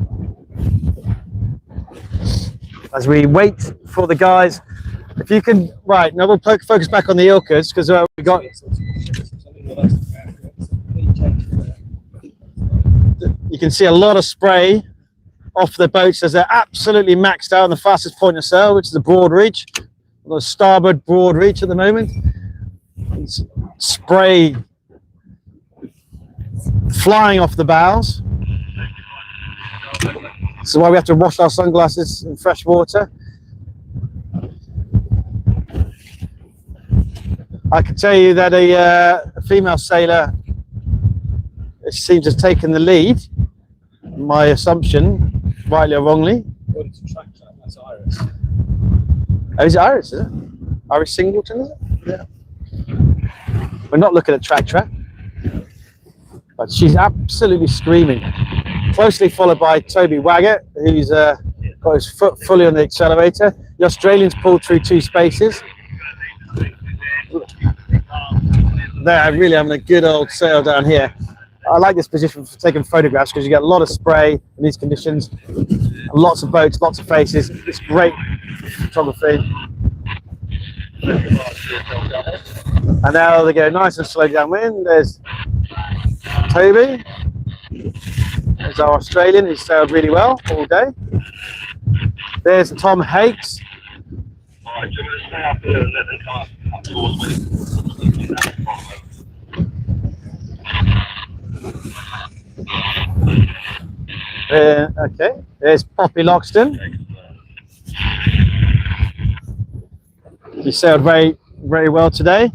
Speaker 1: as we wait for the guys. If you can, right now we'll focus back on the ILCAs because we got. You can see a lot of spray off the boats as they're absolutely maxed out on the fastest point of sail, which is the broad reach, the starboard broad reach at the moment. It's spray flying off the bows. This is why we have to wash our sunglasses in fresh water. I can tell you that a female sailor seems to have taken the lead, my assumption, rightly or wrongly.
Speaker 2: According to track, that's Iris.
Speaker 1: Oh, is it Iris, is it? Iris Singleton, is it? Yeah. We're not looking at track, but she's absolutely screaming. Closely followed by Toby Waggett, who's got his foot fully on the accelerator. The Australians pulled through 2 spaces. They're really having a good old sail down here. I like this position for taking photographs because you get a lot of spray in these conditions, lots of boats, lots of faces. It's great photography. And now they go nice and slow downwind. There's Toby. There's our Australian who sailed really well all day. There's Tom Hakes.
Speaker 6: Alright, so I'm going to stay up here and let them come up towards me.
Speaker 1: Okay, there's Poppy Loxton. He sailed very, very well today.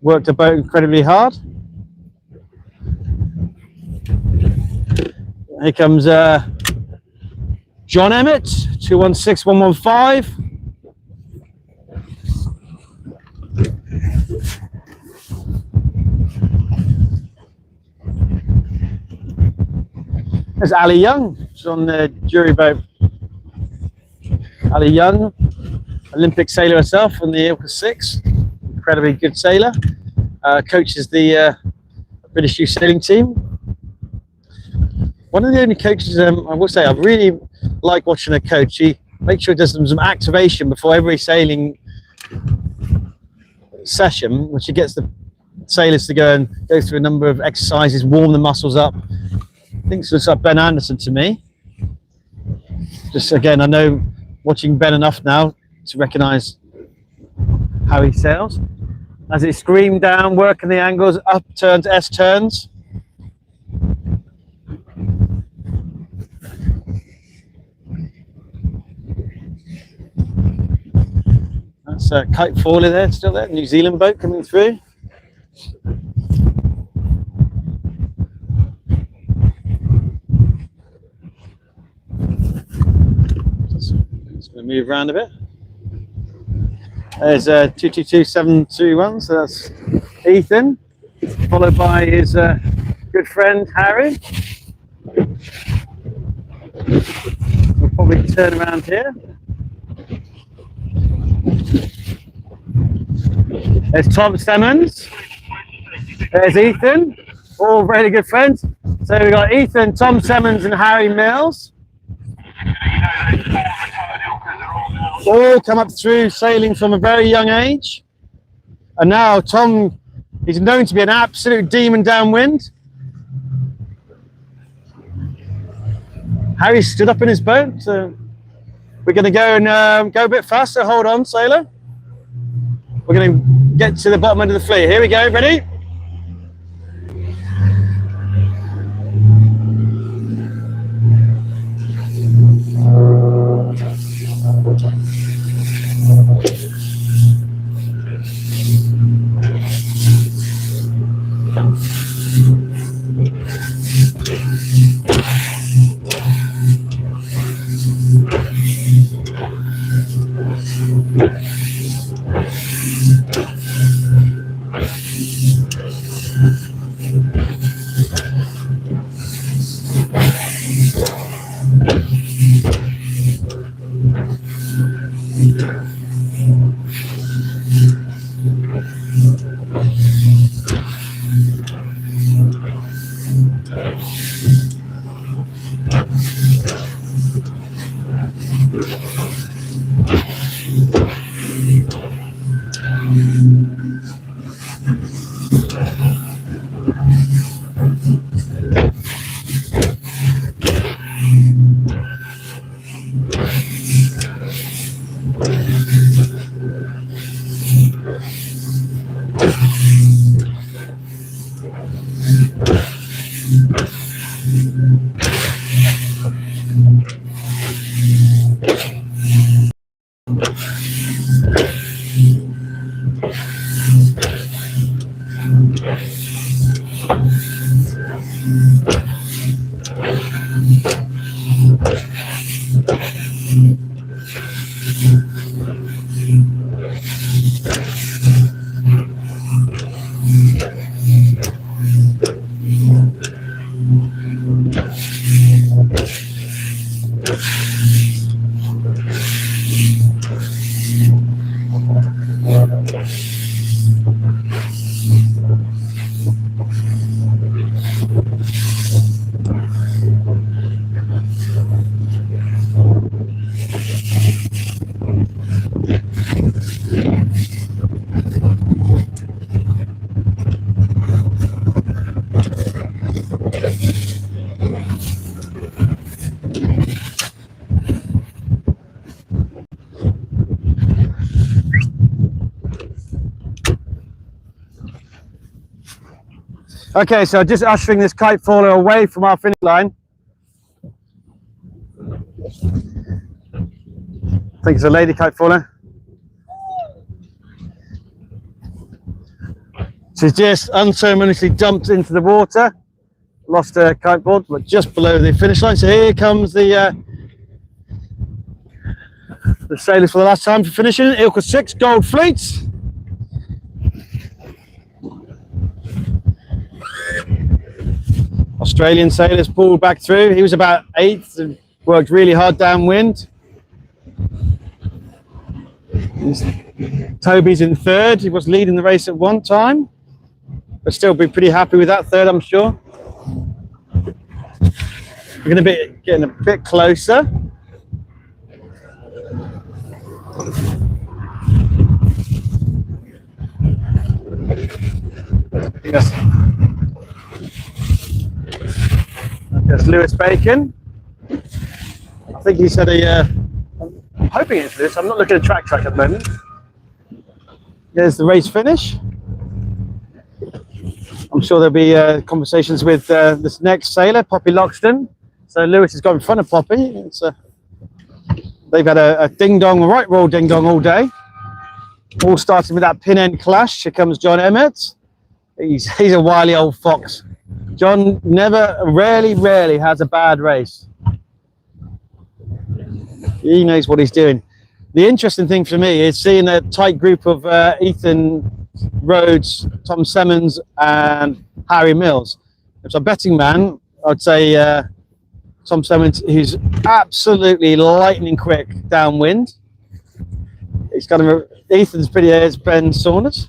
Speaker 1: Worked the boat incredibly hard. Here comes John Emmett, 216115. There's Ali Young, she's on the jury boat. Ali Young, Olympic sailor herself on the ILCA 6, incredibly good sailor. Coaches the British youth sailing team. One of the only coaches I will say I really like watching a coach. He makes sure he does some activation before every sailing session, which he gets the sailors to go through a number of exercises, warm the muscles up. I think it's like Ben Anderson to me. Just again, I know watching Ben enough now to recognise how he sails. As it screamed down, working the angles, up turns, S turns. That's a kite faller there, still there, New Zealand boat coming through. Just going to move around a bit. There's 222721, so that's Ethan, followed by his good friend Harry. We'll probably turn around here. There's Tom Simmons. There's Ethan, all really good friends. So we've got Ethan, Tom Simmons and Harry Mills. All come up through sailing from a very young age. And now Tom is known to be an absolute demon downwind. Harry stood up in his boat. So we're going to go and go a bit faster. Hold on, sailor. We're going to get to the bottom end of the fleet. Here we go, ready? Okay, so just ushering this kite faller away from our finish line. I think it's a lady kite faller. She's just unceremoniously jumped into the water, lost her kite board, but just below the finish line. So here comes the sailors for the last time for finishing. ILCA 6 gold fleets. Australian sailors pulled back through. He was about 8th and worked really hard downwind. Toby's in 3rd. He was leading the race at one time, but still be pretty happy with that 3rd, I'm sure. We're going to be getting a bit closer. Yes. There's Lewis Bacon. I think he's had a. I'm hoping it's Lewis. I'm not looking at track at the moment. There's the race finish. I'm sure there'll be conversations with this next sailor, Poppy Loxton. So Lewis has got in front of Poppy. It's, they've had a ding-dong, a right roll ding-dong all day. All starting with that pin-end clash. Here comes John Emmett. He's a wily old fox. John rarely has a bad race. He knows what he's doing. The interesting thing for me is seeing a tight group of Ethan Rhodes, Tom Semmons, and Harry Mills. If I'm a betting man, I'd say Tom Semmons, who's absolutely lightning quick downwind. He's kind of Ethan's pretty as Ben Saunders.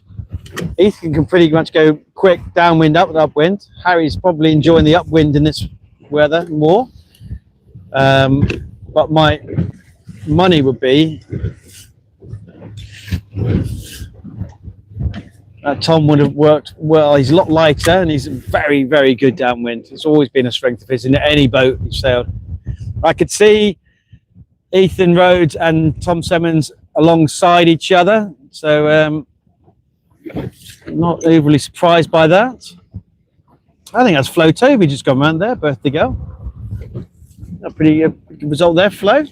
Speaker 1: Ethan can pretty much go quick downwind, upwind. Harry's probably enjoying the upwind in this weather more. But my money would be Tom would have worked well. He's a lot lighter and he's very, very good downwind. It's always been a strength of his in any boat he's sailed. I could see Ethan Rhodes and Tom Semmons alongside each other, so not overly surprised by that. I think that's Flo Toby just gone round there, birthday girl. A pretty good result there, Flo.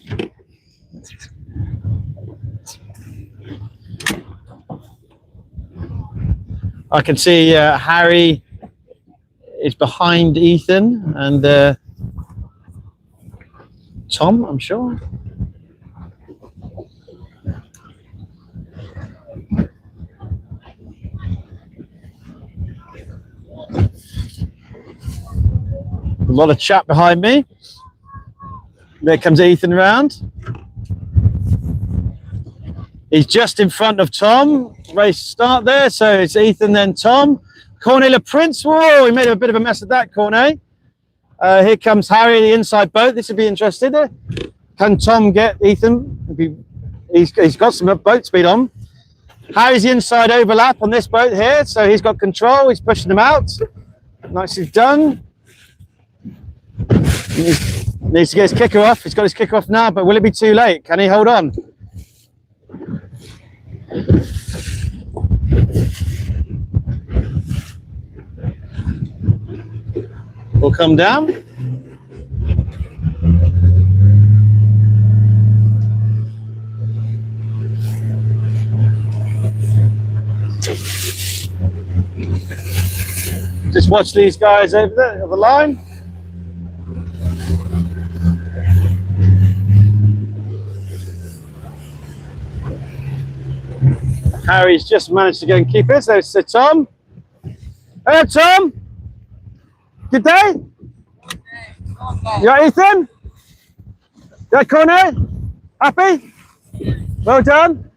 Speaker 1: I can see Harry is behind Ethan and Tom, I'm sure. A lot of chat behind me. There comes Ethan round. He's just in front of Tom. Race start there, so it's Ethan then Tom. Cornet Le Prince. Whoa, he made a bit of a mess of that, Cornet. Here comes Harry, the inside boat. This would be interesting. Can Tom get Ethan? He's got some boat speed on. Harry's the inside overlap on this boat here, so he's got control. He's pushing them out. Nicely done. Needs to get his kicker off. He's got his kicker off now, but will it be too late? Can he hold on? We'll come down. Just watch these guys over there on the line. Harry's just managed to go and keep it. So it's Tom. Hello, Tom. Good day. You right, Ethan? You right, Cornet? Happy? Well done.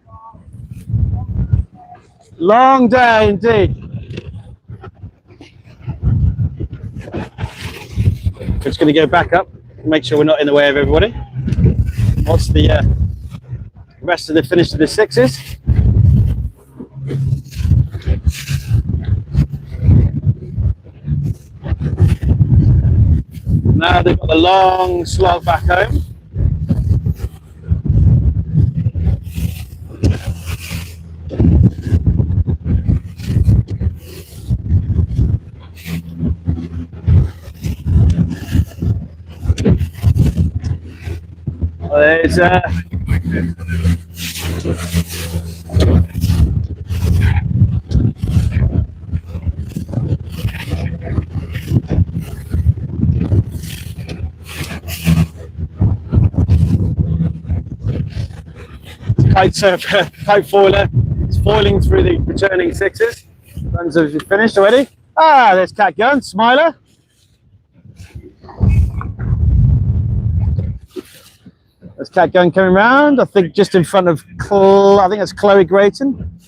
Speaker 1: Long day indeed. Just going to go back up, make sure we're not in the way of everybody. What's the rest of the finish of the sixes? Now they've got a long slog back home. There's kite surfer, kite foiler. It's foiling through the returning sixes. Runs have finished already. Ah, there's Cat Gun, Smiler. There's Cat Gun coming round. I think just in front of, I think that's Chloe Grayton.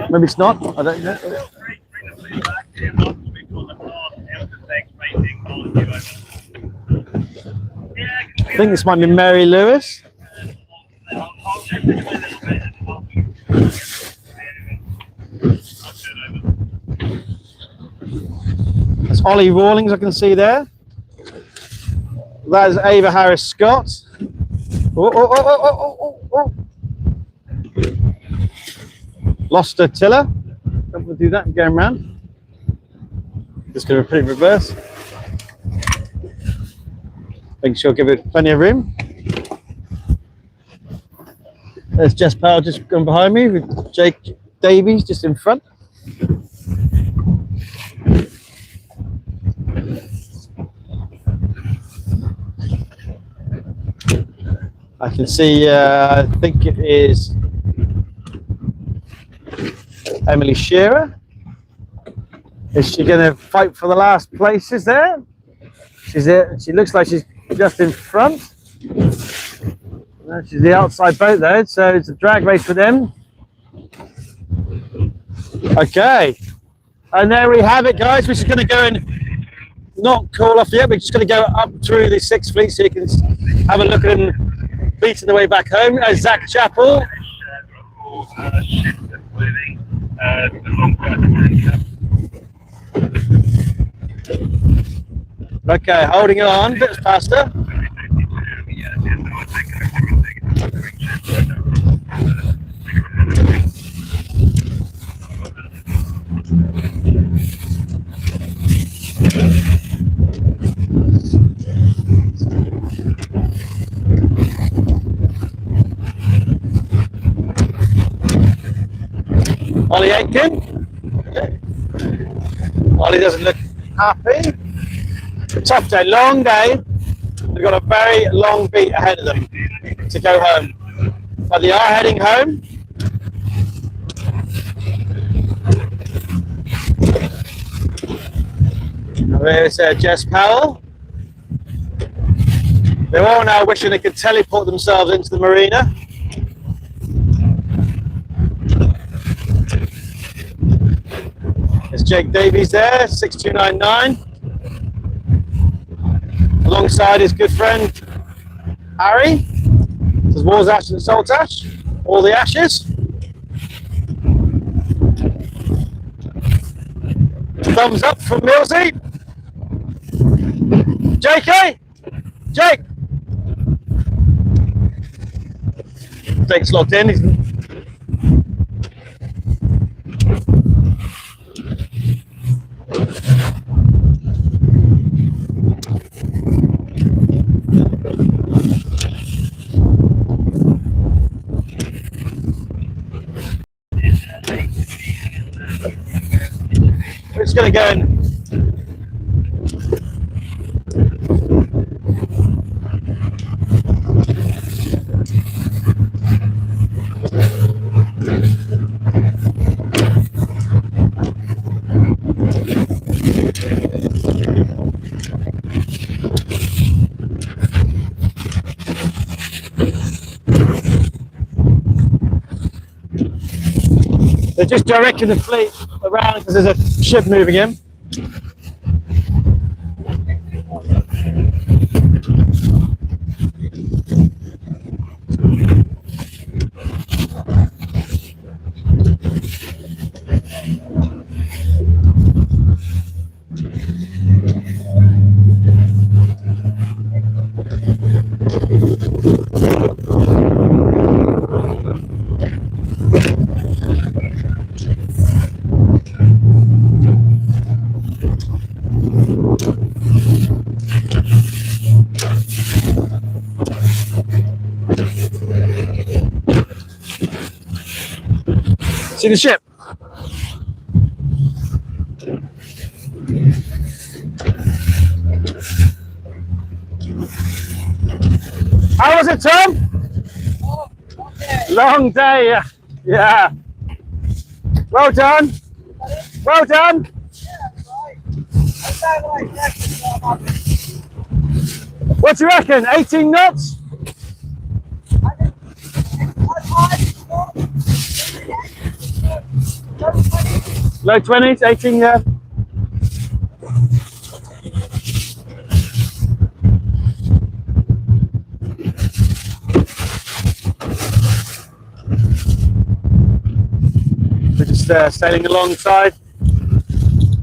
Speaker 1: Maybe it's not. I don't know. I think this might be Mary Lewis. That's Ollie Rawlings I can see there. That is Ava Harris Scott. Oh. Lost her tiller. Don't do that going round. Just going to put it in reverse. Make sure give it plenty of room. There's Jess Powell just going behind me with Jake Davies just in front. I can see, I think it is Emily Shearer. Is she going to fight for the last places there? She looks like she's just in front. No, she's the outside boat though, so it's a drag race for them. Okay, and there we have it, guys. We're just going to go and not call off yet. We're just going to go up through the Sixth Fleet so you can have a look at them beating the way back home. Zach Chappell. Okay, holding it on, bit faster. Ollie Aitken. Ollie doesn't look happy. Tough day, long day. They've got a very long beat ahead of them to go home. But they are heading home. There's Jess Powell. They're all now wishing they could teleport themselves into the marina. There's Jake Davies there, 6299. Alongside his good friend Harry. There's Wars Ash and Salt Ash. All the ashes. Thumbs up from Millsy. JK! Jake! Jake's locked in. We're just going to go and they're just directing the fleet around because there's a ship moving in. See the ship? How was it, Tom? Long day, yeah. Yeah. Well done. Well done. What do you reckon? 18 knots? Low 20s, 18, yeah. We're just sailing alongside.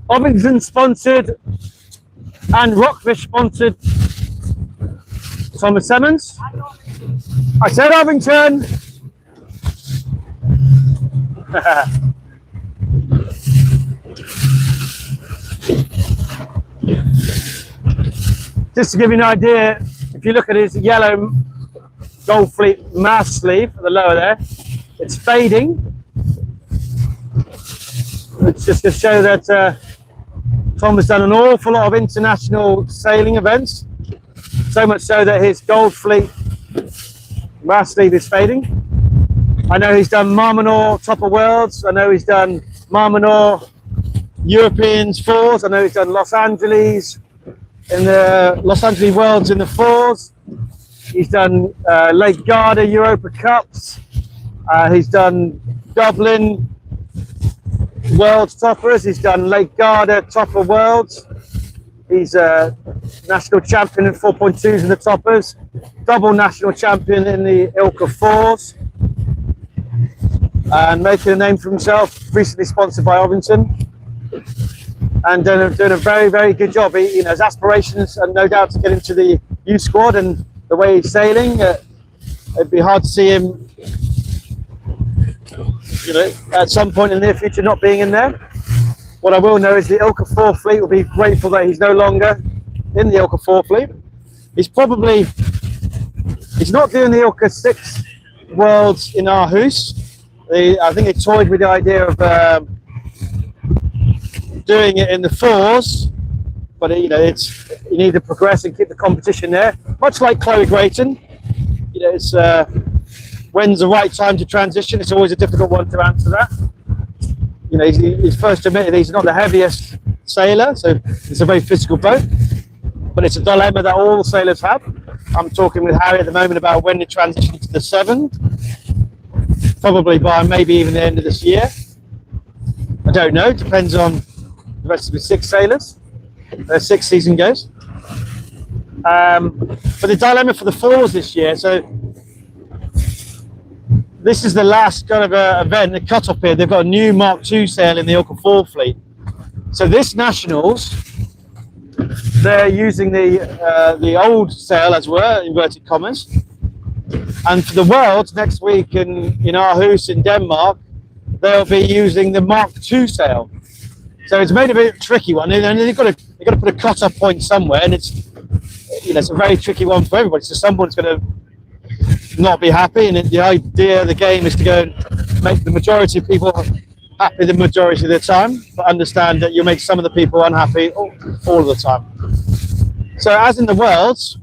Speaker 1: Ovington sponsored and Rockfish sponsored Thomas Simmons. I said Ovington. Just to give you an idea, if you look at his yellow Gold Fleet mast sleeve at the lower there, it's fading. It's just to show that Tom has done an awful lot of international sailing events, so much so that his Gold Fleet last sleeve is fading. I know he's done Marmanor Top of Worlds. I know he's done Marmanor Europeans fours. I know he's done Los Angeles in the Los Angeles Worlds in the fours. He's done Lake Garda Europa Cups. He's done Dublin World Toppers. He's done Lake Garda Top of Worlds. He's a national champion in 4.2s in the toppers. Double national champion in the ILCA fours. And making a name for himself. Recently sponsored by Ovington. And doing a very, very good job. He has aspirations and no doubt to get into the U squad, and the way he's sailing, it'd be hard to see him, at some point in the near future not being in there. What I will know is the ILCA 4 fleet will be grateful that he's no longer in the ILCA 4 fleet. He's not doing the ILCA 6 Worlds in Aarhus. I think they toyed with the idea of doing it in the fours, but you need to progress and keep the competition there. Much like Chloe Grayton, it's when's the right time to transition? It's always a difficult one to answer that. He's first admitted he's not the heaviest sailor, so it's a very physical boat, but it's a dilemma that all sailors have. I'm talking with Harry at the moment about when to transition to the 7, probably by maybe even the end of this year. I don't know, depends on the rest of the 6 sailors. Their 6th season goes. But the dilemma for the 4s this year, so this is the last kind of event, the cut-off period. They've got a new Mark II sail in the ILCA 4 fleet. So this Nationals, they're using the old sail, as were, inverted commas. And for the Worlds next week in Aarhus in Denmark, they'll be using the Mark II sail. So it's made a bit tricky one, and they've got to put a cut-off point somewhere, and it's a very tricky one for everybody. So someone's going to not be happy, and the idea of the game is to go and make the majority of people happy the majority of the time, but understand that you'll make some of the people unhappy all of the time. So as in the Worlds,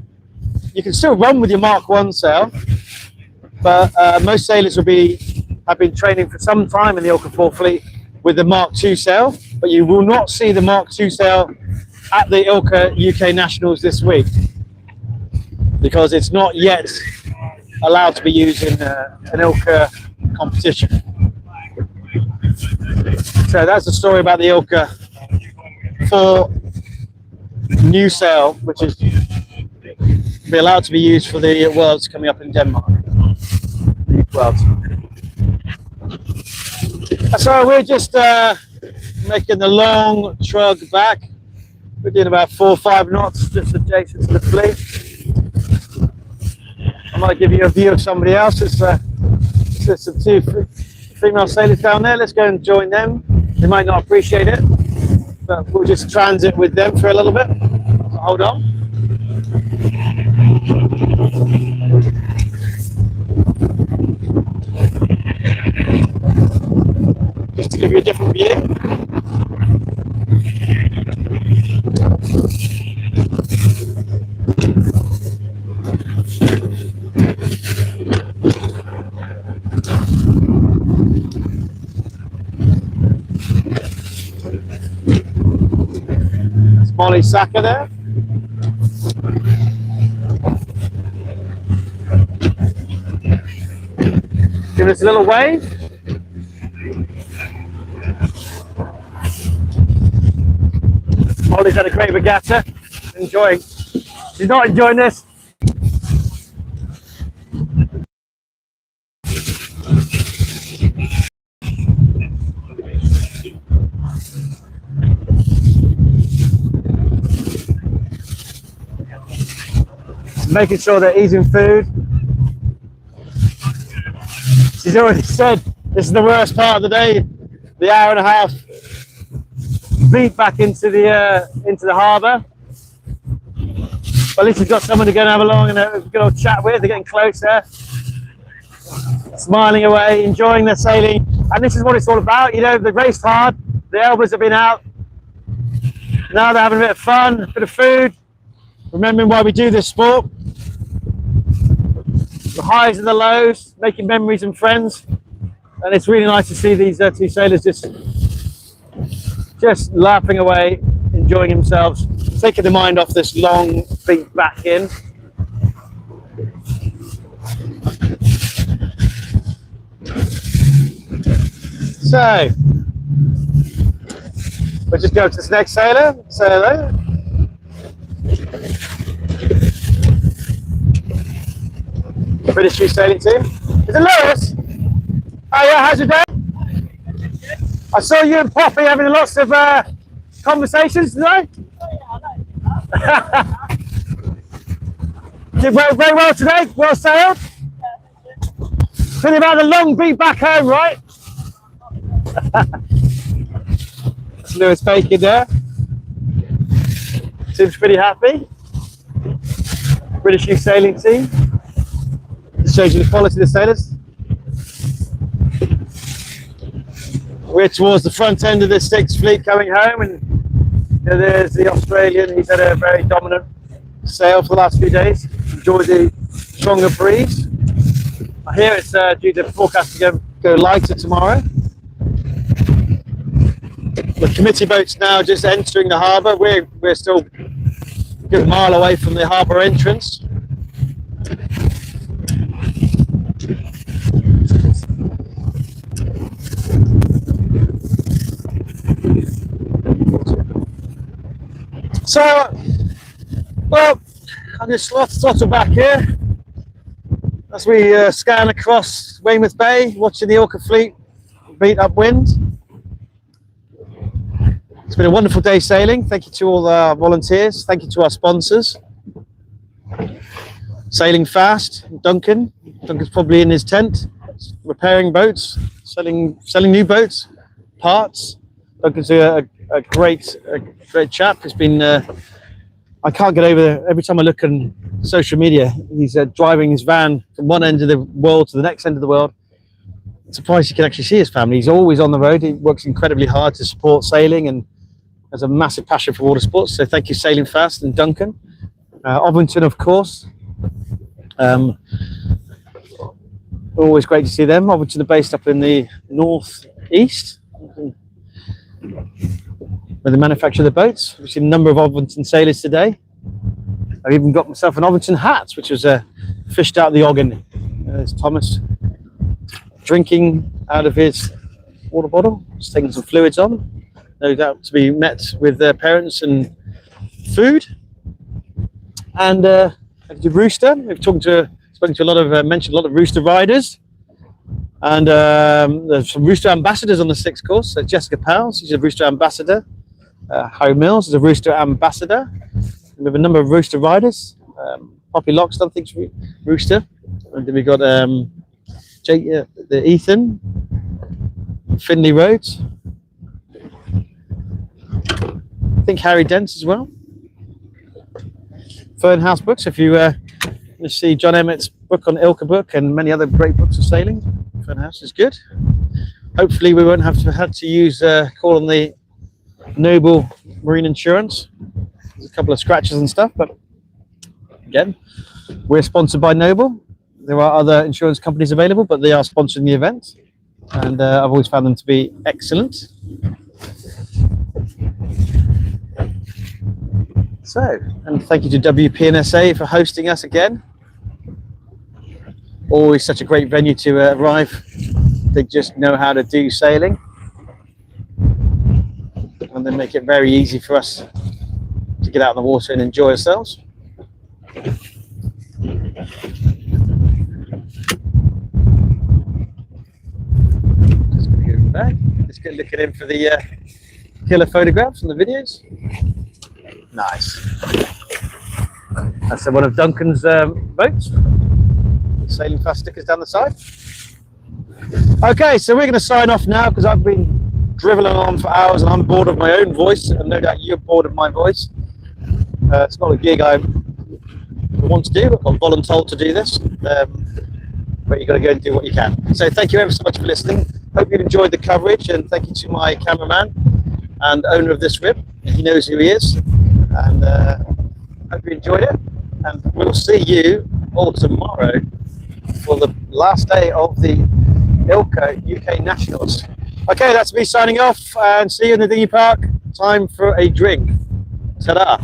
Speaker 1: you can still run with your Mark I sail, but most sailors have been training for some time in the ILCA 4 fleet with the Mark II sail, but you will not see the Mark II sail at the ILCA UK Nationals this week because it's not yet allowed to be used in an ILCA competition. So that's the story about the ILCA 4 new sail, which is be allowed to be used for the Worlds coming up in Denmark. Worlds. So we're just making the long trug back. We're doing about 4 or 5 knots just adjacent to the fleet. I might give you a view of somebody else. There's some 2 female sailors down there. Let's go and join them. They might not appreciate it, but we'll just transit with them for a little bit. So hold on. Just to give you a different view. That's Molly Sacker there. Give us a little wave. Molly's had a great regatta. Enjoying. She's not enjoying this. Making sure they're eating food. She's already said this is the worst part of the day, the hour and a half beat back into the harbour. But at least we've got someone to go and have a long and a good old chat with. They're getting closer, smiling away, enjoying their sailing. And this is what it's all about. They raced hard, the elbows have been out. Now they're having a bit of fun, a bit of food, remembering why we do this sport. the highs and the lows, making memories and friends. And it's really nice to see these two sailors just laughing away, enjoying themselves, taking the mind off this long beat back in. So, we'll just go to this next sailor. Say hello. British Youth Sailing Team. Is it Lewis? Oh yeah, how's your day? I saw you and Poppy having lots of conversations today. Did very well today. Well sailed. Feeling about the long beat back home, right? That's Lewis Bacon there. Seems pretty happy. British Youth Sailing Team. Just shows you the quality of the sailors. We're towards the front end of the Sixth Fleet coming home, and there's the Australian. He's had a very dominant sail for the last few days. Enjoyed the stronger breeze. I hear it's due to forecast to go lighter tomorrow. The committee boat's now just entering the harbour. We're still a good mile away from the harbour entrance. So, well, I'm just throttle back here as we scan across Weymouth Bay, watching the ILCA fleet beat upwind. It's been a wonderful day sailing. Thank you to all our volunteers. Thank you to our sponsors. Sailing Fast, Duncan. Duncan's probably in his tent, repairing boats, selling new boats, parts. Duncan's a great chap. He's been. I can't get over there. Every time I look on social media, he's driving his van from one end of the world to the next end of the world. I'm surprised he can actually see his family. He's always on the road. He works incredibly hard to support sailing and has a massive passion for water sports. So thank you, Sailing Fast and Duncan. Ovington, of course. Always great to see them. Ovington are based up in the northeast, where they manufacture the boats. We've seen a number of Ovington sailors today. I've even got myself an Ovington hat, which was fished out of the Ogden. There's Thomas drinking out of his water bottle, just taking some fluids on. No doubt to be met with their parents and food. And Rooster, we've spoken to a lot of, mentioned a lot of Rooster riders. And there's some Rooster ambassadors on the sixth course. So Jessica Powell, she's a Rooster ambassador. Harry Mills is a Rooster ambassador. We have a number of Rooster riders. Poppy Loxton thinks Rooster. And then we got Ethan, Finley Rhodes. I think Harry Dent as well. Fernhouse Books. If you see John Emmett's book on ILCA book and many other great books of sailing, Fernhouse is good. Hopefully we won't have to use call on the Noble Marine Insurance. There's a couple of scratches and stuff, but again, we're sponsored by Noble. There are other insurance companies available, but they are sponsoring the event, and I've always found them to be excellent. So, and thank you to WPNSA for hosting us again. Always such a great venue to arrive. They just know how to do sailing, and they make it very easy for us to get out in the water and enjoy ourselves. Just going to go back. Just get looking in for the killer photographs and the videos. Nice. That's one of Duncan's boats. Sailing Fast stickers down the side. Okay, so we're going to sign off now because I've been dribbling on for hours and I'm bored of my own voice, and no doubt you're bored of my voice. It's not a gig I want to do. I'm voluntold to do this, but you've got to go and do what you can. So thank you ever so much for listening. Hope you enjoyed the coverage, and thank you to my cameraman and owner of this rib. He knows who he is, and hope you enjoyed it. And we'll see you all tomorrow for the last day of the ILCA UK Nationals. Okay, that's me signing off, and see you in the dinghy park. Time for a drink. Ta-da!